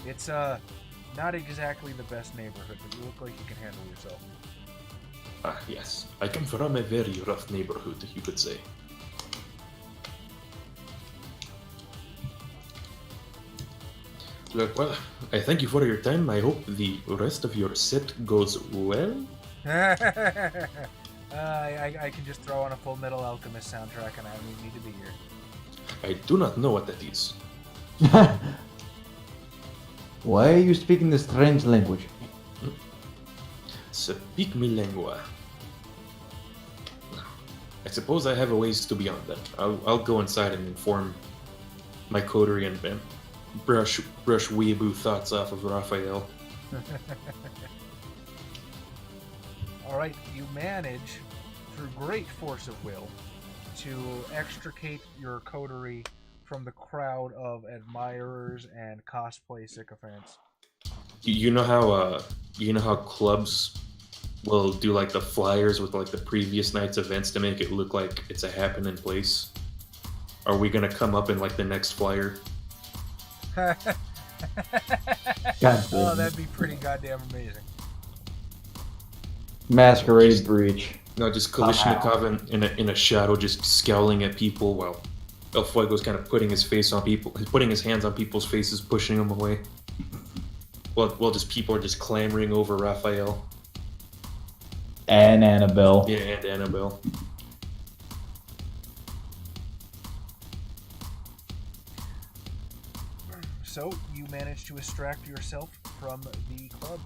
A: It's not exactly the best neighborhood, but you look like you can handle yourself.
D: Yes. I come from a very rough neighborhood, you could say. Look, well, I thank you for your time. I hope the rest of your set goes well.
A: I can just throw on a Full Metal Alchemist soundtrack and I don't even need to be here.
D: I do not know what that is.
C: Why are you speaking this strange language?
D: Speak mi lengua. I suppose I have a ways to beyond that. I'll go inside and inform my coterie and brush weeaboo thoughts off of Raphael.
A: Alright, you manage, through great force of will, to extricate your coterie from the crowd of admirers and cosplay sycophants.
D: You know how clubs will do like the flyers with like the previous night's events to make it look like it's a happening place? Are we gonna come up in like the next flyer?
C: God
A: Oh, that'd be pretty goddamn amazing.
C: Masquerade breach.
D: No, just Kalishnikov in a shadow, just scowling at people while El Fuego's kind of putting his hands on people's faces, pushing them away. Well, just people are just clamoring over Raphael.
C: And Annabelle.
D: Yeah, and Annabelle.
A: So, you managed to extract yourself from the club.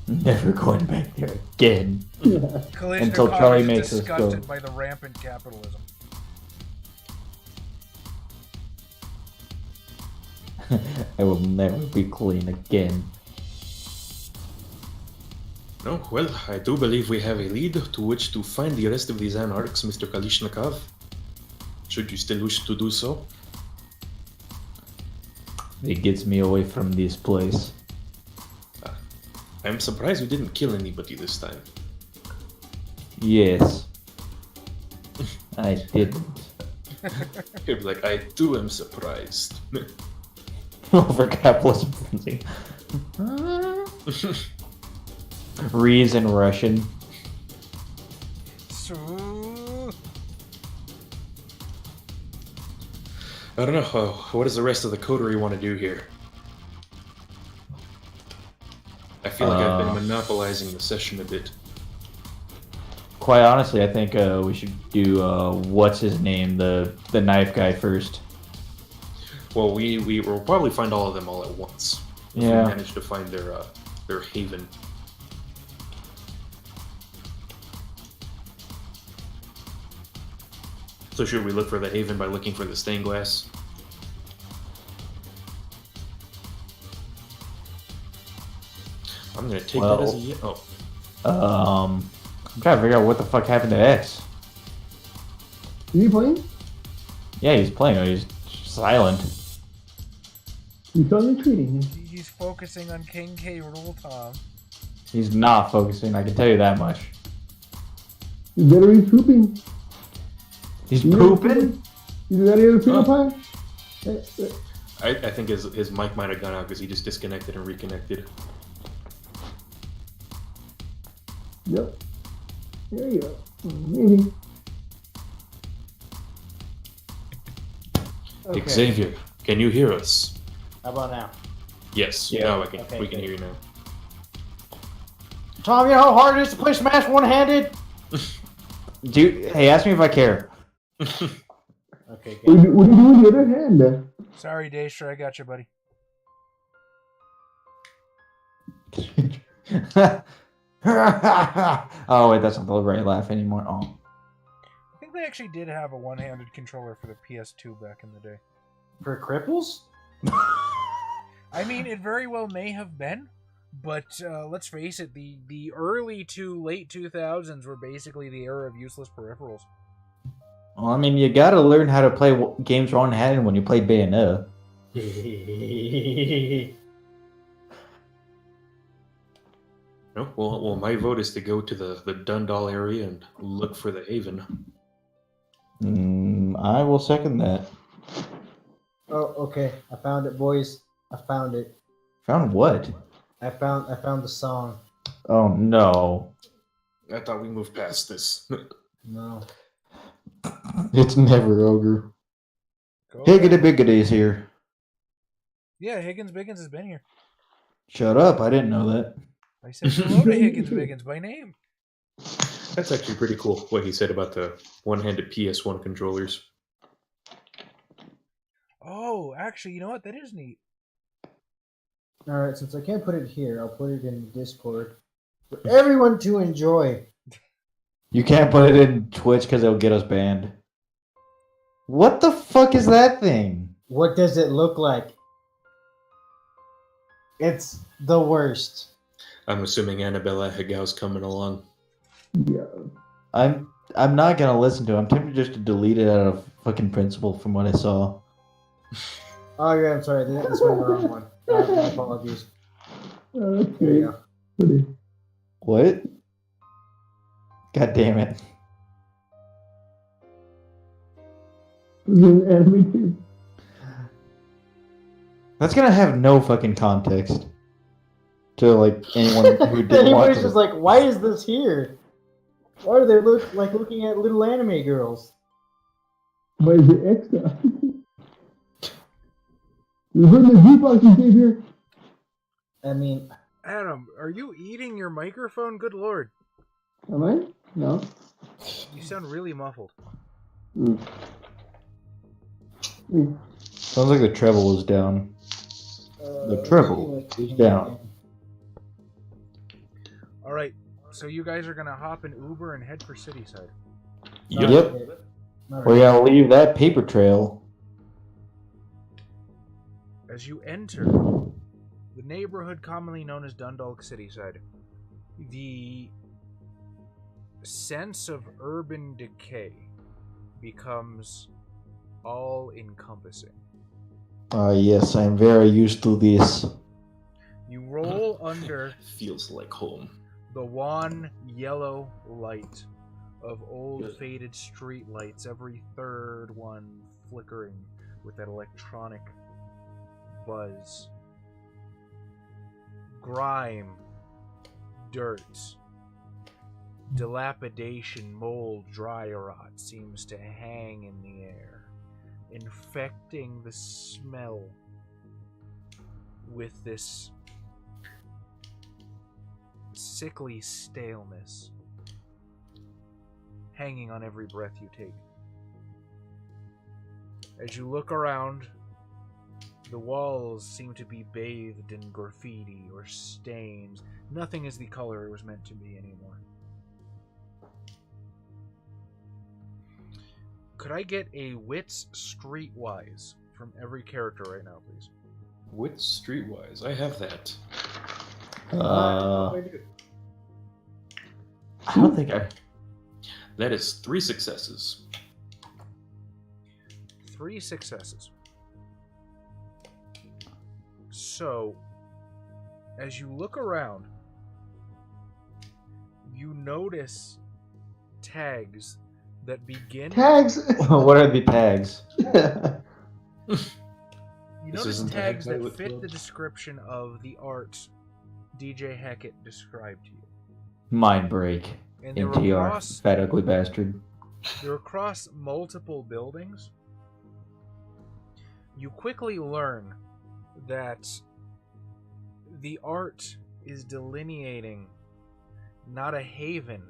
C: Never going back there again.
A: Kalishnikov
C: Until Charlie
A: is
C: makes us go.
A: disgusted by the rampant capitalism.
C: I will never be clean again.
D: No, well, I do believe we have a lead to which to find the rest of these anarchs, Mr. Kalishnikov. Should you still wish to do so?
C: It gets me away from this place.
D: I'm surprised you didn't kill anybody this time.
C: Yes. I didn't.
D: You're like, I too am surprised.
C: Over capitalism. Rees in Russian.
A: So...
D: I don't know, what does the rest of the coterie want to do here? I feel like I've been monopolizing the session a bit.
C: Quite honestly, I think we should do what's his name, the knife guy first.
D: Well, we will probably find all of them all at once. If
C: Yeah.
D: we manage to find their haven. So should we look for the haven by looking for the stained glass? I'm gonna take that as a oh.
C: I'm trying to figure out what the fuck happened to X.
B: Is he playing?
C: Yeah, he's playing. He's silent.
B: He's only tweeting.
A: He's focusing on King K. Rool, Tom.
C: He's not focusing, I can tell you that much.
B: You better be trooping.
C: He's pooping?
B: You got any other peanut pie?
D: I think his mic might have gone out because he just disconnected and reconnected.
B: Yep. There you go. Maybe.
E: Okay.
D: Xavier, can you hear us?
E: How about now?
D: Yes.
C: Yeah.
D: Now
E: Okay,
D: we can
E: good.
D: hear you now.
E: Tom, you know how hard it is to play Smash one-handed?
C: Dude, hey, ask me if I care.
E: Okay,
B: What
E: good.
B: do you do with the other hand?
A: Sorry, Daestra, I got you, buddy.
C: Oh, wait, that's not the right laugh anymore. Oh.
A: I think they actually did have a one-handed controller for the PS2 back in the day.
E: For cripples?
A: I mean, it very well may have been, but let's face it, the early to late 2000s were basically the era of useless peripherals.
C: Well, I mean, you gotta learn how to play games one-handed when you play Bayonetta.
D: No? Well, my vote is to go to the Dundalk area and look for the Haven.
C: I will second that.
E: Oh, okay. I found it, boys. I found it.
C: Found what?
E: I found the song.
C: Oh, no.
D: I thought we moved past this.
E: No.
C: It's never ogre.
A: Go
C: Higgity
A: ahead.
C: Biggity's here.
A: Yeah, HiggensBiggens has been here.
C: Shut up, I didn't know that.
A: I said hello to HiggensBiggens by name.
D: That's actually pretty cool what he said about the one-handed PS1 controllers.
A: Oh, actually, you know what? That is neat.
E: Alright, since I can't put it here, I'll put it in Discord. For everyone to enjoy.
C: You can't put it in Twitch because it'll get us banned. What the fuck is that thing?
E: What does it look like? It's the worst.
D: I'm assuming Annabella Hagau's coming along.
B: Yeah.
C: I'm not gonna listen to it. I'm tempted just to delete it out of fucking principle from what I saw.
E: Oh yeah, I'm sorry. This one the wrong one. My apologies.
B: Oh, that's
E: There you
B: great.
E: go.
B: Pretty.
C: What? God damn it.
B: This is an anime too.
C: That's gonna have no fucking context to like anyone who didn't watch
E: Anybody's
C: it.
E: just like, why is this here? Why are they looking at little anime girls?
B: Why is it extra? You heard the jukebox, Xavier?
E: I mean,
A: Adam, are you eating your microphone? Good lord.
B: Am I? No.
A: You sound really muffled.
B: Mm. Mm.
C: Sounds like the treble was down. The treble is down.
A: Alright, so you guys are gonna hop in Uber and head for Cityside.
C: Yep.
E: All
C: We're
E: right.
C: gonna leave that paper trail.
A: As you enter the neighborhood commonly known as Dundalk Cityside, the sense of urban decay becomes all-encompassing.
C: Yes, I'm very used to this.
A: You roll under
D: Feels like home.
A: the wan yellow light of old faded street lights, every third one flickering with that electronic buzz. Grime, dirt, dilapidation, mold, dry rot seems to hang in the air, infecting the smell with this sickly staleness hanging on every breath you take. As you look around, the walls seem to be bathed in graffiti or stains. Nothing is the color it was meant to be anymore. Could I get a wits streetwise from every character right now, please?
D: Wit Streetwise, I have that.
C: I don't think I.
D: That is 3 successes.
A: 3 successes. So, as you look around, you notice tags that begin.
B: Tags.
C: What are the tags?
A: You
D: This
A: notice
D: isn't a
A: tags
D: Hackguy
A: that
D: with
A: fit the
D: gloves?
A: description of the art DJ Hackett described to you.
C: Mind break.
A: And they're
C: NTR.
A: across,
C: Fat ugly bastard.
A: they're across multiple buildings. You quickly learn that the art is delineating not a haven,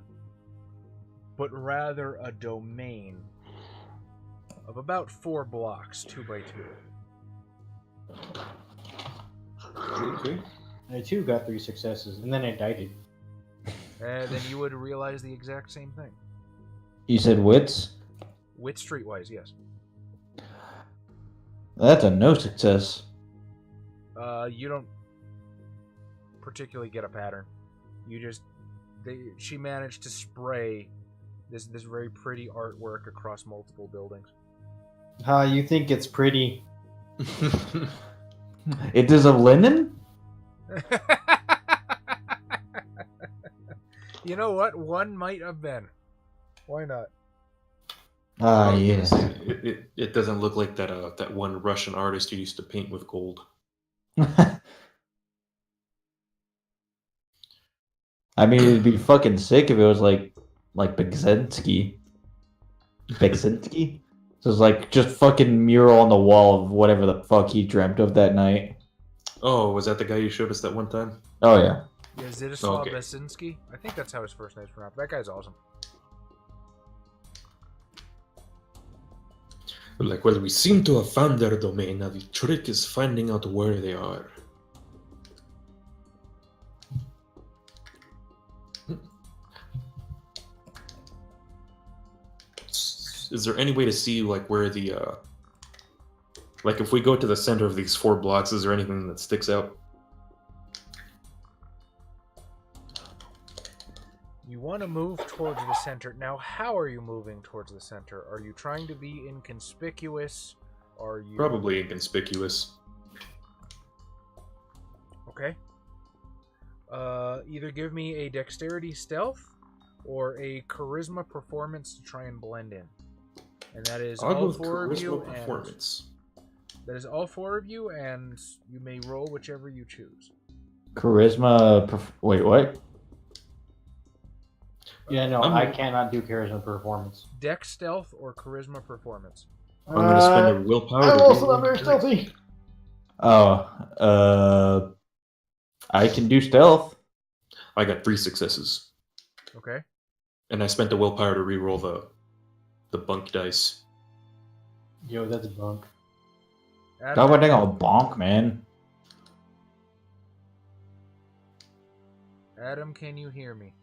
A: but rather a domain of about 4 blocks, 2 by 2.
D: Okay.
E: I too got 3 successes, and then I died.
A: And then you would realize the exact same thing.
C: You said wits?
A: Wit streetwise, yes.
C: That's a no success.
A: You don't particularly get a pattern. You just she managed to spray this very pretty artwork across multiple buildings.
E: You think it's pretty?
C: It is of linen?
A: You know what? One might have been. Why not?
C: Ah, yes.
D: It doesn't look like that one Russian artist who used to paint with gold.
C: I mean, it'd be fucking sick if it was like Bozlinski. Bozlinski? So it's like just fucking mural on the wall of whatever the fuck he dreamt of that night.
D: Oh, was that the guy you showed us that one time?
C: Oh yeah.
A: Yeah, Zidislav
D: Okay.
A: Bozlinski? I think that's how his first name's pronounced. That guy's awesome.
D: Like, well, we seem to have found their domain. Now the trick is finding out where they are. Is there any way to see, like, where the, like, if we go to the center of these 4 blocks, is there anything that sticks out?
A: You want to move towards the center. Now, how are you moving towards the center? Are you trying to be inconspicuous? Are you...
D: Probably inconspicuous.
A: Okay. Either give me a dexterity stealth or a charisma performance to try and blend in. And that is
D: I'll go
A: all
D: with
A: 4 of you.
D: charisma performance.
A: That is all 4 of you, and you may roll whichever you choose.
C: Charisma. Wait, what?
E: Yeah, no, I cannot do charisma performance.
A: Dex stealth or charisma performance.
D: I'm gonna spend a willpower.
E: I'm
D: to
E: also
D: roll
E: not very
D: one.
E: stealthy.
C: Oh, I can do stealth.
D: I got 3 successes,
A: Okay.
D: and I spent a willpower to re-roll the bunk dice.
E: Yo, that's bunk.
C: God, what dang a bonk, man.
A: Adam, can you hear me?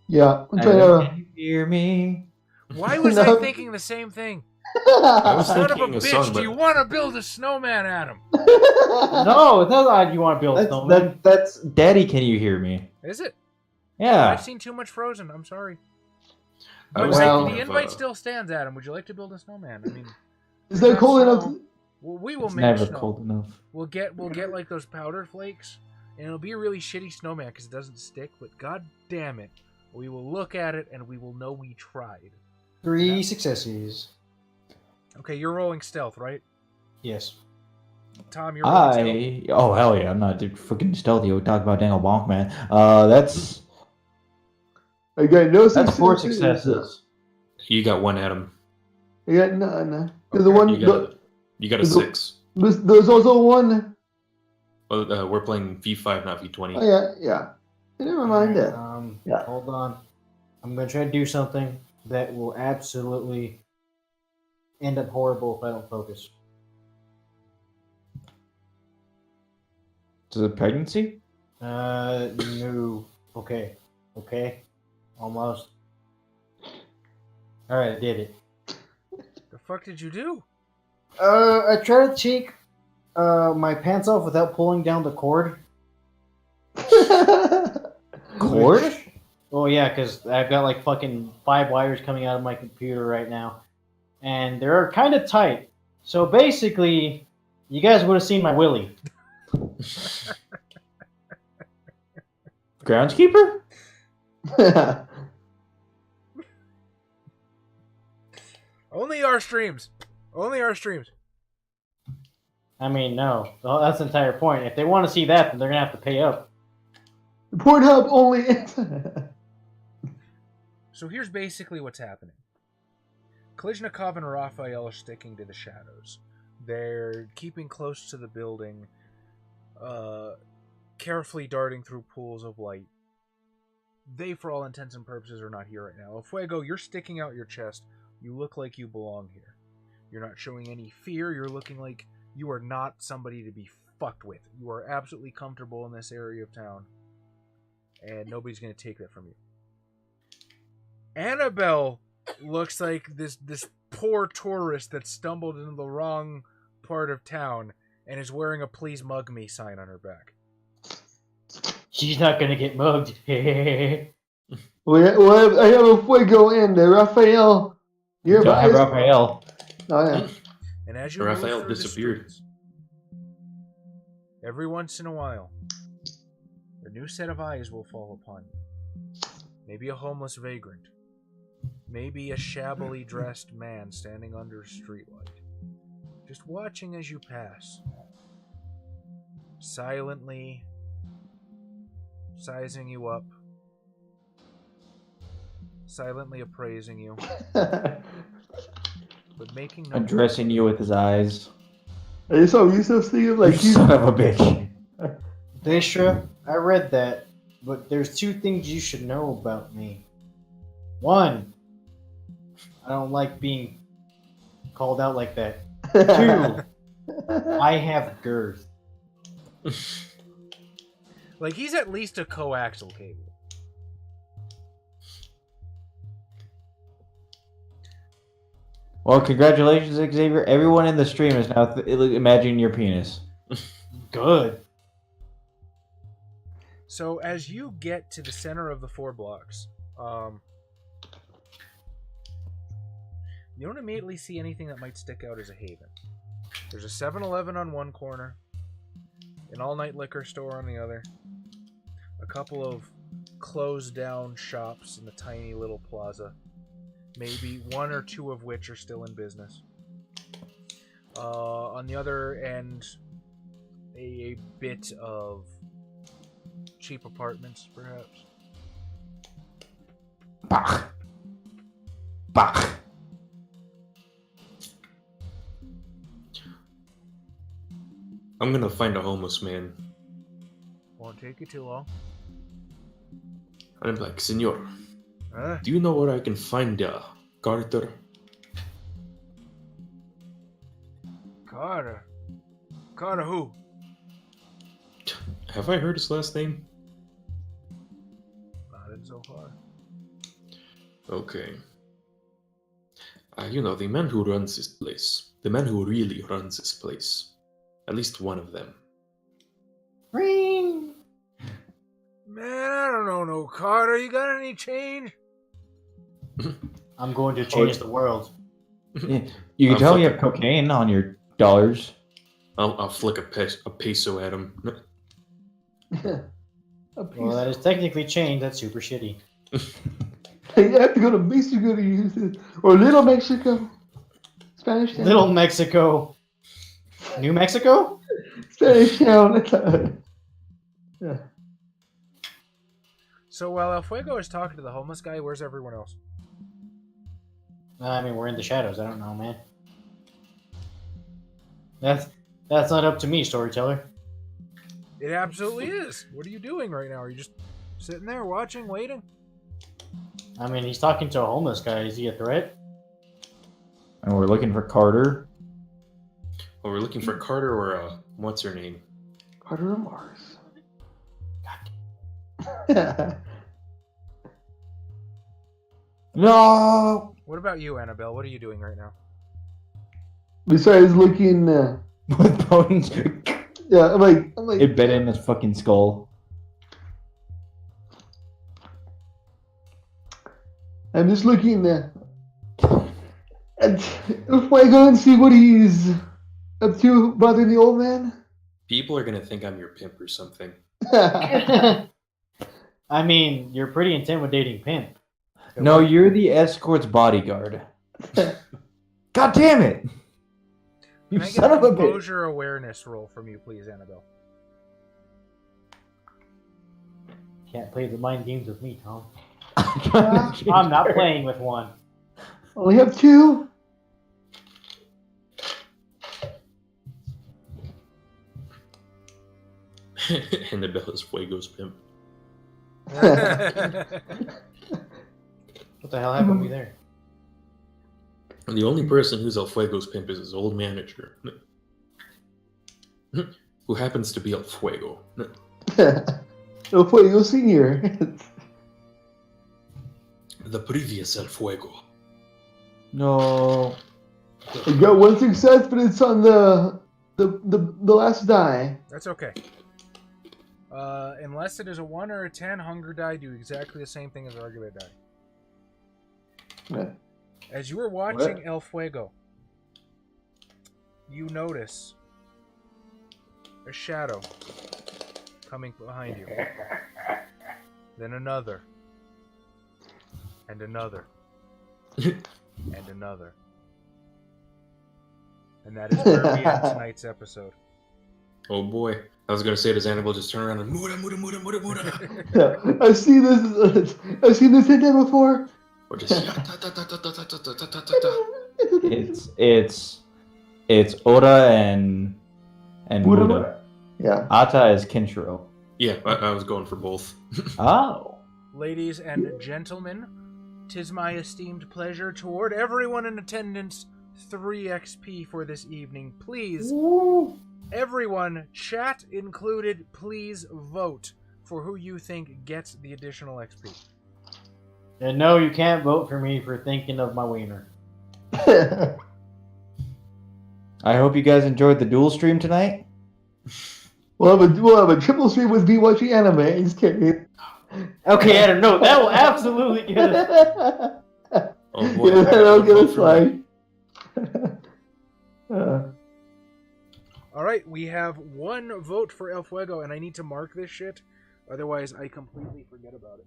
B: Yeah, I'm trying
C: Adam,
B: to.
C: can you hear me?
A: Why was
B: No.
A: I thinking the same thing?
D: I was
A: Son of a
D: thinking a
A: bitch,
D: song,
A: do
D: but
A: you want to build a snowman, Adam?
E: No, it's not like you want to build a snowman.
C: That's Daddy, can you hear me?
A: Is it?
C: Yeah.
A: I've seen too much Frozen. I'm sorry.
D: I
A: But
D: was
B: Well-
A: the
D: thinking of,
A: invite still stands, Adam. Would you like to build a snowman? I mean,
B: Is that cold enough?
A: snow. Well, we will
C: It's
A: make
C: never
A: snow.
C: cold enough.
A: We'll get like those powder flakes, and it'll be a really shitty snowman because it doesn't stick. But god damn it, we will look at it and we will know we tried.
E: 3 successes.
A: Okay, you're rolling stealth, right?
E: Yes.
A: Tom, you're rolling stealth.
C: Oh hell yeah, I'm not freaking stealthy. We talk about dang a bonk, man. That's
B: I got no successes.
C: 4 successes.
D: you got 1, Adam.
B: I got none. There's the one.
D: You got a
B: the-
D: 6.
B: There's also one.
D: Well, we're playing V5, not V20.
B: Oh yeah, yeah. Never mind that. Yeah.
E: Hold on. I'm going to try to do something that will absolutely end up horrible if I don't focus.
C: Is it pregnancy?
E: No. Okay. Okay. Almost. Alright, I did it.
A: The fuck did you do?
E: I tried to take my pants off without pulling down the cord.
C: Cord?
E: Oh yeah, because I've got like fucking 5 wires coming out of my computer right now. And they're kind of tight. So basically, you guys would have seen my willy.
C: Groundskeeper?
A: Only our streams. Only our streams.
E: I mean, no. Well, that's the entire point. If they want to see that, then they're going to have to pay up.
B: Pornhub only.
A: So here's basically what's happening. Klizhnikov and Raphael are sticking to the shadows. They're keeping close to the building, carefully darting through pools of light. They, for all intents and purposes, are not here right now. Fuego, you're sticking out your chest. You look like you belong here. You're not showing any fear. You're looking like you are not somebody to be fucked with. You are absolutely comfortable in this area of town. And nobody's going to take that from you. Annabelle looks like this poor tourist that stumbled into the wrong part of town and is wearing a "Please mug me" sign on her back.
E: She's not going to get mugged.
B: Well, I have a Fuego and Raphael. You're
C: Don't have Raphael.
B: Oh, yeah.
A: And as you
D: Raphael
A: move through
D: disappeared.
A: the streets, every once in a while, a new set of eyes will fall upon you. Maybe a homeless vagrant. Maybe a shabbily dressed man standing under a streetlight. Just watching as you pass. Silently sizing you up. Silently appraising you. But making no
C: Addressing you with his eyes.
B: I saw Yusuf see him
C: You
B: like he's
C: son of a bitch.
E: Daestra, I read that, but there's two things you should know about me. One, I don't like being called out like that. Two, I have girth.
A: Like, he's at least a coaxial cable.
C: Well, congratulations, Xavier. Everyone in the stream is now imagining your penis.
E: Good.
A: So, as you get to the center of the 4 blocks, you don't immediately see anything that might stick out as a haven. There's a 7-Eleven on one corner, an all-night liquor store on the other, a couple of closed-down shops in the tiny little plaza, maybe 1 or 2 of which are still in business. On the other end, a bit of cheap apartments, perhaps.
C: Bach. Bach.
D: I'm gonna find a homeless man.
A: Won't take you too long.
D: I'm like, Senor, do you know where I can find Carter?
A: Carter? Carter who?
D: Have I heard his last name?
A: Not in so far.
D: Okay. You know, the man who runs this place. The man who really runs this place. At least one of them.
E: Ring.
A: Man, I don't know no Carter. You got any change?
E: I'm going to change the world.
C: You can tell you have cocaine on your dollars.
D: I'll flick a peso at him.
E: Well, that is technically change. That's super shitty.
B: You have to go to Mexico to use it. Or Little Mexico. Spanish Town.
E: Little Mexico. New Mexico?
B: Spanish Town. Yeah.
A: So while El Fuego is talking to the homeless guy, where's everyone else?
E: I mean, we're in the shadows. I don't know, man. That's not up to me, storyteller.
A: It absolutely is. What are you doing right now? Are you just sitting there watching, waiting?
E: I mean, he's talking to a homeless guy. Is he a threat?
C: And we're looking for Carter.
D: Well, we're looking for Carter or what's her name?
B: Carter of Mars.
C: No!
A: What about you, Annabelle? What are you doing right now?
B: Besides looking,
C: With bones.
B: yeah, I'm like,
C: It bit in his fucking skull.
B: I'm just looking and if I go and see what he's up to, bothering the old man.
D: People are gonna think I'm your pimp or something.
E: I mean, you're a pretty intimidating pimp.
C: No, you're the escort's bodyguard. God damn it! You
A: Can I get
C: son
A: a
C: of a bitch!
A: composure awareness roll from you, please, Annabelle?
E: Can't play the mind games with me, Tom.
C: I'm
E: I'm not playing with one.
B: Only have 2.
D: Annabella's Fuego's pimp.
E: What the hell happened to me there?
D: And the only person who's El Fuego's pimp is his old manager, who happens to be El Fuego.
B: El Fuego Senior.
D: The previous El Fuego.
C: No.
B: I got 1 success, but it's on the last die.
A: That's okay. Unless it is a 1 or a 10, hunger die do exactly the same thing as a regular die.
B: Yeah.
A: As you are watching El Fuego, you notice a shadow coming behind you. Then another. And another. And another. And that is where we end tonight's episode.
D: Oh boy. I was gonna say, does Annabelle just turn around and Muda.
B: Yeah, I've seen this hit there before.
D: Or just
C: It's Oda and Muda.
B: Yeah.
C: Ata is Kinshiro.
D: Yeah, I was going for both.
C: Oh.
A: Ladies and gentlemen, 'tis my esteemed pleasure to award everyone in attendance 3 XP for this evening. Please, everyone, chat included, please vote for who you think gets the additional XP.
E: And no, you can't vote for me for thinking of my wiener.
C: I hope you guys enjoyed the dual stream tonight.
B: We'll have a triple stream with me watching anime. Just kidding.
E: Okay, Adam, no, that will absolutely get us.
D: Oh boy.
B: Yeah, that'll get us
D: Vote
B: like.
A: Alright, we have 1 vote for El Fuego, and I need to mark this shit, otherwise I completely forget about it.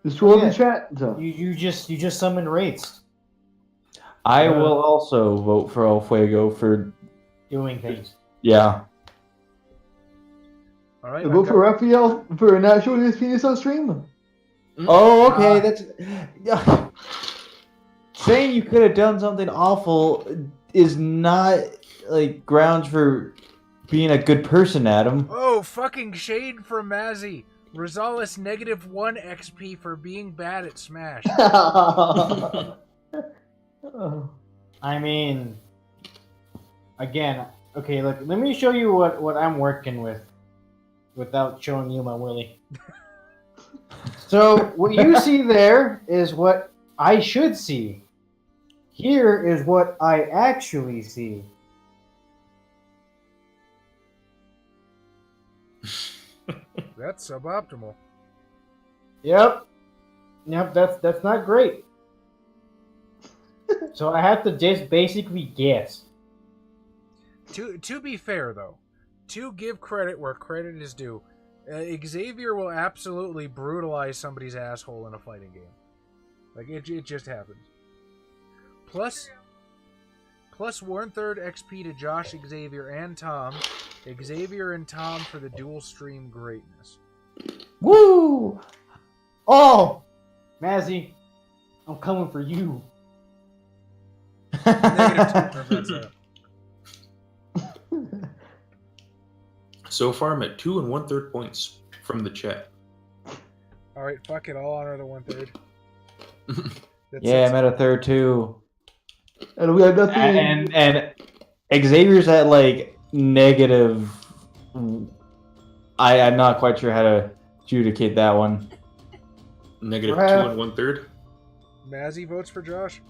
B: Just roll
E: Yeah.
B: the chat. So.
E: You just summoned rates
C: I will also vote for El Fuego for
E: doing things.
C: yeah.
A: Alright,
B: Vote for Raphael for not showing his penis on stream.
C: Oh, okay. That's saying you could have done something awful is not like grounds for being a good person, Adam.
A: Oh, fucking shade from Mazzy. Rosales -1 XP for being bad at Smash.
E: I mean, again, okay, look, let me show you what I'm working with without showing you my willy. So, what you see there is what I should see. Here is what I actually see.
A: That's suboptimal.
E: Yep, that's not great. So I have to just basically guess.
A: To be fair, though, to give credit where credit is due, Xavier will absolutely brutalize somebody's asshole in a fighting game. Like, it just happens. Plus 1/3 XP to Josh, Xavier, and Tom. Xavier and Tom for the dual stream greatness.
C: Woo!
E: Oh, Mazzy, I'm coming for you.
A: -2.
D: So far, I'm at 2 1/3 points from the chat.
A: Alright, fuck it, I'll honor the 1/3.
C: Yeah, I'm at a third too.
B: And we have nothing.
C: And Xavier's at like negative. I'm not quite sure how to adjudicate that one.
D: -2 1/3.
A: Mazzy votes for Josh.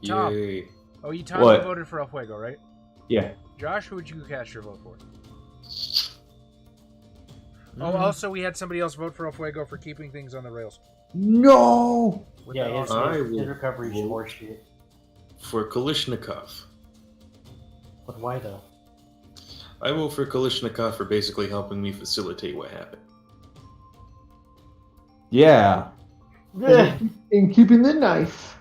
A: Tom.
D: Yay.
A: Oh, Tom,
C: What?
A: you voted for El Fuego, right?
C: Yeah.
A: Josh, who would you cast your vote for? Oh, also, we had somebody else vote for El Fuego for keeping things on the rails.
C: No.
A: With
E: Yeah,
A: that
E: his,
A: awesome-
D: I
E: his
D: will
E: recovery
D: vote.
E: horseshit.
D: For Kalishnikov.
E: But why though?
D: I vote for Kalishnikov for basically helping me facilitate what happened.
C: Yeah.
B: In keeping the knife.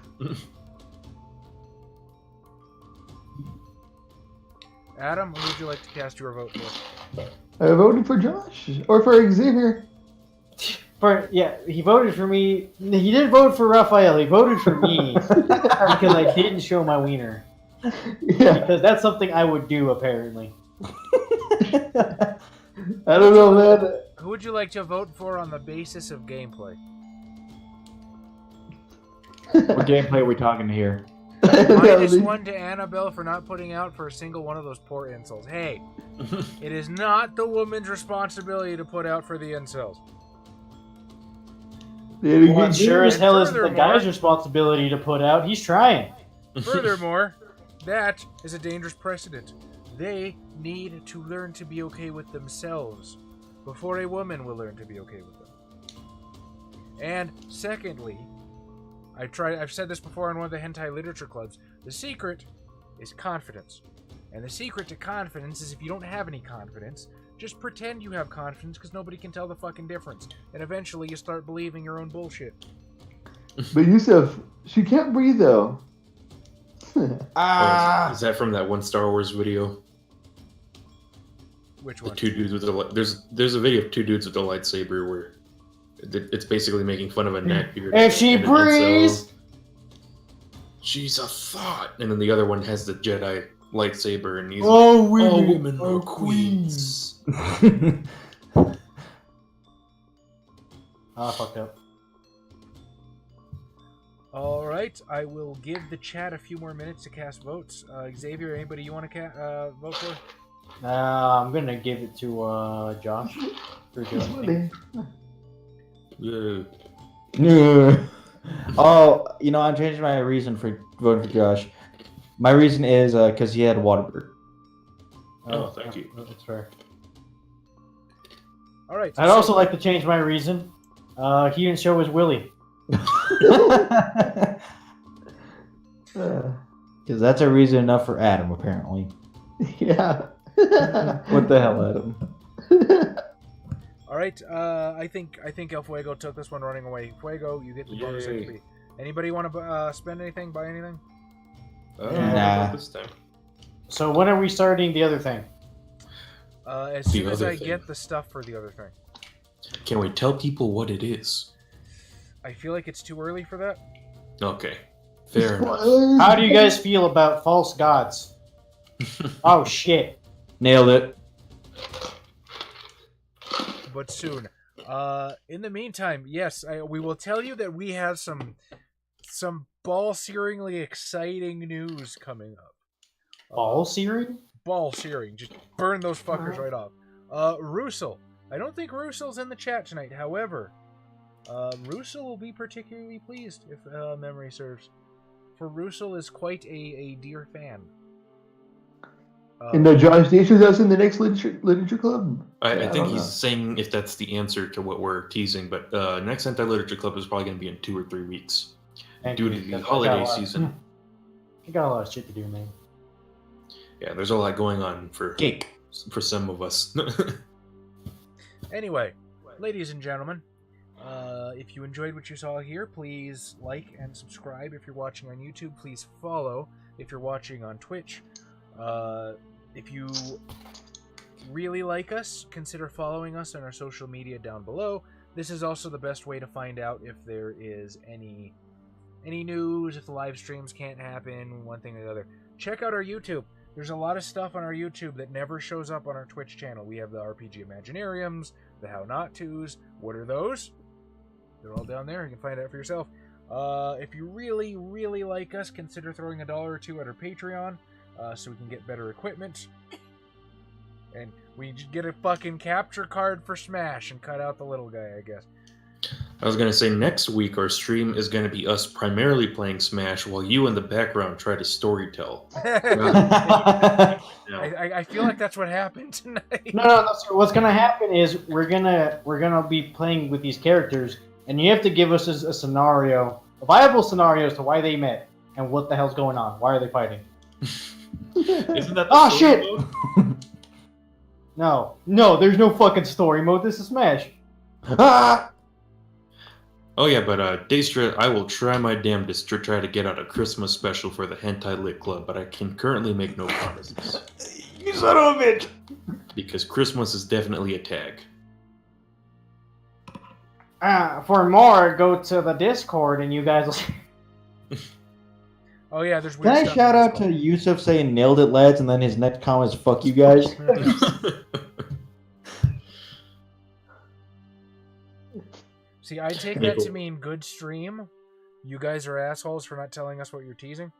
A: Adam, who would you like to cast your vote for?
B: I voted for Josh or for Xavier.
E: He voted for me. He didn't vote for Raphael. He voted for me because I didn't show my wiener.
B: Yeah,
E: Because that's something I would do, apparently.
B: I don't know, man.
A: Who would you like to vote for on the basis of gameplay?
C: What gameplay are we talking here?
A: -1 to Annabelle for not putting out for a single one of those poor incels. Hey, it is not the woman's responsibility to put out for the incels.
E: Well, it sure as hell isn't the
A: Furthermore-
E: guy's responsibility to put out. He's trying.
A: Furthermore, that is a dangerous precedent. They need to learn to be okay with themselves before a woman will learn to be okay with them. And secondly, I've said this before on one of the hentai literature clubs, the secret is confidence. And the secret to confidence is if you don't have any confidence, just pretend you have confidence because nobody can tell the fucking difference. And eventually you start believing your own bullshit.
B: But Yusuf, she can't breathe though.
D: Is that from that one Star Wars video?
A: Which
D: The
A: one?
D: two dudes with the there's a video of two dudes with a lightsaber where it's basically making fun of a neckbeard.
E: If she
D: and an incel.
E: breathes!
D: She's a thought, and then the other one has the Jedi lightsaber, and he's
E: All
D: like,
E: women,
D: all women
E: are
D: are queens.
E: Ah, fucked up.
A: Alright, I will give the chat a few more minutes to cast votes. Xavier, anybody you want to vote for?
E: I'm gonna give it to Josh for doing it.
D: Yeah.
C: Oh, I'm changing my reason for voting for Josh. My reason is because he had Waterberg.
D: Oh, thank you.
E: That's fair.
A: Alright.
E: I'd also like to change my reason. He didn't show his willy.
C: Because that's a reason enough for Adam, apparently.
B: Yeah.
C: What the hell, Adam?
A: Alright, I think El Fuego took this one running away. Fuego, you get the bonus
D: Yay.
A: XP. Anybody want to spend anything, buy anything?
C: Nah.
D: Not this time.
E: So when are we starting the other thing?
A: As
D: The
A: soon as
D: other
A: I
D: thing.
A: get the stuff for the other thing.
D: Can we tell people what it is?
A: I feel like it's too early for that.
D: Okay, fair enough.
E: How do you guys feel about false gods? Oh shit.
C: Nailed it.
A: But soon. In the meantime, yes, we will tell you that we have some ball-searingly exciting news coming up.
E: Ball searing?
A: Ball-searing. Just burn those fuckers right off. Russell. I don't think Russel's in the chat tonight. However, Russell will be particularly pleased if memory serves. For Russell is quite a dear fan.
B: And Josh Daestra's us in the next literature club.
D: I
B: don't
D: think
B: know.
D: he's saying if that's the answer to what we're teasing, but next anti-literature club is probably going to be in 2 or 3 weeks due to the holiday season.
E: You got a lot of shit to do, man.
D: Yeah, there's a lot going on for
C: Cake.
D: some of us.
A: Anyway, ladies and gentlemen, if you enjoyed what you saw here, please like and subscribe. If you're watching on YouTube, please follow. If you're watching on Twitch, if you really like us, consider following us on our social media down below. This is also the best way to find out if there is any news, if the live streams can't happen, one thing or the other. Check out our YouTube. There's a lot of stuff on our YouTube that never shows up on our Twitch channel. We have the RPG Imaginariums, the How Not Tos. What are those? They're all down there. You can find out for yourself. If you really, really like us, consider throwing $1 or $2 at our Patreon so we can get better equipment. And we just get a fucking capture card for Smash and cut out the little guy, I guess.
D: I was going to say next week our stream is going to be us primarily playing Smash while you in the background try to storytell.
A: I feel like that's what happened tonight.
E: No. So what's gonna happen is we're gonna be playing with these characters, and you have to give us a scenario, a viable scenario as to why they met and what the hell's going on. Why are they fighting?
D: Isn't that the
E: Oh,
D: story
E: shit!
D: mode?
E: No, there's no fucking story mode. This is Smash.
D: Oh yeah, but Daestra, I will try my damnedest to try to get out a Christmas special for the Hentai Lit Club, but I can currently make no promises.
C: son of a bitch!
D: Because Christmas is definitely a tag.
E: For more, go to the Discord and you guys will...
A: Oh yeah, there's weird
C: Can I
A: stuff
C: shout
A: in
C: out to Yusuf saying nailed it, lads, and then his next comment is fuck you guys?
A: See, I take that to mean good stream. You guys are assholes for not telling us what you're teasing.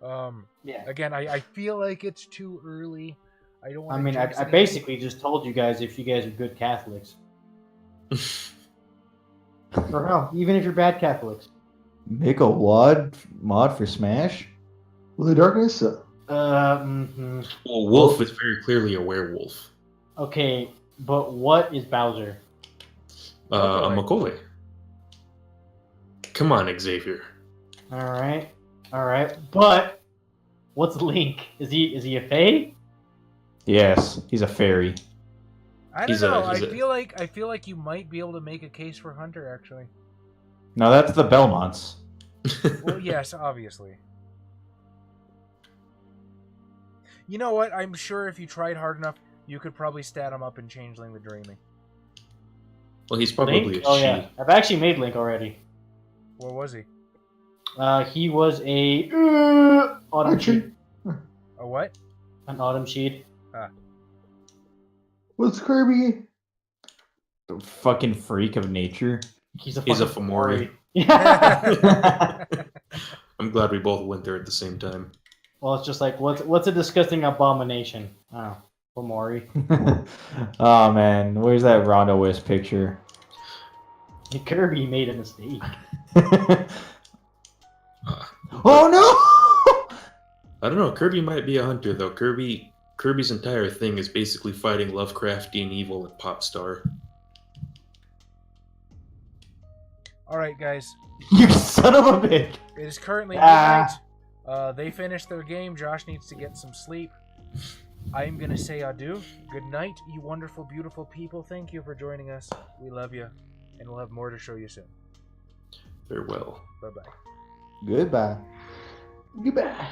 E: Yeah.
A: Again, I feel like it's too early. I don't want
E: I mean, I basically just told you guys if you guys are good Catholics. Or hell, even if you're bad Catholics.
C: Make a WAD mod for Smash?
B: Well, the darkness.
D: Well, Wolf is very clearly a werewolf.
E: Okay, but what is Bowser?
D: A Macaulay. Come on, Xavier.
E: Alright. But what's Link? Is he a Fae?
C: Yes, he's a fairy.
A: I don't know. I feel like you might be able to make a case for Hunter, actually.
C: No, that's the Belmonts.
A: Well, yes, obviously. You know what? I'm sure if you tried hard enough, you could probably stat him up in Changeling the Dreaming.
D: Well, he's probably
E: Link?
D: a
E: Oh
D: she.
E: yeah, I've actually made Link already.
A: What was he?
E: He was a autumn sheet.
A: A what?
E: An autumn sheet.
B: What's Kirby?
C: The fucking freak of nature.
E: He's a
D: He's a
E: fucking
D: Fomori.
E: Yeah.
D: I'm glad we both went there at the same time.
E: Well, it's just like what's a disgusting abomination? Oh, Fomori.
C: Oh man, where's that Rondo West picture?
E: Kirby made a mistake.
C: Oh no!
D: I don't know. Kirby might be a hunter though. Kirby's entire thing is basically fighting Lovecraftian evil at Popstar.
A: Alright, guys.
C: You son of a bitch!
A: It is currently midnight. They finished their game. Josh needs to get some sleep. I'm going to say adieu. Good night, you wonderful, beautiful people. Thank you for joining us. We love you. And we'll have more to show you soon.
D: Farewell.
A: Bye-bye.
C: Goodbye.
B: Goodbye.